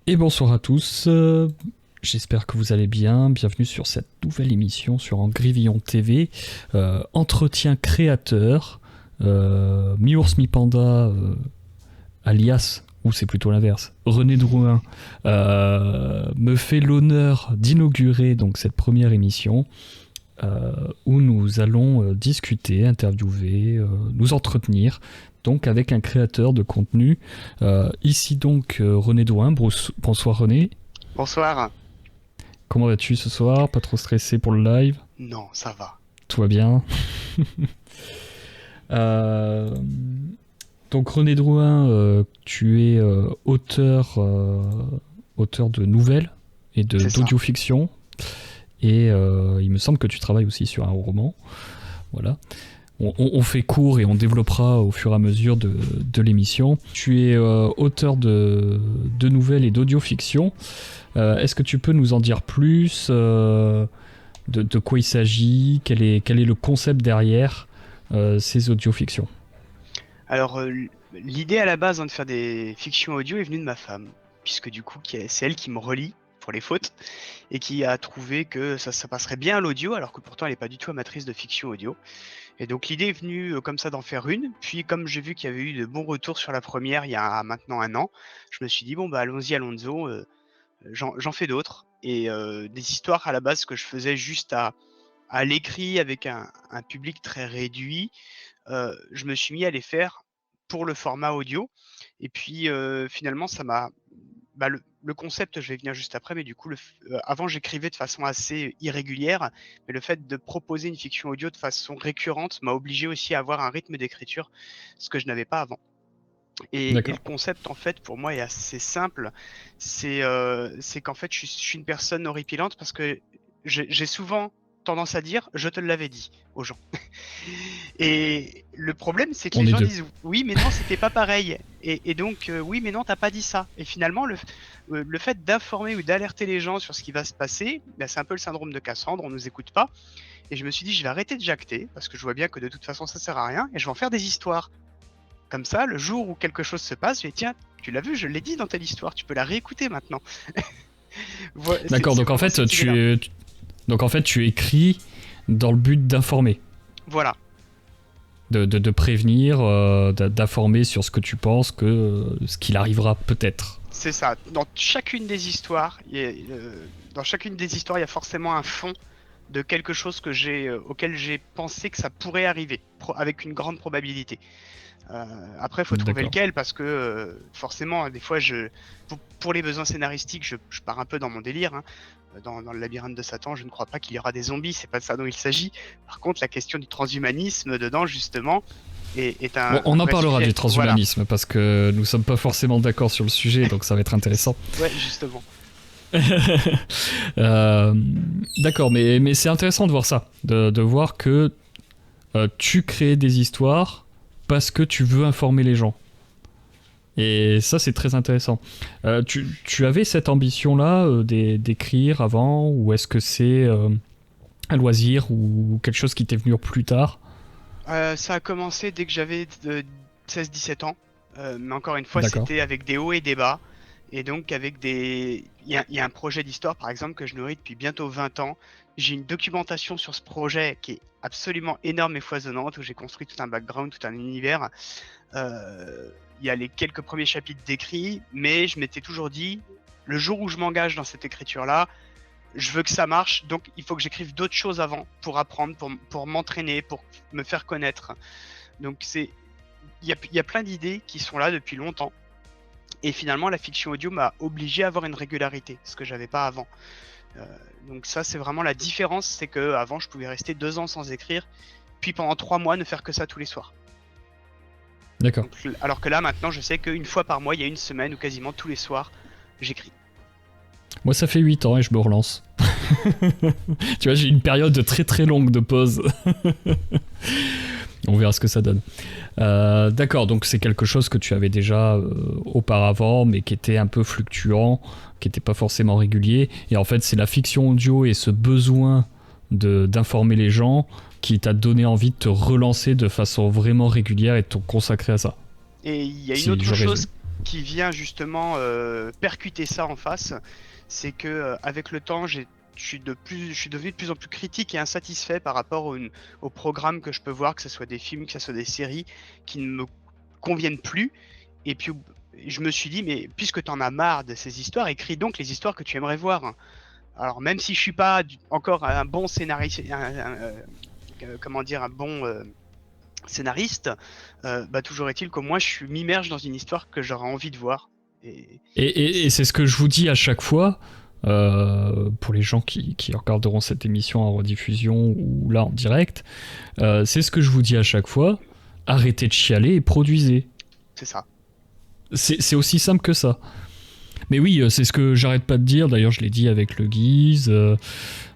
Et bonsoir à tous, j'espère que vous allez bien, bienvenue sur cette nouvelle émission sur Angrivillon TV, entretien créateur, mi-ours mi-panda, alias, ou c'est plutôt l'inverse, René Drouin, me fait l'honneur d'inaugurer donc cette première émission, où nous allons discuter, interviewer, nous entretenir, donc avec un créateur de contenu. Ici donc René Drouin. Bonsoir René. Bonsoir. Comment vas-tu ce soir? Pas trop stressé pour le live? Non, ça va. Tout va bien. Donc René Drouin, tu es auteur de nouvelles et d'audio-fiction. Et il me semble que tu travailles aussi sur un roman. Voilà. On fait court et on développera au fur et à mesure de l'émission. Tu es auteur de nouvelles et d'audio-fiction. Est-ce que tu peux nous en dire plus de quoi il s'agit? Quel est le concept derrière ces audio-fictions? Alors, l'idée à la base de faire des fictions audio est venue de ma femme, puisque du coup, c'est elle qui me relie pour les fautes, et qui a trouvé que ça passerait bien à l'audio, alors que pourtant elle n'est pas du tout amatrice de fiction audio. Et donc l'idée est venue comme ça d'en faire une, puis comme j'ai vu qu'il y avait eu de bons retours sur la première il y a maintenant un an, je me suis dit bon bah allons-y Alonso, j'en fais d'autres, et des histoires à la base que je faisais juste à l'écrit avec un public très réduit, je me suis mis à les faire pour le format audio, et puis finalement ça m'a le concept, je vais venir juste après, mais du coup, avant, j'écrivais de façon assez irrégulière, mais le fait de proposer une fiction audio de façon récurrente m'a obligé aussi à avoir un rythme d'écriture, ce que je n'avais pas avant. Et le concept, en fait, pour moi, est assez simple. C'est qu'en fait, je suis une personne horripilante parce que j'ai souvent tendance à dire je te l'avais dit aux gens. Et le problème, c'est que les gens disent oui, mais non, c'était pas pareil. Et donc, oui, mais non, t'as pas dit ça. Et finalement, le fait d'informer ou d'alerter les gens sur ce qui va se passer, bah, c'est un peu le syndrome de Cassandre, on nous écoute pas. Et je me suis dit, je vais arrêter de jacter parce que je vois bien que de toute façon, ça sert à rien, et je vais en faire des histoires. Comme ça, le jour où quelque chose se passe, je vais tiens, tu l'as vu, je l'ai dit dans telle histoire, tu peux la réécouter maintenant. D'accord, donc en fait, tu écris dans le but d'informer. Voilà. De prévenir, d'informer sur ce que tu penses, ce qu'il arrivera peut-être. C'est ça. Dans chacune des histoires, il y a forcément un fond de quelque chose auquel j'ai pensé que ça pourrait arriver, avec une grande probabilité. Après, il faut trouver lequel, parce que forcément, des fois, pour les besoins scénaristiques, je pars un peu dans mon délire. Hein. Dans le labyrinthe de Satan, je ne crois pas qu'il y aura des zombies, c'est pas de ça dont il s'agit. Par contre, la question du transhumanisme dedans, justement, est un. On en parlera sujet. Du transhumanisme, voilà. Parce que nous sommes pas forcément d'accord sur le sujet, donc ça va être intéressant. Ouais, justement. D'accord, mais c'est intéressant de voir ça, de voir que tu crées des histoires parce que tu veux informer les gens. Et ça, c'est très intéressant. Tu avais cette ambition-là d'écrire avant, ou est-ce que c'est un loisir ou quelque chose qui t'est venu plus tard? Ça a commencé dès que j'avais 16-17 ans. Mais encore une fois, c'était avec des hauts et des bas. Et donc, il y a un projet d'histoire, par exemple, que je nourris depuis bientôt 20 ans. J'ai une documentation sur ce projet qui est absolument énorme et foisonnante, où j'ai construit tout un background, tout un univers. Il y a les quelques premiers chapitres d'écrit, mais je m'étais toujours dit, le jour où je m'engage dans cette écriture-là, je veux que ça marche, donc il faut que j'écrive d'autres choses avant pour apprendre, pour m'entraîner, pour me faire connaître. Donc il y a plein d'idées qui sont là depuis longtemps. Et finalement, la fiction audio m'a obligé à avoir une régularité, ce que j'avais pas avant. Donc ça, c'est vraiment la différence, c'est qu'avant, je pouvais rester 2 ans sans écrire, puis pendant 3 mois, ne faire que ça tous les soirs. D'accord. Donc, alors que là, maintenant, je sais qu'une fois par mois, il y a une semaine où quasiment tous les soirs, j'écris. Moi, ça fait 8 ans et je me relance. Tu vois, j'ai une période très très longue de pause. On verra ce que ça donne. D'accord, donc c'est quelque chose que tu avais déjà auparavant, mais qui était un peu fluctuant, qui n'était pas forcément régulier. Et en fait, c'est la fiction audio et ce besoin d'informer les gens qui t'a donné envie de te relancer de façon vraiment régulière et de te consacrer à ça. Et il y a une autre chose qui vient justement percuter ça en face, c'est que avec le temps, je suis devenu de plus en plus critique et insatisfait par rapport au programme que je peux voir, que ce soit des films, que ce soit des séries, qui ne me conviennent plus. Et puis je me suis dit, mais puisque tu en as marre de ces histoires, écris donc les histoires que tu aimerais voir. Alors même si je suis pas encore un bon scénariste, comment dire, un bon scénariste, bah, toujours est-il qu'au moins je m'immerge dans une histoire que j'aurais envie de voir. Et, Et c'est ce que je vous dis à chaque fois, pour les gens qui regarderont cette émission en rediffusion ou là en direct, c'est ce que je vous dis à chaque fois, arrêtez de chialer et produisez. c'est ça. C'est aussi simple que ça. Mais oui, c'est ce que j'arrête pas de dire, d'ailleurs je l'ai dit avec le Guise,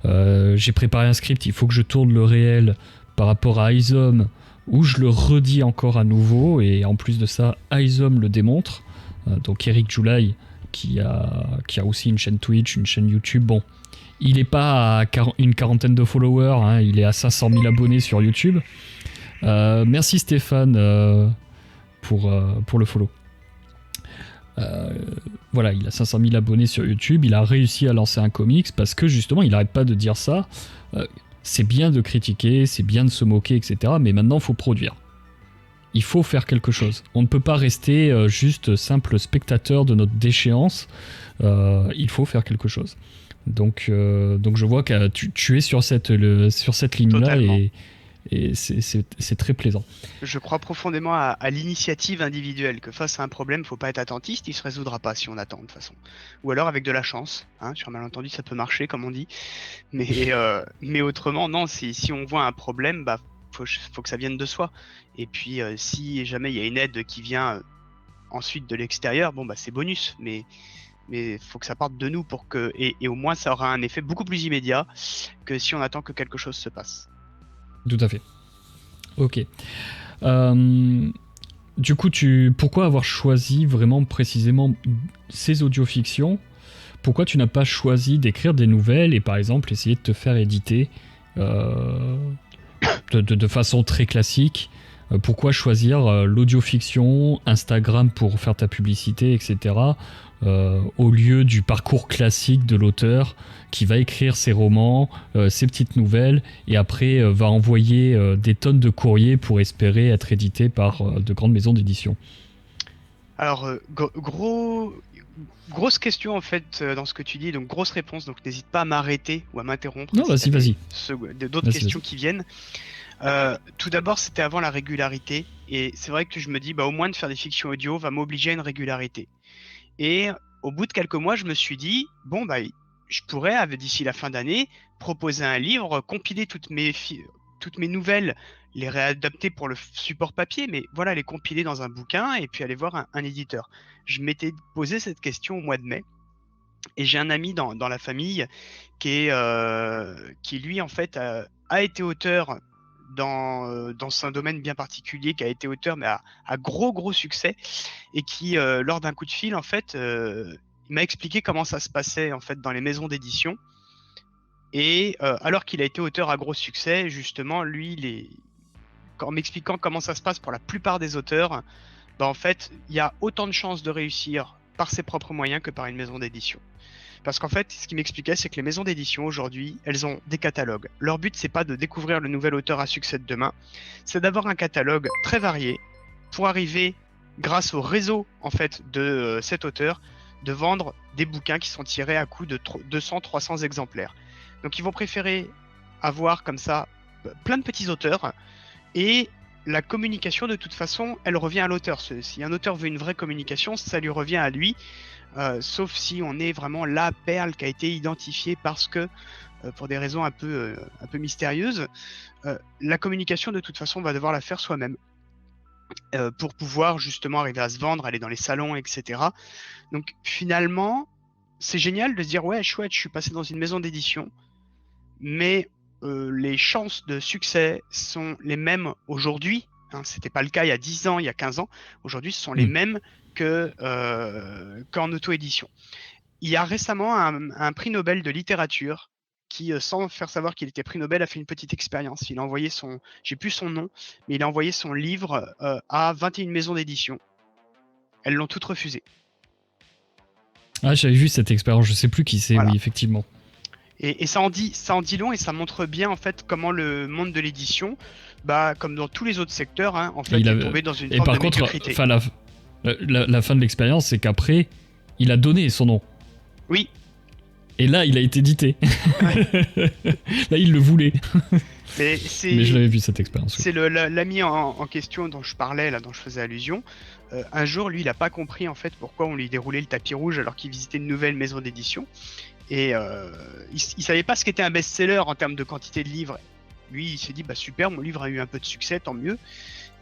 j'ai préparé un script, il faut que je tourne le réel par rapport à Isom, où je le redis encore à nouveau, et en plus de ça, Isom le démontre, donc Eric July, qui a aussi une chaîne Twitch, une chaîne YouTube, bon, il est pas à une quarantaine de followers, hein, il est à 500 000 abonnés sur YouTube. Merci Stéphane pour le follow. Voilà, il a 500 000 abonnés sur YouTube, il a réussi à lancer un comics parce que justement il arrête pas de dire ça. C'est bien de critiquer, c'est bien de se moquer, etc. Mais maintenant il faut produire. Il faut faire quelque chose. On ne peut pas rester juste simple spectateur de notre déchéance. Il faut faire quelque chose. Donc je vois que tu es sur cette ligne-là et c'est très plaisant. Je crois profondément à l'initiative individuelle, que face à un problème, faut pas être attentiste, il se résoudra pas si on attend de toute façon. Ou alors avec de la chance, hein, sur un malentendu ça peut marcher comme on dit, mais autrement non, si on voit un problème, bah faut que ça vienne de soi. Et puis si jamais il y a une aide qui vient ensuite de l'extérieur, bon bah c'est bonus, mais faut que ça parte de nous pour que et au moins ça aura un effet beaucoup plus immédiat que si on attend que quelque chose se passe. Tout à fait. Ok. Du coup, pourquoi avoir choisi vraiment précisément ces audiofictions? Pourquoi tu n'as pas choisi d'écrire des nouvelles et par exemple essayer de te faire éditer de façon très classique? Pourquoi choisir l'audiofiction, Instagram pour faire ta publicité, etc. Au lieu du parcours classique de l'auteur qui va écrire ses romans, ses petites nouvelles, et après va envoyer des tonnes de courriers pour espérer être édité par de grandes maisons d'édition. Alors, grosse question en fait dans ce que tu dis, donc grosse réponse, donc n'hésite pas à m'arrêter ou à m'interrompre Non, si vas-y. d'autres questions qui viennent. Tout d'abord, c'était avant la régularité, et c'est vrai que je me dis, bah, au moins de faire des fictions audio va m'obliger à une régularité. Et au bout de quelques mois, je me suis dit, bon, bah, je pourrais, d'ici la fin d'année, proposer un livre, compiler toutes mes nouvelles, les réadapter pour le support papier, mais voilà, les compiler dans un bouquin et puis aller voir un éditeur. Je m'étais posé cette question au mois de mai. Et j'ai un ami dans la famille qui lui, en fait, a été auteur dans un domaine bien particulier, qui a été auteur, mais à gros succès, et qui, lors d'un coup de fil, en fait, il m'a expliqué comment ça se passait, en fait, dans les maisons d'édition. Et alors qu'il a été auteur à gros succès, justement, lui, en m'expliquant comment ça se passe pour la plupart des auteurs, bah, en fait, il y a autant de chances de réussir par ses propres moyens que par une maison d'édition. Parce qu'en fait, ce qu'il m'expliquait, c'est que les maisons d'édition aujourd'hui, elles ont des catalogues. Leur but, c'est pas de découvrir le nouvel auteur à succès de demain, c'est d'avoir un catalogue très varié pour arriver, grâce au réseau en fait de cet auteur, de vendre des bouquins qui sont tirés à coût de 200-300 exemplaires. Donc ils vont préférer avoir comme ça plein de petits auteurs, et la communication de toute façon, elle revient à l'auteur. Si un auteur veut une vraie communication, ça lui revient à lui. Sauf si on est vraiment la perle qui a été identifiée parce que, pour des raisons un peu mystérieuses, la communication de toute façon on va devoir la faire soi-même pour pouvoir justement arriver à se vendre, aller dans les salons, etc. Donc finalement, c'est génial de se dire ouais chouette, je suis passé dans une maison d'édition, mais les chances de succès sont les mêmes aujourd'hui. Hein, c'était pas le cas il y a 10 ans, il y a 15 ans. Aujourd'hui, ce sont les mêmes qu'en auto-édition. Il y a récemment un prix Nobel de littérature qui, sans faire savoir qu'il était prix Nobel, a fait une petite expérience. Il a envoyé j'ai plus son nom, mais il a envoyé son livre à 21 maisons d'édition. elles l'ont toutes refusé. Ah, j'avais vu cette expérience, je sais plus qui c'est, Voilà. oui, effectivement. Et ça en dit long et ça montre bien en fait comment le monde de l'édition, bah, comme dans tous les autres secteurs, hein, en Et, fait, est tombé dans une et forme par de contre, médiocrité. enfin, la fin de l'expérience, c'est qu'après, il a donné son nom. Oui. Et là, il a été édité. Ouais. Là, il le voulait. Mais Mais je l'avais vu cette expérience. Oui. c'est l'ami en question dont je parlais, là, dont je faisais allusion. Un jour, lui, il a pas compris en fait pourquoi on lui déroulait le tapis rouge alors qu'il visitait une nouvelle maison d'édition. Et il savait pas ce qu'était un best-seller en termes de quantité de livres. Lui, il s'est dit, bah super, mon livre a eu un peu de succès, tant mieux.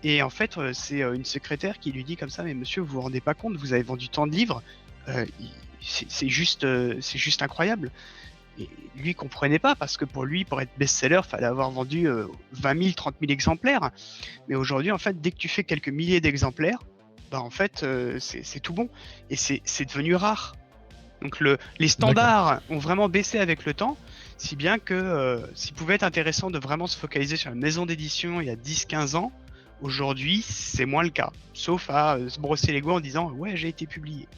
Et en fait, c'est une secrétaire qui lui dit comme ça, mais monsieur, vous vous rendez pas compte, vous avez vendu tant de livres, c'est juste incroyable. Et lui, il comprenait pas, parce que pour lui, pour être best-seller, il fallait avoir vendu 20 000, 30 000 exemplaires. Mais aujourd'hui, en fait, dès que tu fais quelques milliers d'exemplaires, bah en fait, c'est tout bon. Et c'est devenu rare. Donc les standards ont vraiment baissé avec le temps, si bien que s'il pouvait être intéressant de vraiment se focaliser sur une maison d'édition il y a 10-15 ans, aujourd'hui c'est moins le cas. Sauf à se brosser les doigts en disant ouais, j'ai été publié.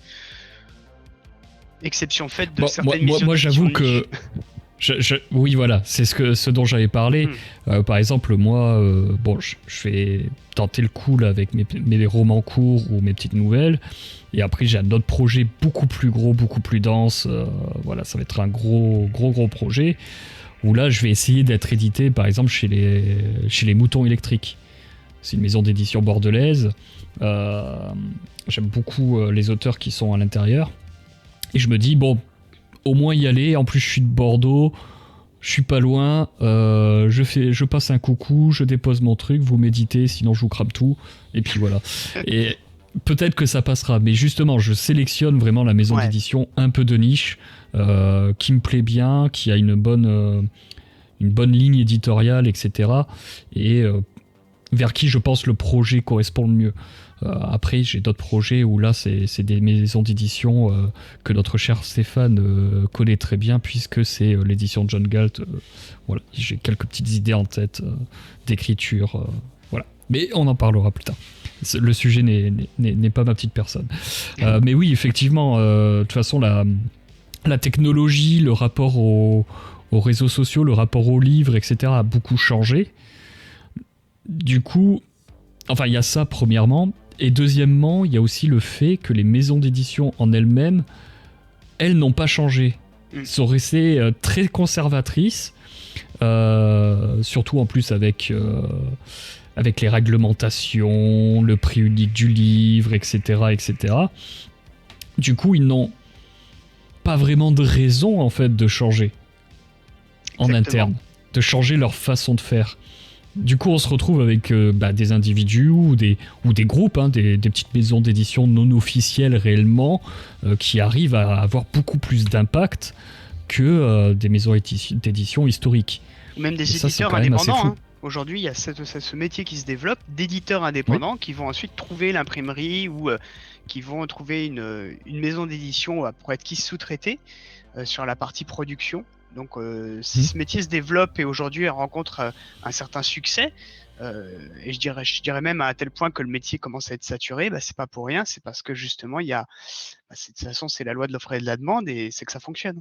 Exception faite de Bon, certaines missions moi d'édition j'avoue que niche. oui, voilà, c'est ce dont j'avais parlé. Par exemple, moi, bon, je vais tenter le coup là, avec mes romans courts ou mes petites nouvelles. Et après, j'ai un autre projet beaucoup plus gros, beaucoup plus dense. Voilà, ça va être un gros projet. Où là, je vais essayer d'être édité, par exemple, chez les Moutons Électriques. C'est une maison d'édition bordelaise. J'aime beaucoup les auteurs qui sont à l'intérieur. Et je me dis, bon, au moins y aller. En plus, je suis de Bordeaux, je suis pas loin. Je passe un coucou, je dépose mon truc, vous méditez, sinon je vous crame tout. Et puis voilà. Et peut-être que ça passera. Mais justement, je sélectionne vraiment la maison d'édition un peu de niche, qui me plaît bien, qui a une bonne ligne éditoriale, etc. Et vers qui je pense le projet correspond le mieux. Après, j'ai d'autres projets où là, c'est des maisons d'édition que notre cher Stéphane connaît très bien, puisque c'est l'édition de John Galt. Voilà, j'ai quelques petites idées en tête d'écriture. Voilà. Mais on en parlera plus tard. Le sujet n'est pas ma petite personne. Mais oui, effectivement, de toute façon, la technologie, le rapport aux réseaux sociaux, le rapport aux livres, etc. a beaucoup changé. Du coup, enfin, il y a ça premièrement. Et deuxièmement, il y a aussi le fait que les maisons d'édition en elles-mêmes, elles n'ont pas changé. Elles sont restées très conservatrices, surtout en plus avec les réglementations, le prix unique du livre, etc., etc. Du coup, ils n'ont pas vraiment de raison, en fait, de changer en interne, de changer leur façon de faire. Du coup, on se retrouve avec des individus ou des groupes, hein, des petites maisons d'édition non officielles réellement, qui arrivent à avoir beaucoup plus d'impact que des maisons d'édition historiques. Ou même des éditeurs indépendants. Hein. Aujourd'hui, il y a ce métier qui se développe d'éditeurs indépendants qui vont ensuite trouver l'imprimerie ou qui vont trouver une maison d'édition pour être qui sous-traitée sur la partie production. Donc si ce métier se développe et aujourd'hui rencontre un certain succès, et je dirais même à tel point que le métier commence à être saturé, bah, c'est pas pour rien, c'est parce que justement il y a, de toute façon c'est la loi de l'offre et de la demande et c'est que ça fonctionne.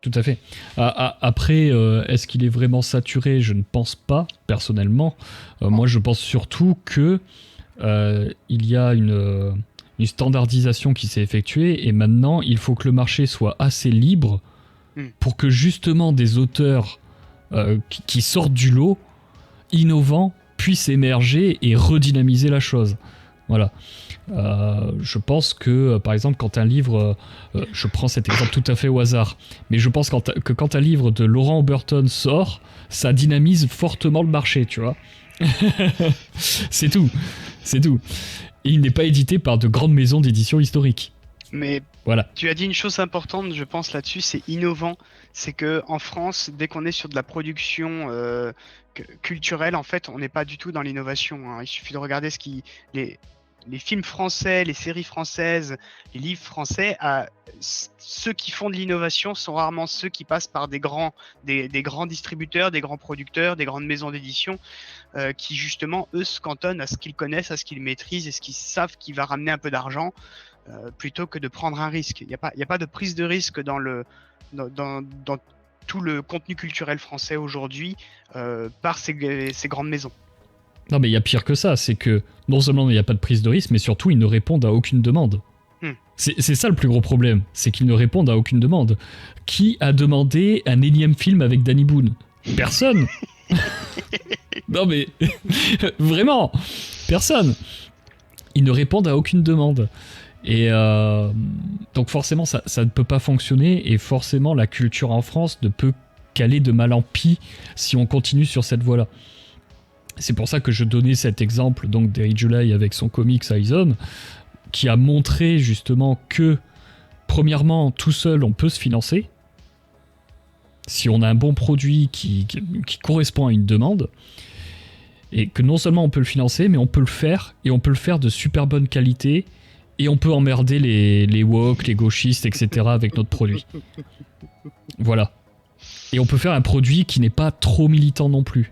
Tout à fait. Après, est-ce qu'il est vraiment saturé ? Je ne pense pas, personnellement. Moi, je pense surtout que il y a une standardisation qui s'est effectuée et maintenant, il faut que le marché soit assez libre pour que justement des auteurs qui sortent du lot, innovants, puissent émerger et redynamiser la chose. Voilà. Je pense que, par exemple, quand un livre... je prends cet exemple tout à fait au hasard, mais je pense que quand un livre de Laurent Oberton sort, ça dynamise fortement le marché, tu vois. C'est tout. Et il n'est pas édité par de grandes maisons d'édition historiques. Mais voilà. Tu as dit une chose importante, je pense, là-dessus, c'est innovant. C'est que en France, dès qu'on est sur de la production culturelle, en fait, on n'est pas du tout dans l'innovation. Hein. Il suffit de regarder les films français, les séries françaises, les livres français, ceux qui font de l'innovation sont rarement ceux qui passent par des grands distributeurs, des grands producteurs, des grandes maisons d'édition, qui justement, eux, se cantonnent à ce qu'ils connaissent, à ce qu'ils maîtrisent et ce qu'ils savent qui va ramener un peu d'argent, plutôt que de prendre un risque. Il n'y a pas de prise de risque dans tout le contenu culturel français aujourd'hui, par ces grandes maisons. Non, mais il y a pire que ça, c'est que non seulement il n'y a pas de prise de risque, mais surtout ils ne répondent à aucune demande. C'est ça le plus gros problème, c'est qu'ils ne répondent à aucune demande. Qui a demandé un énième film avec Danny Boone ? Personne. Non mais vraiment, personne. Ils ne répondent à aucune demande. Et donc forcément ça ne peut pas fonctionner, et forcément la culture en France ne peut qu'aller de mal en pis si on continue sur cette voie-là. C'est pour ça que je donnais cet exemple donc d'Eric July avec son comics iZone, qui a montré justement que, premièrement, tout seul, on peut se financer, si on a un bon produit qui correspond à une demande, et que non seulement on peut le financer, mais on peut le faire, et on peut le faire de super bonne qualité, et on peut emmerder les woke, les gauchistes, etc. avec notre produit. Voilà. Et on peut faire un produit qui n'est pas trop militant non plus.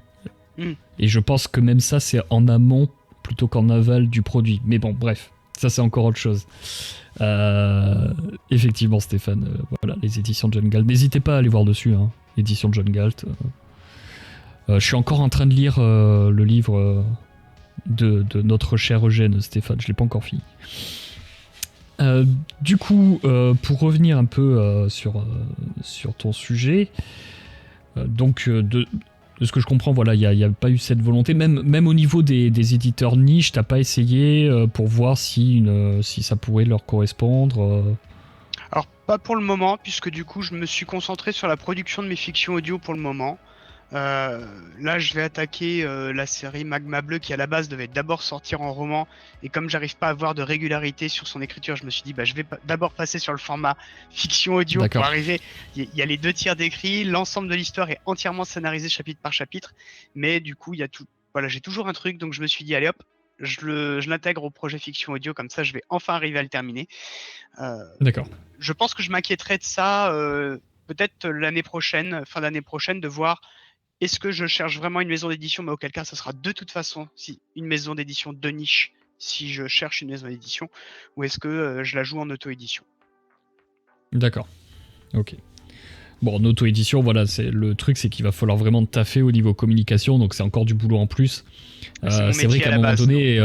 Et je pense que même ça, c'est en amont plutôt qu'en aval du produit. Mais bon, bref, ça c'est encore autre chose. Effectivement, Stéphane, voilà, les éditions de John Galt. N'hésitez pas à aller voir dessus, hein, éditions de John Galt. Je suis encore en train de lire le livre de notre cher Eugène, Stéphane, je l'ai pas encore fini. Du coup, pour revenir un peu sur ton sujet, donc de ce que je comprends, voilà, il n'y a pas eu cette volonté. Même au niveau des éditeurs niche, t'as pas essayé pour voir si ça pourrait leur correspondre Alors, pas pour le moment, puisque du coup, je me suis concentré sur la production de mes fictions audio pour le moment. Là, je vais attaquer la série Magma Bleu, qui à la base devait d'abord sortir en roman, et comme j'arrive pas à avoir de régularité sur son écriture, je me suis dit je vais d'abord passer sur le format fiction audio. D'accord. Pour arriver. Il y a les 2 tiers d'écrit, l'ensemble de l'histoire est entièrement scénarisé chapitre par chapitre, mais du coup il y a tout. Voilà, j'ai toujours un truc, donc je me suis dit allez hop, je l'intègre au projet fiction audio, comme ça je vais enfin arriver à le terminer. D'accord. Je pense que je m'inquiéterai de ça peut-être l'année prochaine, fin d'année prochaine, de voir. Est-ce que je cherche vraiment une maison d'édition, mais auquel cas ça sera de toute façon une maison d'édition de niche si je cherche une maison d'édition, ou est-ce que je la joue en auto-édition ? D'accord, ok. Bon, en auto-édition, voilà, le truc, c'est qu'il va falloir vraiment taffer au niveau communication, donc c'est encore du boulot en plus. C'est vrai qu'à un moment donné...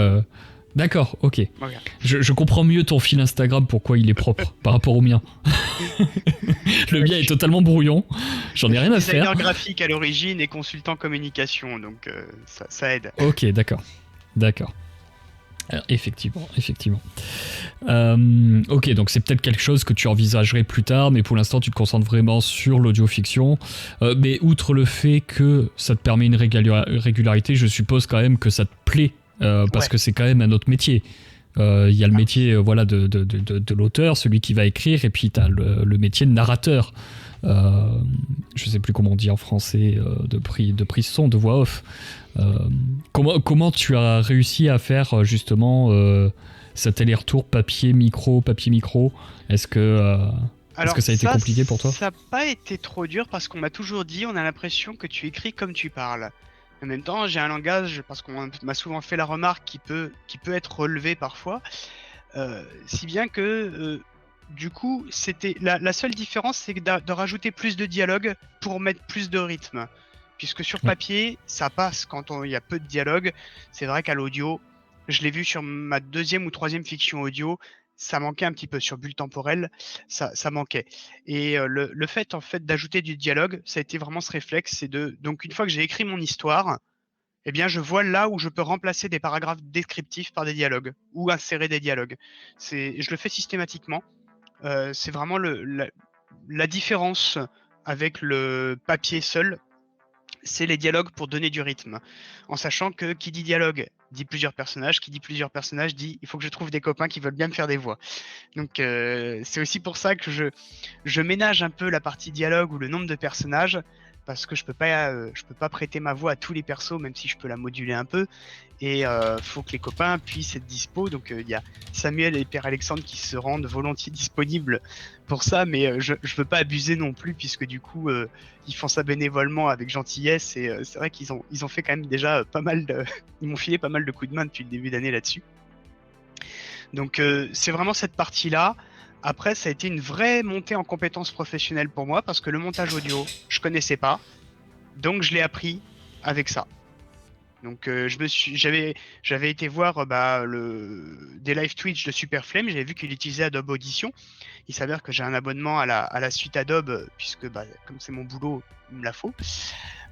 D'accord, ok. Okay. Je comprends mieux ton fil Instagram, pourquoi il est propre par rapport au mien. Le mien est totalement brouillon, j'en ai rien à faire. Designer graphique à l'origine et consultant communication, donc ça aide. Ok, d'accord. Alors, effectivement. Ok, donc c'est peut-être quelque chose que tu envisagerais plus tard, mais pour l'instant tu te concentres vraiment sur l'audio-fiction. Mais outre le fait que ça te permet une régularité, je suppose quand même que ça te plaît. Parce que c'est quand même un autre métier. Il y a le métier voilà, de l'auteur, celui qui va écrire, et puis tu as le métier de narrateur. Je sais plus comment on dit en français, de prise son, de voix off. Comment tu as réussi à faire justement cet aller-retour papier-micro? Est-ce que ça a été compliqué pour toi? Ça n'a pas été trop dur, parce qu'on m'a toujours dit, on a l'impression que tu écris comme tu parles. En même temps, j'ai un langage, parce qu'on m'a souvent fait la remarque, qui peut être relevé parfois, si bien que du coup, c'était la seule différence, c'est de rajouter plus de dialogue pour mettre plus de rythme. Puisque sur papier, ça passe quand il y a peu de dialogue. C'est vrai qu'à l'audio, je l'ai vu sur ma 2e ou 3e fiction audio, ça manquait un petit peu. Sur Bulle Temporelle, ça manquait. Et le fait en fait d'ajouter du dialogue, ça a été vraiment ce réflexe, c'est donc une fois que j'ai écrit mon histoire, eh bien je vois là où je peux remplacer des paragraphes descriptifs par des dialogues ou insérer des dialogues. Je le fais systématiquement. C'est vraiment la différence avec le papier seul, c'est les dialogues pour donner du rythme. En sachant que qui dit dialogue dit plusieurs personnages, qui dit plusieurs personnages dit il faut que je trouve des copains qui veulent bien me faire des voix. Donc c'est aussi pour ça que je ménage un peu la partie dialogue ou le nombre de personnages, parce que je peux pas prêter ma voix à tous les persos, même si je peux la moduler un peu. Et faut que les copains puissent être dispo. Donc il y a Samuel et Pierre Alexandre qui se rendent volontiers disponibles pour ça, mais je veux pas abuser non plus, puisque du coup ils font ça bénévolement avec gentillesse. Et c'est vrai qu'ils ont fait quand même déjà pas mal de ils m'ont filé pas mal de coups de main depuis le début d'année là-dessus. Donc c'est vraiment cette partie-là. Après, ça a été une vraie montée en compétences professionnelles pour moi, parce que le montage audio, je connaissais pas, donc je l'ai appris avec ça. Donc j'avais été voir des live Twitch de Superflame, j'avais vu qu'il utilisait Adobe Audition. Il s'avère que j'ai un abonnement à la suite Adobe, puisque comme c'est mon boulot, il me la faut.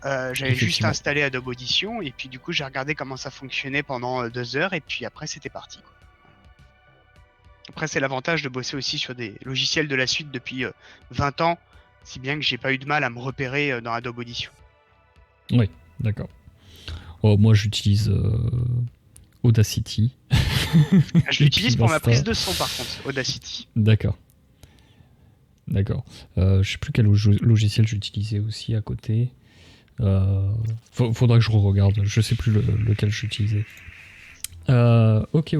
J'avais juste installé Adobe Audition, et puis du coup j'ai regardé comment ça fonctionnait pendant 2 heures, et puis après c'était parti, quoi. Après, c'est l'avantage de bosser aussi sur des logiciels de la suite depuis 20 ans, si bien que j'ai pas eu de mal à me repérer dans Adobe Audition. Oui, d'accord. Oh, moi, j'utilise Audacity. Je l'utilise pour ma prise de son, par contre, Audacity. D'accord. Je sais plus quel logiciel j'utilisais aussi à côté. Faudra que je regarde. Je sais plus lequel j'utilisais. Ok.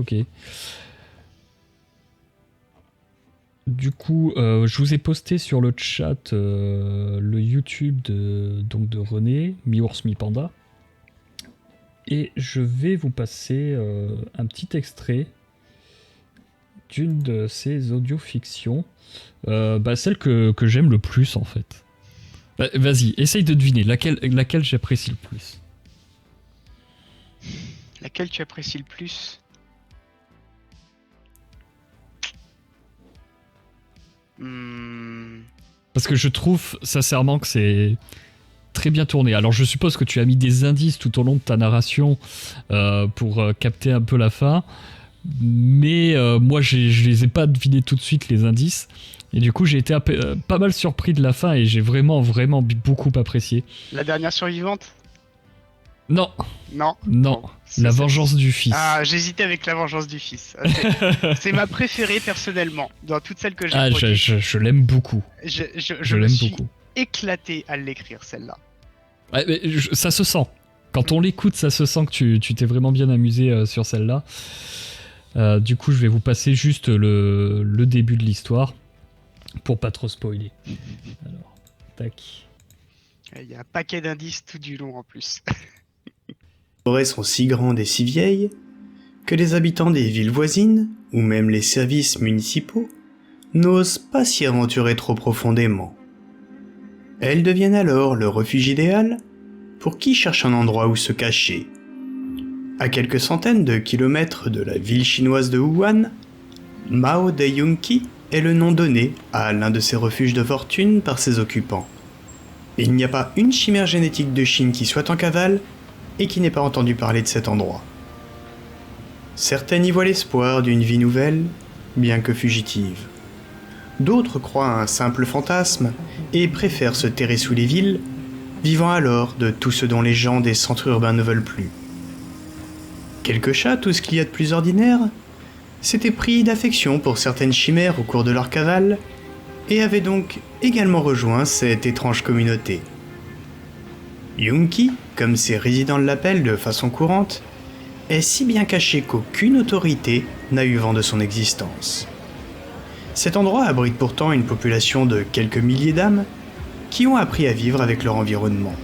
Du coup, je vous ai posté sur le chat le YouTube de René, Mi-Ours Mi-Panda. Et je vais vous passer un petit extrait d'une de ses audiofictions. Celle que j'aime le plus, en fait. Vas-y, essaye de deviner laquelle j'apprécie le plus. Laquelle tu apprécies le plus ? Parce que je trouve sincèrement que c'est très bien tourné. Alors je suppose que tu as mis des indices tout au long de ta narration pour capter un peu la fin, mais moi je les ai pas devinés tout de suite, les indices, et du coup j'ai été pas mal surpris de la fin et j'ai vraiment beaucoup apprécié. La dernière survivante ? Non. Bon, La vengeance du fils. Ah, j'hésitais avec la vengeance du fils. C'est ma préférée personnellement dans toutes celles que j'ai produites. Je l'aime beaucoup. Je l'aime beaucoup. Éclaté à l'écrire, celle-là. Ouais, mais ça se sent. Quand on l'écoute, ça se sent que tu t'es vraiment bien amusé sur celle-là. Du coup, je vais vous passer juste le début de l'histoire pour pas trop spoiler. Alors, tac. Il y a un paquet d'indices tout du long en plus. Les forêts sont si grandes et si vieilles que les habitants des villes voisines, ou même les services municipaux, n'osent pas s'y aventurer trop profondément. Elles deviennent alors le refuge idéal pour qui cherche un endroit où se cacher. À quelques centaines de kilomètres de la ville chinoise de Wuhan, Mao Deiyunqi est le nom donné à l'un de ces refuges de fortune par ses occupants. Il n'y a pas une chimère génétique de Chine qui soit en cavale et qui n'ait pas entendu parler de cet endroit. Certaines y voient l'espoir d'une vie nouvelle, bien que fugitive. D'autres croient à un simple fantasme et préfèrent se terrer sous les villes, vivant alors de tout ce dont les gens des centres urbains ne veulent plus. Quelques chats, tout ce qu'il y a de plus ordinaire, s'étaient pris d'affection pour certaines chimères au cours de leur cavale et avaient donc également rejoint cette étrange communauté. Yunqi, comme ses résidents l'appellent de façon courante, est si bien caché qu'aucune autorité n'a eu vent de son existence. Cet endroit abrite pourtant une population de quelques milliers d'âmes qui ont appris à vivre avec leur environnement.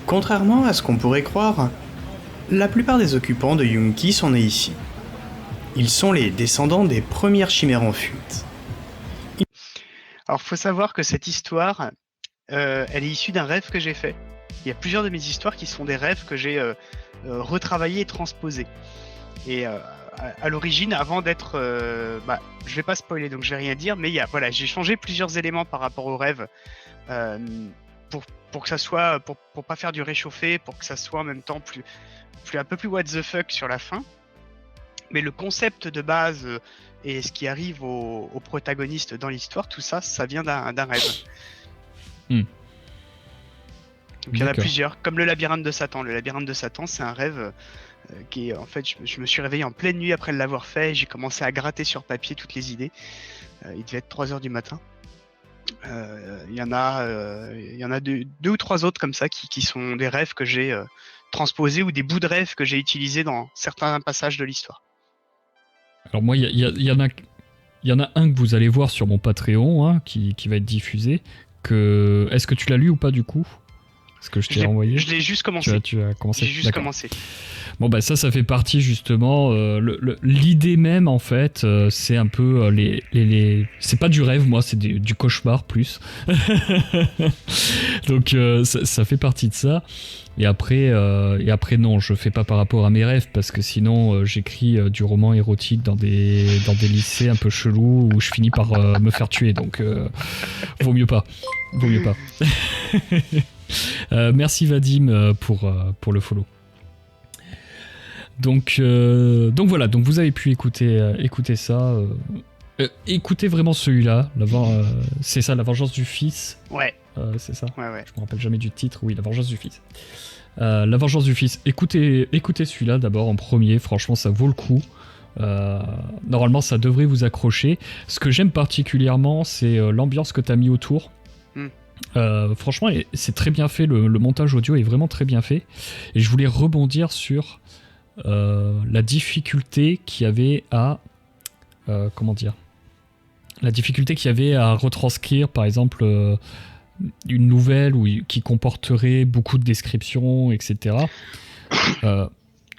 Contrairement à ce qu'on pourrait croire, la plupart des occupants de Yunqi sont nés ici. Ils sont les descendants des premières chimères en fuite. Alors, faut savoir que cette histoire, elle est issue d'un rêve que j'ai fait. Il y a plusieurs de mes histoires qui sont des rêves que j'ai retravaillés et transposés. Et à l'origine, avant d'être... je vais pas spoiler, donc je vais rien dire, mais j'ai changé plusieurs éléments par rapport au rêve pour que ça soit... Pour pas faire du réchauffé, pour que ça soit en même temps un peu plus what the fuck sur la fin. Mais le concept de base et ce qui arrive aux protagonistes dans l'histoire, tout ça, ça vient d'un rêve. Donc il y en a plusieurs, comme le labyrinthe de Satan. Le labyrinthe de Satan, c'est un rêve qui est, en fait, je me suis réveillé en pleine nuit après l'avoir fait, et j'ai commencé à gratter sur papier toutes les idées. Il devait être 3h du matin. Il y en a deux ou trois autres comme ça qui sont des rêves que j'ai transposés ou des bouts de rêves que j'ai utilisés dans certains passages de l'histoire. Alors moi, il y en a un que vous allez voir sur mon Patreon, hein, qui va être diffusé. Est-ce que tu l'as lu ou pas du coup? Ce que je t'ai envoyé. Je l'ai juste commencé. Tu as commencé. J'ai juste commencé. Bon bah ça fait partie justement. L'idée même en fait, c'est un peu c'est pas du rêve, moi, c'est du cauchemar plus. Donc ça fait partie de ça. Et après non, je fais pas par rapport à mes rêves parce que sinon j'écris du roman érotique dans des lycées un peu chelous où je finis par me faire tuer. Donc vaut mieux pas. Merci Vadim pour le follow. Donc voilà, donc vous avez pu écouter ça. Écoutez vraiment celui-là. C'est ça, La Vengeance du Fils. Ouais. C'est ça. Ouais. Je me rappelle jamais du titre. Oui, La Vengeance du Fils. La Vengeance du Fils. Écoutez celui-là d'abord en premier. Franchement, ça vaut le coup. Normalement, ça devrait vous accrocher. Ce que j'aime particulièrement, c'est l'ambiance que tu as mis autour. Franchement, c'est très bien fait. Le montage audio est vraiment très bien fait. Et je voulais rebondir sur la difficulté qu'il y avait à la difficulté qu'il y avait à retranscrire par exemple une nouvelle qui comporterait beaucoup de descriptions, etc.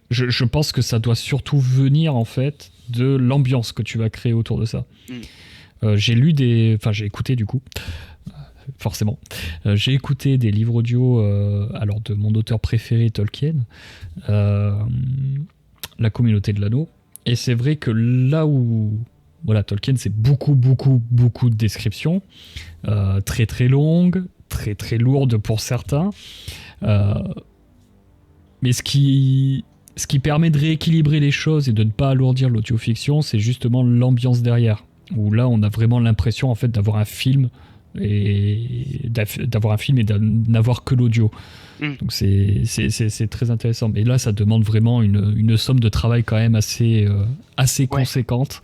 Je pense que ça doit surtout venir en fait de l'ambiance que tu vas créer autour de ça. J'ai écouté du coup forcément. J'ai écouté des livres audio alors de mon auteur préféré Tolkien, La Communauté de l'Anneau, et c'est vrai que là où Tolkien, c'est beaucoup de descriptions, très très longues, très très lourdes pour certains, mais ce qui permet de rééquilibrer les choses et de ne pas alourdir l'audio-fiction, c'est justement l'ambiance derrière, où là on a vraiment l'impression en fait d'avoir un film et n'avoir que l'audio. Donc c'est très intéressant, mais là ça demande vraiment une somme de travail quand même assez conséquente.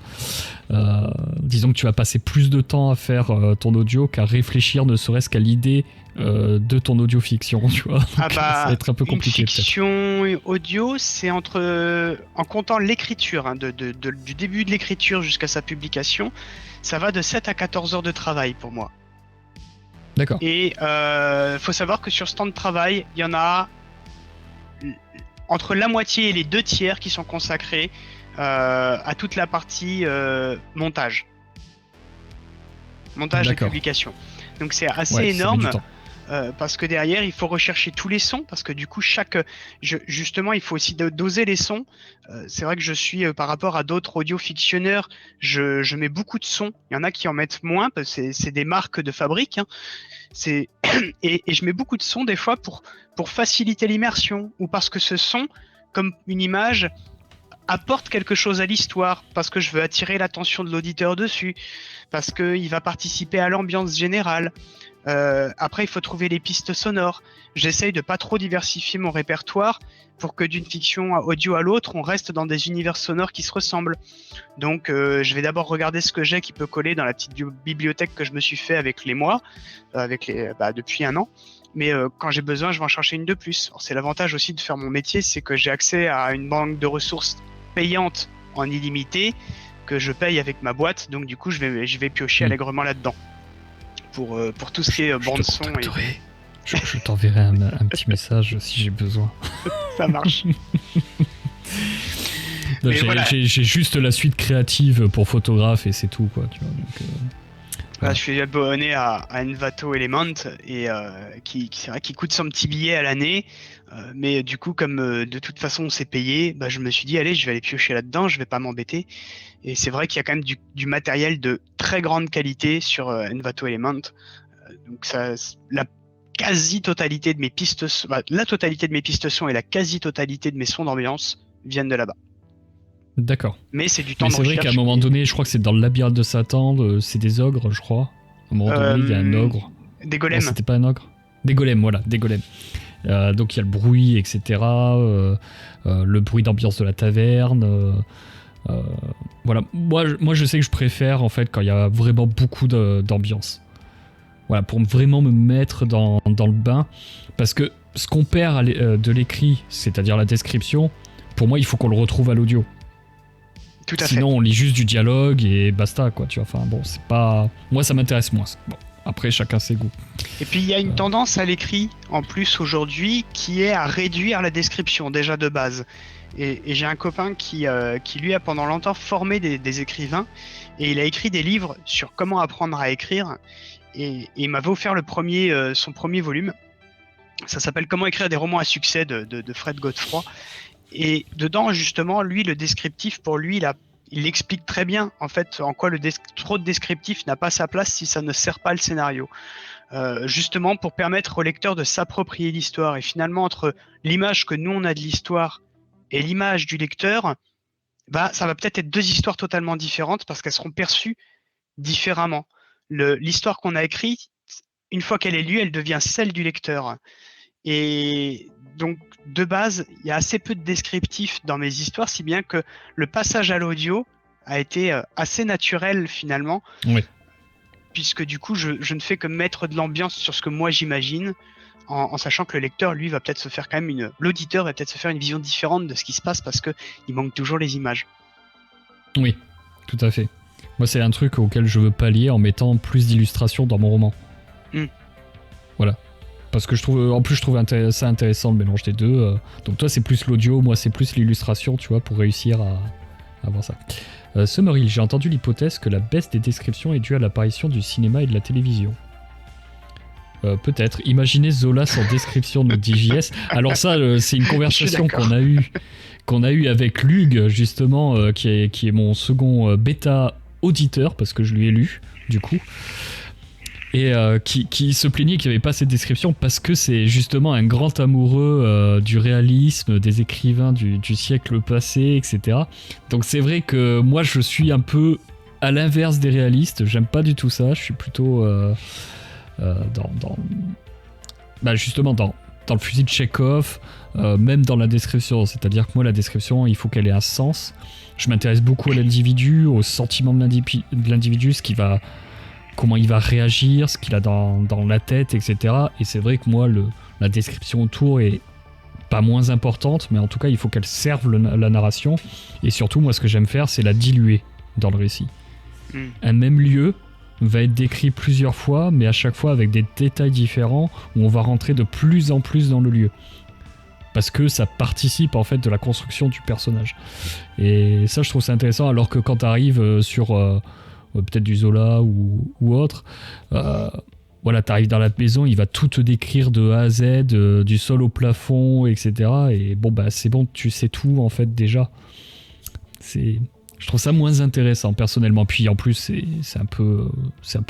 Disons que tu vas passer plus de temps à faire ton audio qu'à réfléchir ne serait-ce qu'à l'idée de ton audio fiction, tu vois. Donc, ça va être un peu compliqué. Une fiction audio, c'est en comptant l'écriture, hein, du début de l'écriture jusqu'à sa publication, ça va de 7 à 14 heures de travail pour moi. D'accord. Et faut savoir que sur ce temps de travail, il y en a entre la moitié et les 2/3 qui sont consacrés à toute la partie montage et publication. Donc c'est assez énorme. Parce que derrière il faut rechercher tous les sons, parce que du coup justement il faut aussi doser les sons. C'est vrai que je suis par rapport à d'autres audio-fictionneurs, je mets beaucoup de sons. Il y en a qui en mettent moins, parce que c'est des marques de fabrique, hein. Et je mets beaucoup de sons des fois pour faciliter l'immersion, ou parce que ce son, comme une image, apporte quelque chose à l'histoire, parce que je veux attirer l'attention de l'auditeur dessus, parce qu'il va participer à l'ambiance générale. Après il faut trouver les pistes sonores. J'essaye de pas trop diversifier mon répertoire pour que d'une fiction audio à l'autre on reste dans des univers sonores qui se ressemblent. Donc je vais d'abord regarder ce que j'ai qui peut coller dans la petite bibliothèque que je me suis fait avec les mois, depuis un an. Mais quand j'ai besoin je vais en chercher une de plus. Alors, c'est l'avantage aussi de faire mon métier, c'est que j'ai accès à une banque de ressources payantes en illimité que je paye avec ma boîte, donc du coup je vais piocher allègrement là-dedans. Pour tout ce qui est bande son. Je t'enverrai un petit message si j'ai besoin. Ça marche. J'ai juste la suite créative pour photographe et c'est tout, quoi. Tu vois, donc, je suis abonné à Envato Element et c'est vrai qu'il coûte son petit billet à l'année, mais du coup comme de toute façon c'est payé, je me suis dit allez je vais aller piocher là-dedans, je vais pas m'embêter. Et c'est vrai qu'il y a quand même du matériel de très grande qualité sur Envato Element. Donc la quasi-totalité de mes pistes, la totalité de mes pistes son et la quasi-totalité de mes sons d'ambiance viennent de là-bas. D'accord. Mais c'est du temps de recherche. C'est vrai qu'à un moment donné, je crois que c'est dans le labyrinthe de Satan, c'est des ogres, je crois. À un moment donné, il y a un ogre. Des golems. Non, c'était pas un ogre. Des golems, voilà, des golems. Donc il y a le bruit, etc. Le bruit d'ambiance de la taverne. Voilà. Moi, je sais que je préfère en fait quand il y a vraiment beaucoup d'ambiance. voilà, pour vraiment me mettre dans le bain. Parce que ce qu'on perd de l'écrit, c'est-à-dire la description, pour moi, il faut qu'on le retrouve à l'audio. Tout à Sinon, on lit juste du dialogue et basta, quoi. Tu vois, enfin, bon, c'est pas... Moi, ça m'intéresse moins. Bon, après, chacun ses goûts. Et puis il y a une tendance à l'écrit en plus aujourd'hui qui est à réduire la description déjà de base. Et j'ai un copain qui lui a pendant longtemps formé des écrivains et il a écrit des livres sur comment apprendre à écrire et il m'avait offert son premier volume. Ça s'appelle Comment écrire des romans à succès de Fred Godefroy. Et dedans justement, lui, le descriptif pour lui, il explique très bien en fait en quoi trop de descriptif n'a pas sa place si ça ne sert pas le scénario. Justement pour permettre au lecteur de s'approprier l'histoire. Et finalement, entre l'image que nous on a de l'histoire et l'image du lecteur, ça va peut-être être deux histoires totalement différentes parce qu'elles seront perçues différemment. L'histoire qu'on a écrite, une fois qu'elle est lue, elle devient celle du lecteur. Et donc, de base, il y a assez peu de descriptifs dans mes histoires, si bien que le passage à l'audio a été assez naturel finalement. Oui. Puisque du coup, je ne fais que mettre de l'ambiance sur ce que moi j'imagine, en sachant que le lecteur, lui, va peut-être se faire quand même l'auditeur va peut-être se faire une vision différente de ce qui se passe parce que il manque toujours les images. Oui, tout à fait. Moi, c'est un truc auquel je veux pallier en mettant plus d'illustrations dans mon roman. Voilà. Parce que je trouve ça intéressant le mélange des deux. Donc toi, c'est plus l'audio, moi, c'est plus l'illustration, tu vois, pour réussir à avoir ça. Summerhill, j'ai entendu l'hypothèse que la baisse des descriptions est due à l'apparition du cinéma et de la télévision. Peut-être. Imaginez Zola sans description de DJS. Alors ça, c'est une conversation qu'on a eu avec Lug, justement, qui est mon second bêta auditeur, parce que je lui ai lu, du coup. Et qui se plaignait qu'il n'y avait pas cette description parce que c'est justement un grand amoureux du réalisme, des écrivains du siècle passé, etc. Donc c'est vrai que moi je suis un peu à l'inverse des réalistes, j'aime pas du tout ça, je suis plutôt justement dans le fusil de Chekhov, même dans la description, c'est-à-dire que moi la description il faut qu'elle ait un sens. Je m'intéresse beaucoup à l'individu, au sentiment de l'individu, comment il va réagir, ce qu'il a dans la tête, etc. Et c'est vrai que moi, la description autour est pas moins importante, mais en tout cas, il faut qu'elle serve la narration. Et surtout, moi, ce que j'aime faire, c'est la diluer dans le récit. Un même lieu va être décrit plusieurs fois, mais à chaque fois avec des détails différents, où on va rentrer de plus en plus dans le lieu. Parce que ça participe, en fait, de la construction du personnage. Et ça, je trouve ça intéressant, alors que quand t'arrives sur... peut-être du Zola ou autre, voilà, t'arrives dans la maison, il va tout te décrire de A à Z, du sol au plafond, etc. Et bon, c'est bon, tu sais tout en fait déjà. Je trouve ça moins intéressant personnellement. Puis en plus, c'est un peu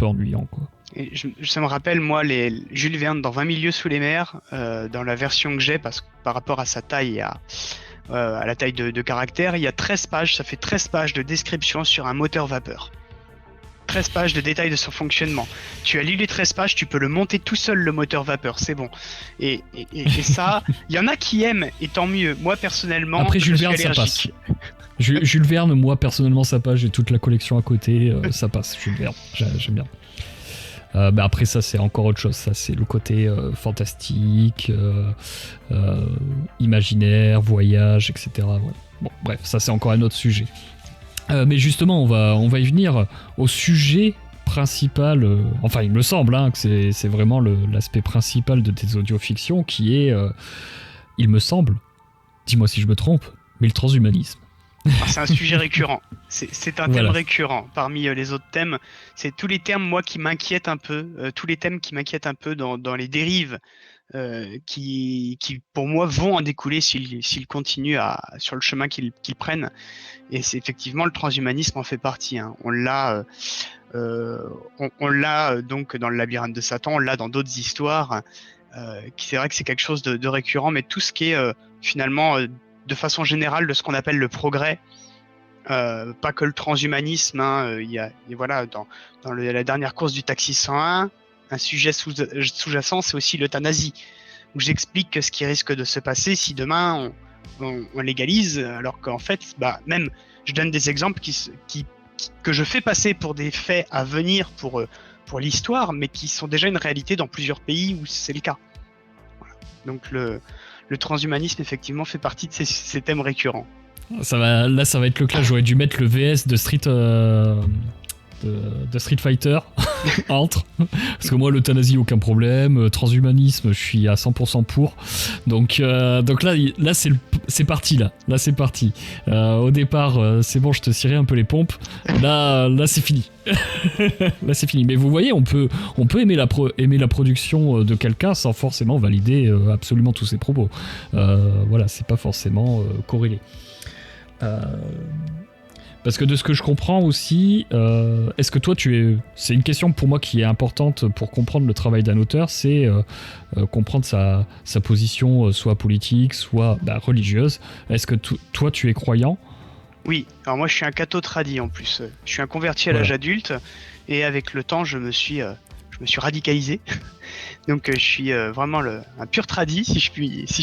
ennuyant, quoi. Et ça me rappelle, moi, les Jules Verne dans 20 milieux sous les mers, dans la version que j'ai, parce que par rapport à sa taille et à la taille de caractère, il y a 13 pages, ça fait 13 pages de description sur un moteur vapeur. 13 pages de détails de son fonctionnement. Tu as lu les 13 pages, tu peux le monter tout seul, le moteur vapeur, c'est bon. Et ça, il y en a qui aiment, et tant mieux. Moi, personnellement, après, Jules Verne, ça passe. Jules Verne, moi, personnellement, ça passe. J'ai toute la collection à côté, ça passe, Jules Verne. J'aime bien. Après, ça, c'est encore autre chose. Ça, c'est le côté fantastique, imaginaire, voyage, etc. Ouais. Bon, bref, ça, c'est encore un autre sujet. Mais justement, on va y venir au sujet principal. Enfin, il me semble que c'est vraiment l'aspect principal de tes audiofictions qui est, il me semble, dis-moi si je me trompe, mais le transhumanisme. C'est un sujet récurrent. C'est un thème récurrent. Parmi les autres thèmes, c'est tous les termes, moi, qui m'inquiètent un peu, tous les thèmes qui m'inquiètent un peu dans les dérives qui, pour moi, vont en découler s'ils continuent sur le chemin qu'ils prennent. Et c'est effectivement, le transhumanisme en fait partie. On l'a donc dans le labyrinthe de Satan, on l'a dans d'autres histoires. C'est vrai que c'est quelque chose de récurrent, mais tout ce qui est finalement... de façon générale, de ce qu'on appelle le progrès, pas que le transhumanisme. Voilà, dans la dernière course du Taxi 101, un sujet sous-jacent, c'est aussi l'euthanasie, où j'explique que ce qui risque de se passer si demain on légalise, alors qu'en fait, même, je donne des exemples que je fais passer pour des faits à venir pour pour l'histoire, mais qui sont déjà une réalité dans plusieurs pays où c'est le cas. Voilà. Donc le transhumanisme, effectivement, fait partie de ces thèmes récurrents. Ça va être le cas. J'aurais dû mettre le VS de Street Fighter entre, parce que moi l'euthanasie aucun problème, transhumanisme je suis à 100% pour, donc là c'est parti là c'est parti. Au départ c'est bon, je te cirais un peu les pompes, là c'est fini. Là c'est fini, mais vous voyez, on peut aimer la production de quelqu'un sans forcément valider absolument tous ses propos. Voilà, c'est pas forcément corrélé. Parce que de ce que je comprends aussi, est-ce que toi c'est une question pour moi qui est importante pour comprendre le travail d'un auteur, c'est comprendre sa position soit politique, soit religieuse. Est-ce que toi tu es croyant ? Oui, alors moi je suis un catho tradi en plus. Je suis un converti à l'âge adulte et avec le temps je me suis radicalisé. Donc je suis vraiment un pur tradi, si je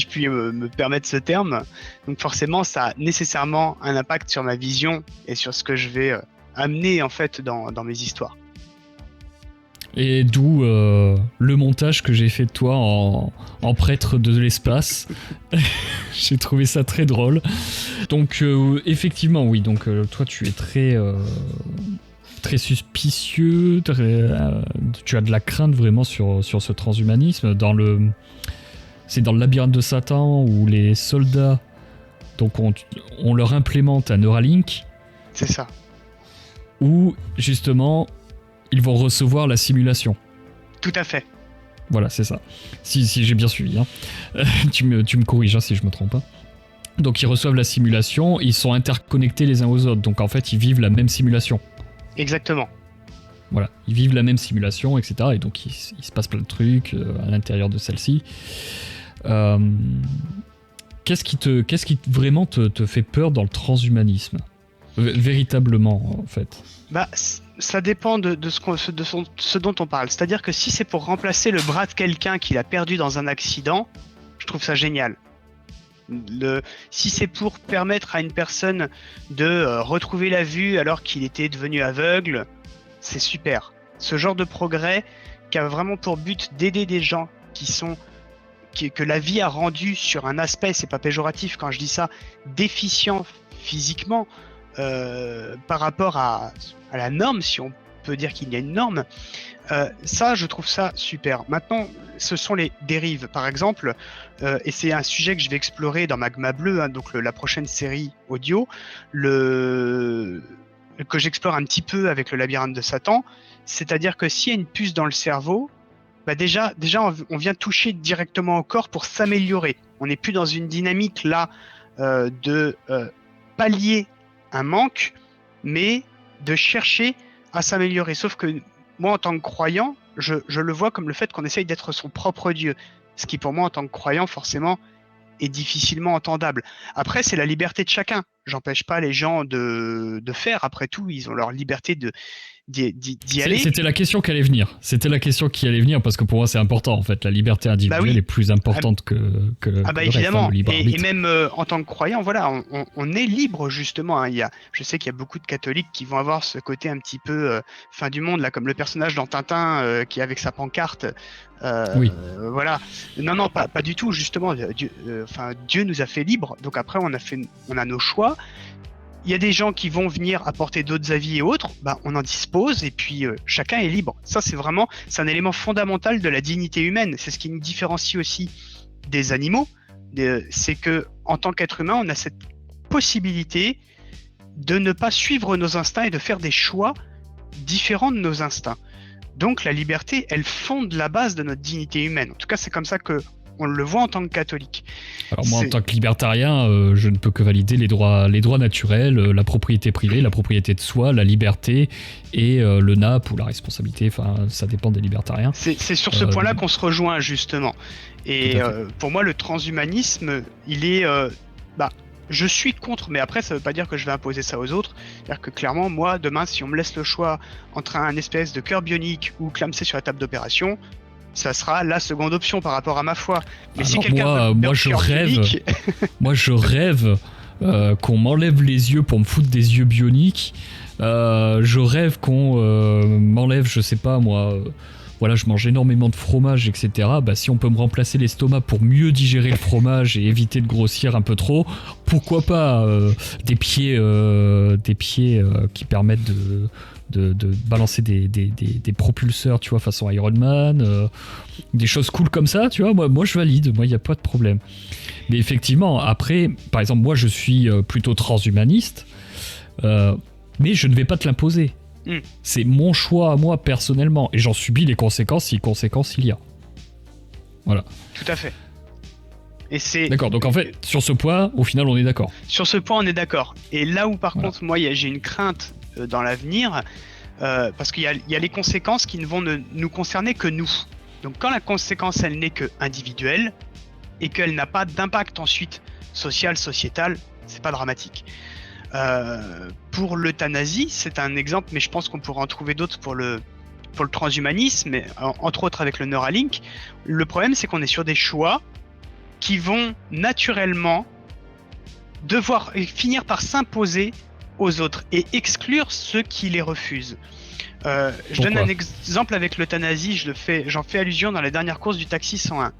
puis me permettre ce terme. Donc forcément ça a nécessairement un impact sur ma vision et sur ce que je vais amener en fait dans mes histoires. Et d'où le montage que j'ai fait de toi en prêtre de l'espace. J'ai trouvé ça très drôle. Donc effectivement oui, donc toi tu es très suspicieux, tu as de la crainte vraiment sur ce transhumanisme. C'est dans le labyrinthe de Satan où les soldats, donc on leur implémente un Neuralink. C'est ça. Où justement ils vont recevoir la simulation. Tout à fait. Voilà, c'est ça. Si j'ai bien suivi, hein. Tu me corriges si je me trompe pas. Donc ils reçoivent la simulation, ils sont interconnectés les uns aux autres, donc en fait ils vivent la même simulation. Exactement. Voilà, ils vivent la même simulation, etc. Et donc il se passe plein de trucs à l'intérieur de celle-ci. Qu'est-ce qui vraiment te fait peur dans le transhumanisme ? Véritablement, en fait. Ça dépend de ce dont on parle. C'est-à-dire que si c'est pour remplacer le bras de quelqu'un qu'il a perdu dans un accident, je trouve ça génial. Si c'est pour permettre à une personne de retrouver la vue alors qu'il était devenu aveugle, c'est super. Ce genre de progrès qui a vraiment pour but d'aider des gens que la vie a rendu sur un aspect, c'est pas péjoratif quand je dis ça, déficient physiquement par rapport à la norme, si on peut dire qu'il y a une norme, ça je trouve ça super. Maintenant, ce sont les dérives, par exemple, et c'est un sujet que je vais explorer dans Magma Bleu, hein, donc la prochaine série audio, que j'explore un petit peu avec le labyrinthe de Satan, c'est-à-dire que s'il y a une puce dans le cerveau, déjà on vient toucher directement au corps pour s'améliorer. On n'est plus dans une dynamique là de pallier un manque, mais de chercher à s'améliorer. Sauf que moi, en tant que croyant, je le vois comme le fait qu'on essaye d'être son propre Dieu. Ce qui, pour moi, en tant que croyant, forcément, est difficilement entendable. Après, c'est la liberté de chacun. J'empêche pas les gens de faire. Après tout, ils ont leur liberté d'y aller. C'était la question qui allait venir. Parce que pour moi, c'est important, en fait. La liberté individuelle est plus importante que évidemment. Le libre arbitre. Et même en tant que croyant, voilà, on est libre, justement. Hein. Je sais qu'il y a beaucoup de catholiques qui vont avoir ce côté un petit peu fin du monde, là, comme le personnage dans Tintin qui est avec sa pancarte. Oui. Voilà. Non, pas du tout, justement. Dieu nous a fait libres. Donc après, on a nos choix. Il y a des gens qui vont venir apporter d'autres avis et autres, on en dispose et puis chacun est libre. Ça, c'est un élément fondamental de la dignité humaine. C'est ce qui nous différencie aussi des animaux. C'est que en tant qu'être humain, on a cette possibilité de ne pas suivre nos instincts et de faire des choix différents de nos instincts. Donc la liberté, elle fonde la base de notre dignité humaine. En tout cas, c'est comme ça que on le voit en tant que catholique. Alors moi, en tant que libertarien, je ne peux que valider les droits naturels, la propriété privée, la propriété de soi, la liberté et le NAP ou la responsabilité. Enfin, ça dépend des libertariens. C'est sur ce point-là qu'on se rejoint justement. Et pour moi, le transhumanisme, il est, je suis contre, mais après, ça ne veut pas dire que je vais imposer ça aux autres. C'est-à-dire que clairement, moi, demain, si on me laisse le choix entre un espèce de cœur bionique ou clamser sur la table d'opération, ça sera la seconde option par rapport à ma foi. Mais si quelqu'un moi je rêve qu'on m'enlève les yeux pour me foutre des yeux bioniques Je rêve qu'on m'enlève, je sais pas moi, voilà, je mange énormément de fromage, etc. Bah, si on peut me remplacer l'estomac pour mieux digérer le fromage et éviter de grossir un peu trop, pourquoi pas des pieds qui permettent de balancer des propulseurs, tu vois, façon Iron Man, des choses cool comme ça, tu vois, moi je valide, moi il n'y a pas de problème. Mais effectivement, après, par exemple, moi je suis plutôt transhumaniste, mais je ne vais pas te l'imposer. C'est mon choix à moi personnellement, et j'en subis les conséquences si conséquences il y a. Voilà. Tout à fait. Et c'est... D'accord, donc en fait, sur ce point, au final, on est d'accord. Sur ce point, on est d'accord. Et là où par contre, moi, j'ai une crainte dans l'avenir, parce qu'il y a les conséquences qui ne vont nous concerner que nous. Donc quand la conséquence, elle n'est que individuelle, et qu'elle n'a pas d'impact ensuite social, sociétal, c'est pas dramatique. Pour l'euthanasie, c'est un exemple, mais je pense qu'on pourra en trouver d'autres pour le transhumanisme, entre autres avec le Neuralink. Le problème, c'est qu'on est sur des choix qui vont naturellement devoir finir par s'imposer aux autres et exclure ceux qui les refusent. Je donne un exemple avec l'euthanasie, j'en fais allusion dans la dernière course du Taxi 101.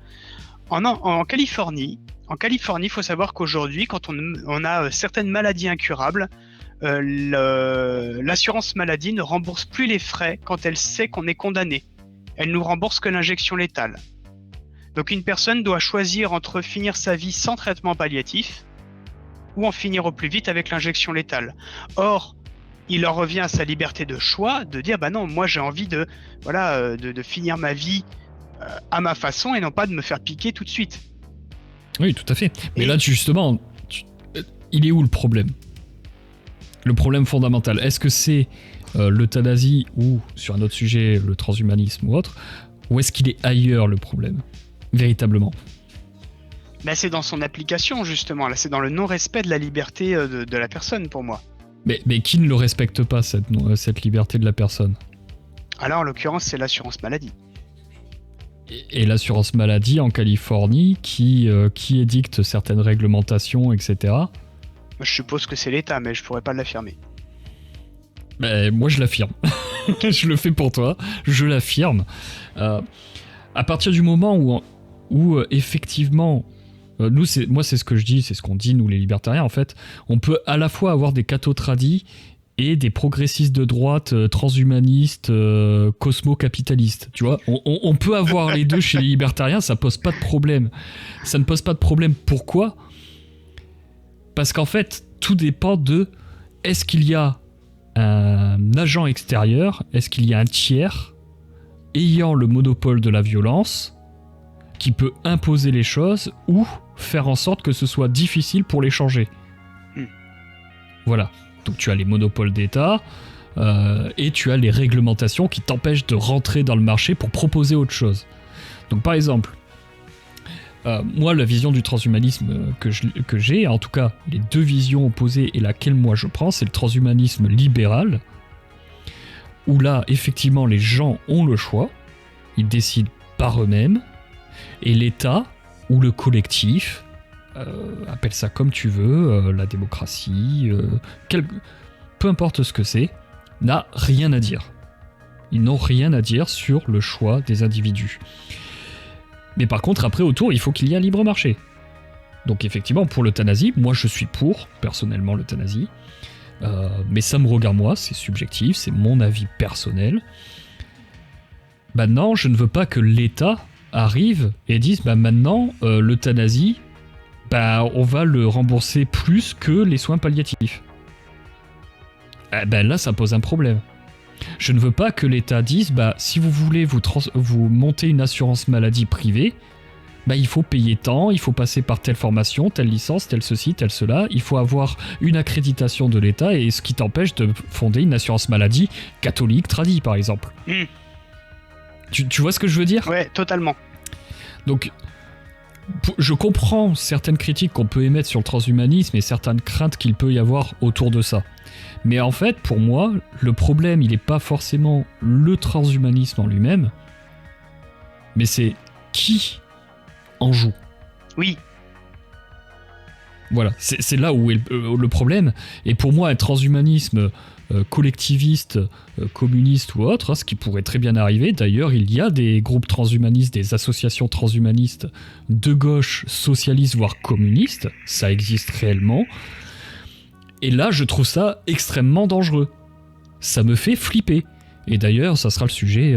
En Californie, il faut savoir qu'aujourd'hui, quand on a certaines maladies incurables, l'assurance maladie ne rembourse plus les frais quand elle sait qu'on est condamné. Elle nous rembourse que l'injection létale. Donc une personne doit choisir entre finir sa vie sans traitement palliatif ou en finir au plus vite avec l'injection létale. Or, il leur revient à sa liberté de choix de dire bah non, moi j'ai envie de finir ma vie à ma façon et non pas de me faire piquer tout de suite. Oui, tout à fait. Mais là, justement, il est où le problème ? Le problème fondamental, est-ce que c'est l'euthanasie ou, sur un autre sujet, le transhumanisme ou autre, ou est-ce qu'il est ailleurs le problème ? Véritablement. Bah, c'est dans son application, justement. Là, c'est dans le non-respect de la liberté de la personne, pour moi. Mais qui ne le respecte pas, cette liberté de la personne ? Alors, en l'occurrence, c'est l'assurance maladie. Et l'assurance maladie en Californie qui édicte certaines réglementations, etc. Je suppose que c'est l'État, mais je pourrais pas l'affirmer. Ben, moi, je l'affirme. Je le fais pour toi, je l'affirme. À partir du moment où effectivement, c'est ce que je dis, c'est ce qu'on dit, nous les libertariens, en fait, on peut à la fois avoir des cathos-tradis et des progressistes de droite, transhumanistes, cosmo-capitalistes, tu vois. On peut avoir les deux chez les libertariens, ça pose pas de problème. Ça ne pose pas de problème. Pourquoi ? Parce qu'en fait, tout dépend de est-ce qu'il y a un agent extérieur, est-ce qu'il y a un tiers ayant le monopole de la violence qui peut imposer les choses ou faire en sorte que ce soit difficile pour les changer. Voilà. Donc tu as les monopoles d'État et tu as les réglementations qui t'empêchent de rentrer dans le marché pour proposer autre chose. Donc par exemple, moi la vision du transhumanisme que j'ai, en tout cas les deux visions opposées et laquelle moi je prends, c'est le transhumanisme libéral, où là effectivement les gens ont le choix, ils décident par eux-mêmes, et l'État ou le collectif, appelle ça comme tu veux, la démocratie, peu importe ce que c'est, n'a rien à dire. Ils n'ont rien à dire sur le choix des individus. Mais par contre, après, autour, il faut qu'il y ait un libre marché. Donc effectivement, pour l'euthanasie, moi je suis pour, personnellement, l'euthanasie. Mais ça me regarde moi, c'est subjectif, c'est mon avis personnel. Bah non, je ne veux pas que l'État arrive et dise, bah maintenant, l'euthanasie, bah on va le rembourser plus que les soins palliatifs. Ben là, ça pose un problème. Je ne veux pas que l'État dise, bah si vous voulez vous monter une assurance maladie privée, bah il faut payer tant, il faut passer par telle formation, telle licence, tel ceci, tel cela, il faut avoir une accréditation de l'État, et ce qui t'empêche de fonder une assurance maladie catholique tradie, par exemple. Tu vois ce que je veux dire ? Ouais, totalement. Donc, je comprends certaines critiques qu'on peut émettre sur le transhumanisme et certaines craintes qu'il peut y avoir autour de ça. Mais en fait, pour moi, le problème, il n'est pas forcément le transhumanisme en lui-même, mais c'est qui en joue. Oui. Voilà, c'est là où est le problème. Et pour moi, un transhumanisme collectiviste, communiste ou autre, ce qui pourrait très bien arriver. D'ailleurs, il y a des groupes transhumanistes, des associations transhumanistes de gauche, socialistes, voire communistes. Ça existe réellement. Et là, je trouve ça extrêmement dangereux. Ça me fait flipper. Et d'ailleurs, ça sera le sujet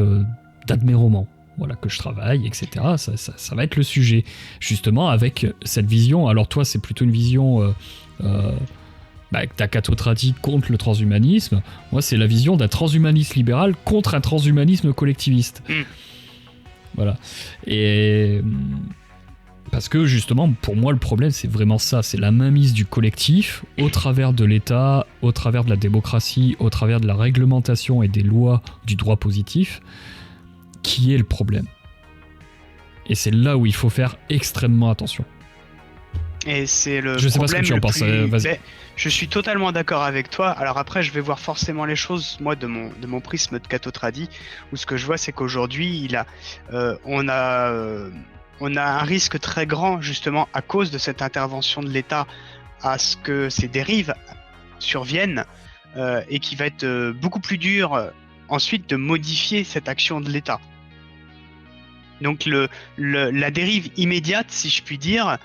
d'un de mes romans. Voilà, que je travaille, etc. Ça va être le sujet. Justement, avec cette vision. Alors toi, c'est plutôt une vision ta cathotratie contre le transhumanisme. Moi, c'est la vision d'un transhumanisme libéral contre un transhumanisme collectiviste. Voilà. Et parce que justement, pour moi, le problème, c'est vraiment ça. C'est la mainmise du collectif au travers de l'État, au travers de la démocratie, au travers de la réglementation et des lois du droit positif, qui est le problème. Et c'est là où il faut faire extrêmement attention. Et c'est le je sais pas ce que tu en penses. Vas-y. Je suis totalement d'accord avec toi. Alors après, je vais voir forcément les choses, moi, de mon prisme de cathotradi, où ce que je vois, c'est qu'aujourd'hui, on a un risque très grand, justement, à cause de cette intervention de l'État, à ce que ces dérives surviennent, et qui va être beaucoup plus dur ensuite de modifier cette action de l'État. Donc la dérive immédiate, si je puis dire,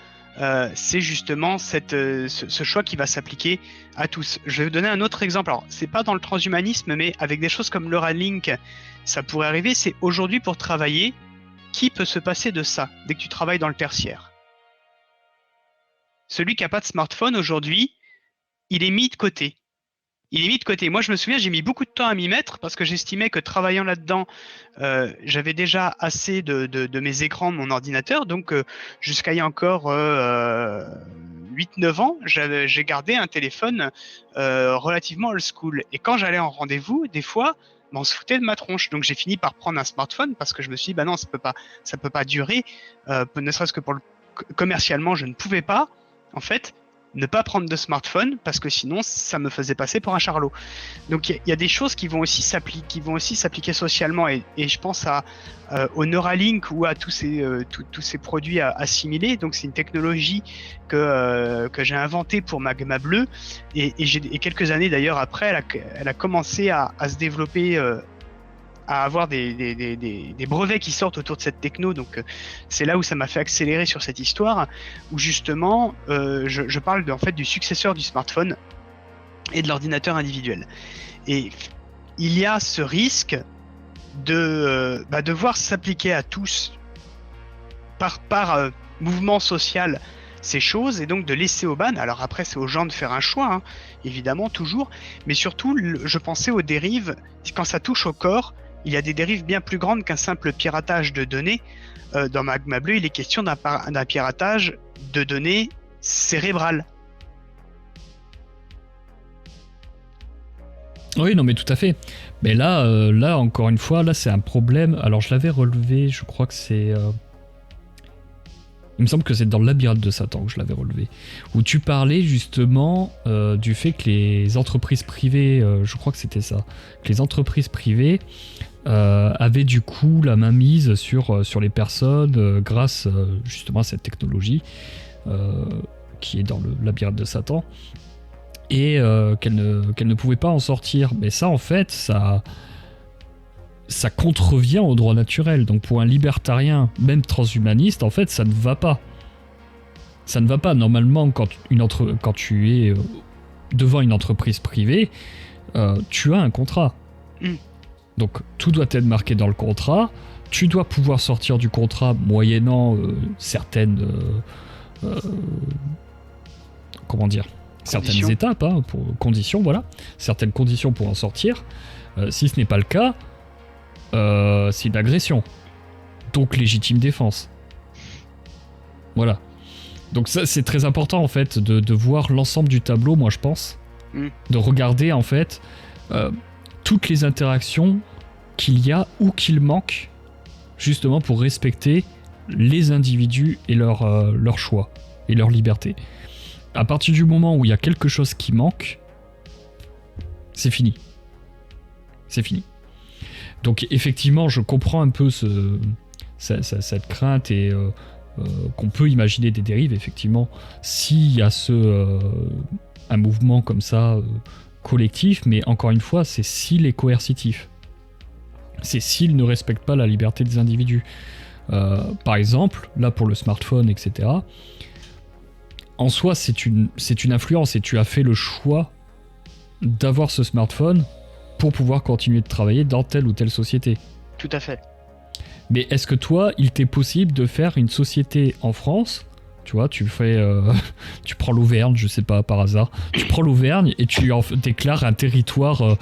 c'est justement ce choix qui va s'appliquer à tous. Je vais vous donner un autre exemple. Alors, c'est pas dans le transhumanisme, mais avec des choses comme Neuralink, ça pourrait arriver. C'est aujourd'hui pour travailler, qui peut se passer de ça dès que tu travailles dans le tertiaire? Celui qui n'a pas de smartphone aujourd'hui, il est mis de côté. Moi, je me souviens, j'ai mis beaucoup de temps à m'y mettre parce que j'estimais que travaillant là-dedans, j'avais déjà assez de mes écrans de mon ordinateur. Donc, jusqu'à il y a encore 8-9 ans, j'ai gardé un téléphone relativement old school. Et quand j'allais en rendez-vous, des fois, on se foutait de ma tronche. Donc, j'ai fini par prendre un smartphone parce que je me suis dit, non, ça peut pas durer. Ne serait-ce que commercialement, je ne pouvais pas, en fait, ne pas prendre de smartphone parce que sinon ça me faisait passer pour un charlot. Donc il y a des choses qui vont aussi s'appliquer socialement et je pense au Neuralink ou à tous ces produits assimilés. Donc c'est une technologie que j'ai inventée pour Magma Bleu et quelques années d'ailleurs après elle a commencé à se développer, à avoir des brevets qui sortent autour de cette techno. Donc c'est là où ça m'a fait accélérer sur cette histoire, où justement je parle en fait du successeur du smartphone et de l'ordinateur individuel. Et il y a ce risque de voir s'appliquer à tous par mouvement social ces choses, et donc de laisser au ban. Alors après, c'est aux gens de faire un choix, hein, évidemment, toujours, mais surtout, je pensais aux dérives, quand ça touche au corps. Il y a des dérives bien plus grandes qu'un simple piratage de données. Dans Magma Bleu, il est question d'un piratage de données cérébrales. Oui, non, mais tout à fait. Mais là, encore une fois, là, c'est un problème. Alors, je l'avais relevé, je crois que c'est... Il me semble que c'est dans le labyrinthe de Satan que je l'avais relevé. Où tu parlais justement du fait que les entreprises privées, je crois que c'était ça, que les entreprises privées avaient du coup la main mise sur les personnes grâce justement à cette technologie qui est dans le labyrinthe de Satan, et qu'elles ne pouvaient pas en sortir. Mais ça, en fait, ça contrevient au droit naturel. Donc pour un libertarien, même transhumaniste, en fait, ça ne va pas. Ça ne va pas. Normalement, quand tu es devant une entreprise privée, tu as un contrat. Donc tout doit être marqué dans le contrat. Tu dois pouvoir sortir du contrat moyennant certaines certaines étapes, hein, conditions, voilà, certaines conditions pour en sortir. Si ce n'est pas le cas, c'est une agression, donc légitime défense. Voilà. Donc ça, c'est très important en fait de voir l'ensemble du tableau, moi je pense, de regarder en fait toutes les interactions qu'il y a ou qu'il manque, justement pour respecter les individus et leur choix et leur liberté. À partir du moment où il y a quelque chose qui manque, c'est fini. C'est fini. Donc effectivement, je comprends un peu cette crainte et qu'on peut imaginer des dérives, effectivement, s'il y a un mouvement comme ça collectif, mais encore une fois, c'est s'il est coercitif. C'est s'il ne respecte pas la liberté des individus. Par exemple, là pour le smartphone, etc., en soi, c'est une influence et tu as fait le choix d'avoir ce smartphone pour pouvoir continuer de travailler dans telle ou telle société. Tout à fait. Mais est-ce que toi, il t'est possible de faire une société en France ? Tu vois, tu prends l'Auvergne, je sais pas, par hasard. Tu prends l'Auvergne et tu en déclares un territoire,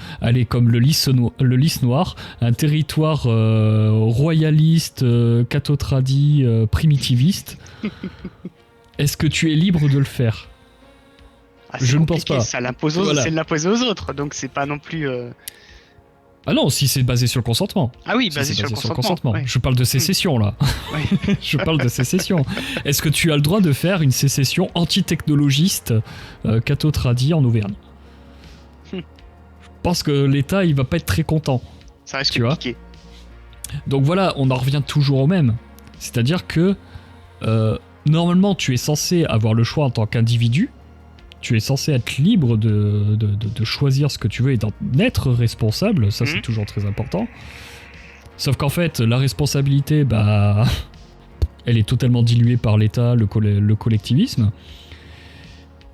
comme le lys noir, un territoire royaliste, cathotradi, primitiviste. Est-ce que tu es libre de le faire ? Je ne pense pas. Ça l'impose c'est de l'imposer aux autres, donc c'est pas non plus... Ah non, si c'est basé sur le consentement. Ah oui, basé sur le consentement. Ouais. Je parle de sécession, là. Ouais. Je parle de sécession. Est-ce que tu as le droit de faire une sécession anti-technologiste catho-tradi en Auvergne ? Je pense que l'État, il va pas être très content. Ça risque de piquer. Donc voilà, on en revient toujours au même. C'est-à-dire que, normalement, tu es censé avoir le choix en tant qu'individu. Tu es censé être libre de choisir ce que tu veux et d'en être responsable, ça c'est toujours très important. Sauf qu'en fait, la responsabilité, elle est totalement diluée par l'État, le collectivisme.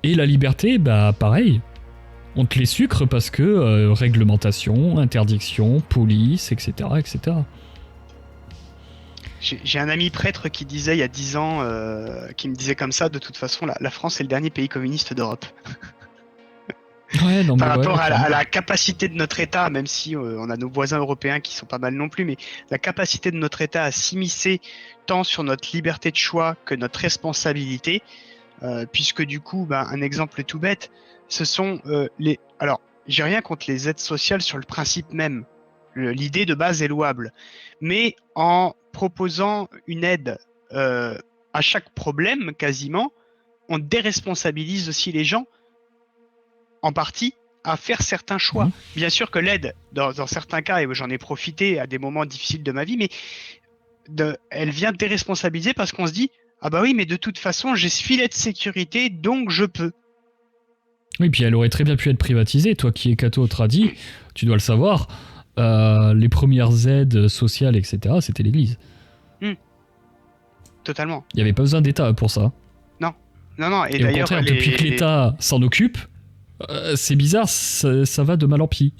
Et la liberté, pareil. On te les sucre parce que réglementation, interdiction, police, etc. etc. J'ai un ami prêtre qui disait il y a 10 ans, qui me disait comme ça, de toute façon, la France est le dernier pays communiste d'Europe. Ouais, non, Par rapport à la capacité de notre État, même si on a nos voisins européens qui sont pas mal non plus, mais la capacité de notre État à s'immiscer tant sur notre liberté de choix que notre responsabilité, puisque du coup, un exemple tout bête, ce sont les... Alors, j'ai rien contre les aides sociales sur le principe même. L'idée de base est louable. Mais en proposant une aide à chaque problème, quasiment, on déresponsabilise aussi les gens, en partie, à faire certains choix. Bien sûr que l'aide, dans certains cas, et j'en ai profité à des moments difficiles de ma vie, mais elle vient déresponsabiliser parce qu'on se dit « Ah bah oui, mais de toute façon, j'ai ce filet de sécurité, donc je peux. » Oui, puis elle aurait très bien pu être privatisée. Toi qui es catho-tradi, tu dois le savoir. Les premières aides sociales, etc., c'était l'Église. Totalement. Il n'y avait pas besoin d'État pour ça. Non. Et au contraire, depuis que l'État s'en occupe, c'est bizarre, ça va de mal en pis.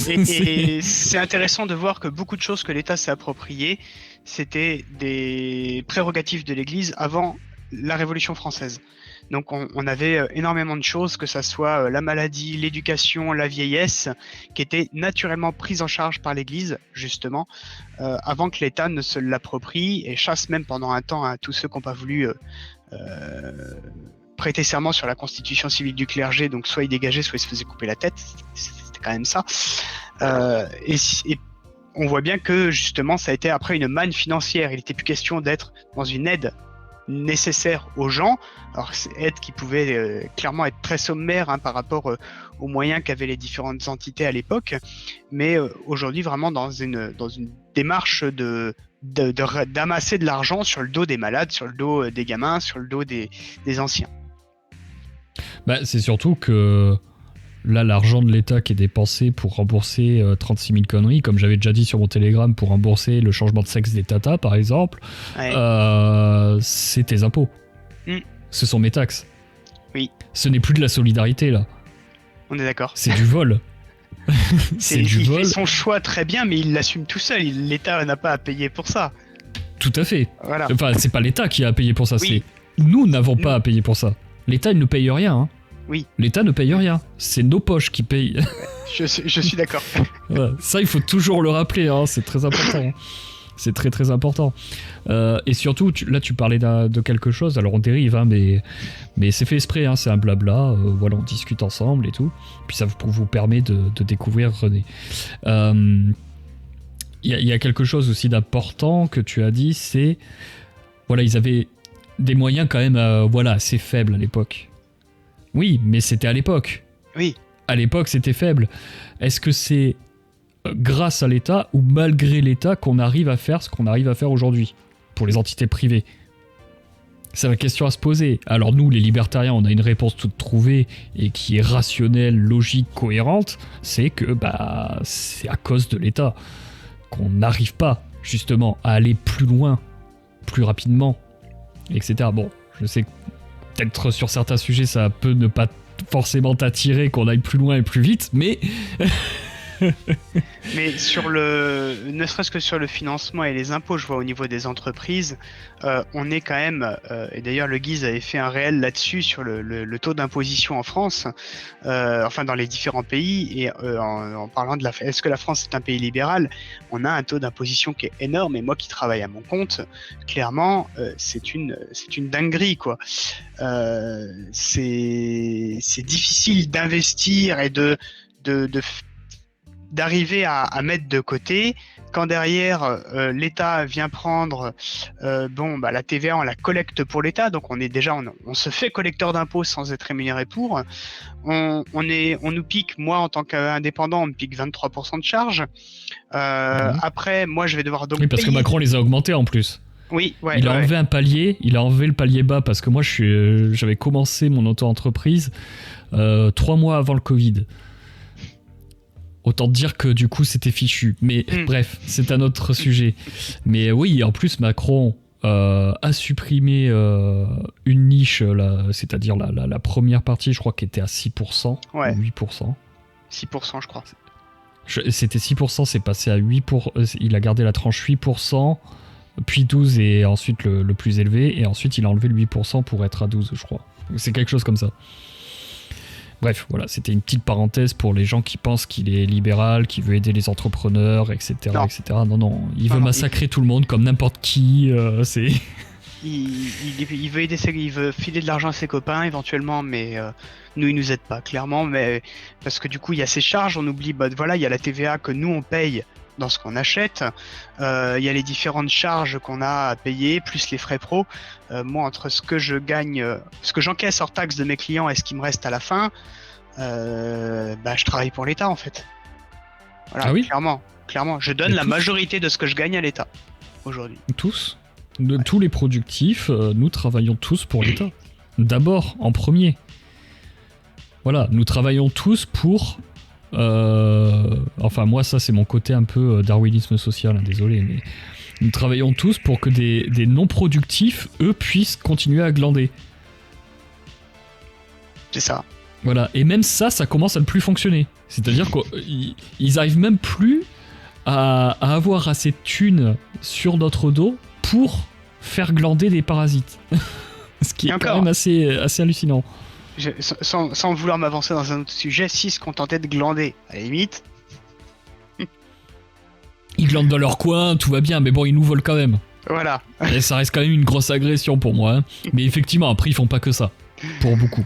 Et c'est intéressant de voir que beaucoup de choses que l'État s'est appropriées, c'était des prérogatives de l'Église avant la Révolution française. Donc on avait énormément de choses, que ça soit la maladie, l'éducation, la vieillesse, qui étaient naturellement prises en charge par l'Église, justement, avant que l'État ne se l'approprie et chasse même pendant un temps à tous ceux qui n'ont pas voulu prêter serment sur la constitution civile du clergé, donc soit ils dégageaient, soit ils se faisaient couper la tête, c'était quand même ça. Et on voit bien que justement ça a été après une manne financière, il n'était plus question d'être dans une aide nécessaire aux gens, alors c'est aide qui pouvait clairement être très sommaire par rapport aux moyens qu'avaient les différentes entités à l'époque, mais aujourd'hui vraiment dans une démarche d'amasser de l'argent sur le dos des malades, sur le dos des gamins, sur le dos des anciens. C'est surtout que là, l'argent de l'État qui est dépensé pour rembourser 36 000 conneries, comme j'avais déjà dit sur mon Telegram, pour rembourser le changement de sexe des tatas, par exemple, c'est tes impôts. Ce sont mes taxes. Oui. Ce n'est plus de la solidarité, là. On est d'accord. C'est du vol. Il fait son choix très bien, mais il l'assume tout seul. L'État n'a pas à payer pour ça. Tout à fait. Voilà. Enfin, c'est pas l'État qui a à payer pour ça, oui. C'est nous n'avons pas à payer pour ça. L'État, il ne paye rien, hein. Oui. L'État ne paye rien. C'est nos poches qui payent. Je suis d'accord. Ouais, ça, il faut toujours le rappeler, hein. C'est très important. C'est très très important. Et surtout, là tu parlais de quelque chose, alors on dérive, hein, mais c'est fait exprès, hein, c'est un blabla, voilà, on discute ensemble et tout. Puis ça vous permet de découvrir René. Il y a quelque chose aussi d'important que tu as dit, c'est... Voilà, ils avaient des moyens quand même assez faibles à l'époque. Oui, mais c'était à l'époque. Oui. À l'époque, c'était faible. Est-ce que c'est grâce à l'État ou malgré l'État qu'on arrive à faire ce qu'on arrive à faire aujourd'hui pour les entités privées? C'est la question à se poser. Alors nous, les libertariens, on a une réponse toute trouvée et qui est rationnelle, logique, cohérente. C'est que c'est à cause de l'État qu'on n'arrive pas justement à aller plus loin, plus rapidement, etc. Bon, je sais que peut-être sur certains sujets, ça peut ne pas forcément t'attirer qu'on aille plus loin et plus vite, mais... Mais ne serait-ce que sur le financement et les impôts, je vois au niveau des entreprises, on est quand même, et d'ailleurs le Guise avait fait un réel là-dessus sur le taux d'imposition en France, enfin dans les différents pays, et en parlant de est-ce que la France est un pays libéral, on a un taux d'imposition qui est énorme, et moi qui travaille à mon compte, clairement, c'est une dinguerie, quoi. C'est difficile d'investir et d'arriver à mettre de côté quand derrière l'État vient prendre la TVA, on la collecte pour l'État, donc on se fait collecteur d'impôts sans être rémunéré pour. On nous pique, moi en tant qu'indépendant, on me pique 23% de charge. Après, moi je vais devoir donc parce que Macron les a augmentés en plus. Oui, ouais. Il a enlevé un palier, il a enlevé le palier bas parce que moi j'avais commencé mon auto-entreprise 3 mois avant le Covid. Autant dire que du coup c'était fichu. Mais bref, c'est un autre sujet. Mais oui, en plus Macron a supprimé une niche, c'est-à-dire la première partie, je crois qu'elle était à 6%, ouais. 8%. 6%, je crois. C'était 6%, c'est passé à 8%. Il a gardé la tranche 8%, puis 12% et ensuite le plus élevé. Et ensuite il a enlevé le 8% pour être à 12%, je crois. C'est quelque chose comme ça. Bref, voilà, c'était une petite parenthèse pour les gens qui pensent qu'il est libéral, qu'il veut aider les entrepreneurs, etc. Non. etc. Non, il veut massacrer tout le monde comme n'importe qui. C'est... Il veut aider il veut filer de l'argent à ses copains éventuellement, mais nous il nous aide pas clairement, mais parce que du coup il y a ces charges, on oublie, il y a la TVA que nous on paye dans ce qu'on achète, il y a les différentes charges qu'on a à payer, plus les frais pro. Moi, entre ce que je gagne, ce que j'encaisse hors taxe de mes clients et ce qui me reste à la fin, je travaille pour l'État en fait. Voilà, ah oui, clairement, je donne la majorité de ce que je gagne à l'État aujourd'hui. Tous, tous les productifs, nous travaillons tous pour l'État. D'abord, en premier. Voilà, nous travaillons tous pour... enfin moi ça c'est mon côté un peu darwinisme social, hein, désolé, mais nous travaillons tous pour que des non-productifs, eux, puissent continuer à glander. C'est ça. Voilà, et même ça commence à ne plus fonctionner. C'est-à-dire qu'ils arrivent même plus à avoir assez de thunes sur notre dos pour faire glander des parasites. Ce qui est quand même assez hallucinant. Sans vouloir m'avancer dans un autre sujet, s'ils se contentaient de glander, à la limite. Ils glandent dans leur coin, tout va bien, mais bon, ils nous volent quand même. Voilà. Et ça reste quand même une grosse agression pour moi. Hein. Mais effectivement, après, ils font pas que ça. Pour beaucoup.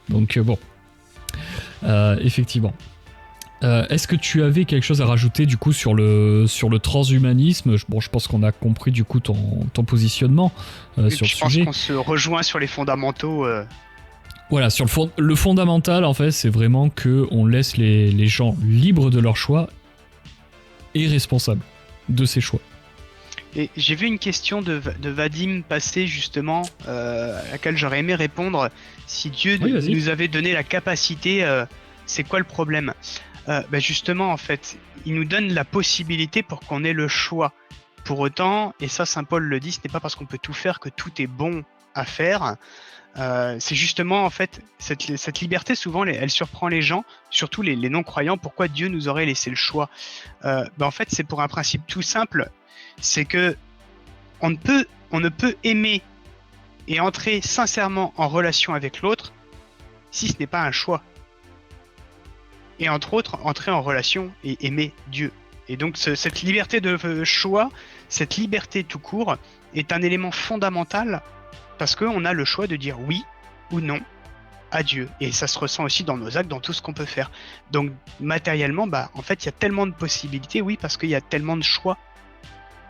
Donc bon. Effectivement. Est-ce que tu avais quelque chose à rajouter du coup sur le transhumanisme ? Bon, je pense qu'on a compris du coup ton positionnement sur le sujet. Je pense qu'on se rejoint sur les fondamentaux. Voilà, sur le fondamental, en fait, c'est vraiment qu'on laisse les gens libres de leur choix et responsables de ces choix. Et j'ai vu une question de Vadim passer justement, à laquelle j'aurais aimé répondre. Si Dieu nous avait donné la capacité, c'est quoi le problème ? Justement, en fait, il nous donne la possibilité pour qu'on ait le choix. Pour autant, et ça Saint Paul le dit, ce n'est pas parce qu'on peut tout faire que tout est bon à faire. C'est justement en fait cette liberté souvent elle surprend les gens, surtout les non-croyants. Pourquoi Dieu nous aurait laissé le choix ? En fait c'est pour un principe tout simple, c'est que on ne peut aimer et entrer sincèrement en relation avec l'autre si ce n'est pas un choix. Et entre autres entrer en relation et aimer Dieu. Et donc cette liberté de choix, cette liberté tout court est un élément fondamental. Parce qu'on a le choix de dire oui ou non à Dieu. Et ça se ressent aussi dans nos actes, dans tout ce qu'on peut faire. Donc matériellement, en fait, il y a tellement de possibilités, oui, parce qu'il y a tellement de choix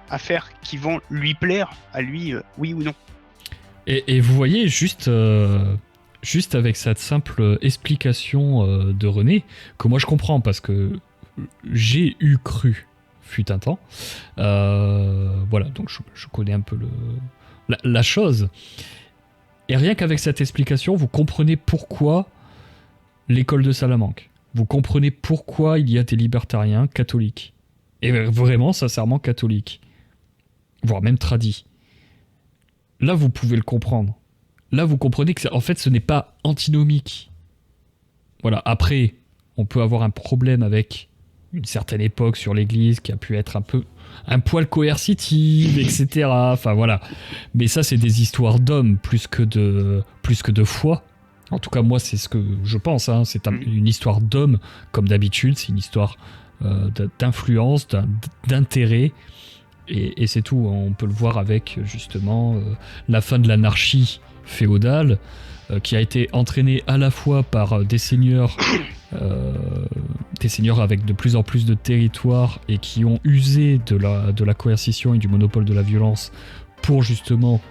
à faire qui vont lui plaire, à lui, oui ou non. Et vous voyez, juste avec cette simple explication de René, que moi je comprends, parce que j'ai cru, fut un temps. Voilà, donc je connais un peu la chose. Et rien qu'avec cette explication, vous comprenez pourquoi l'école de Salamanque. Vous comprenez pourquoi il y a des libertariens catholiques. Et vraiment, sincèrement, catholiques. Voire même tradis. Là, vous pouvez le comprendre. Là, vous comprenez que, en fait, ce n'est pas antinomique. Voilà. Après, on peut avoir un problème avec une certaine époque sur l'Église qui a pu être un poil coercitive, etc. Enfin, voilà. Mais ça, c'est des histoires d'hommes plus que de foi. En tout cas, moi, c'est ce que je pense. Hein. C'est une histoire d'hommes, comme d'habitude. C'est une histoire d'influence, d'intérêt. Et c'est tout. On peut le voir avec, justement, la fin de l'anarchie féodale, qui a été entraînée à la fois par des seigneurs avec de plus en plus de territoire et qui ont usé de la coercition et du monopole de la violence pour, justement,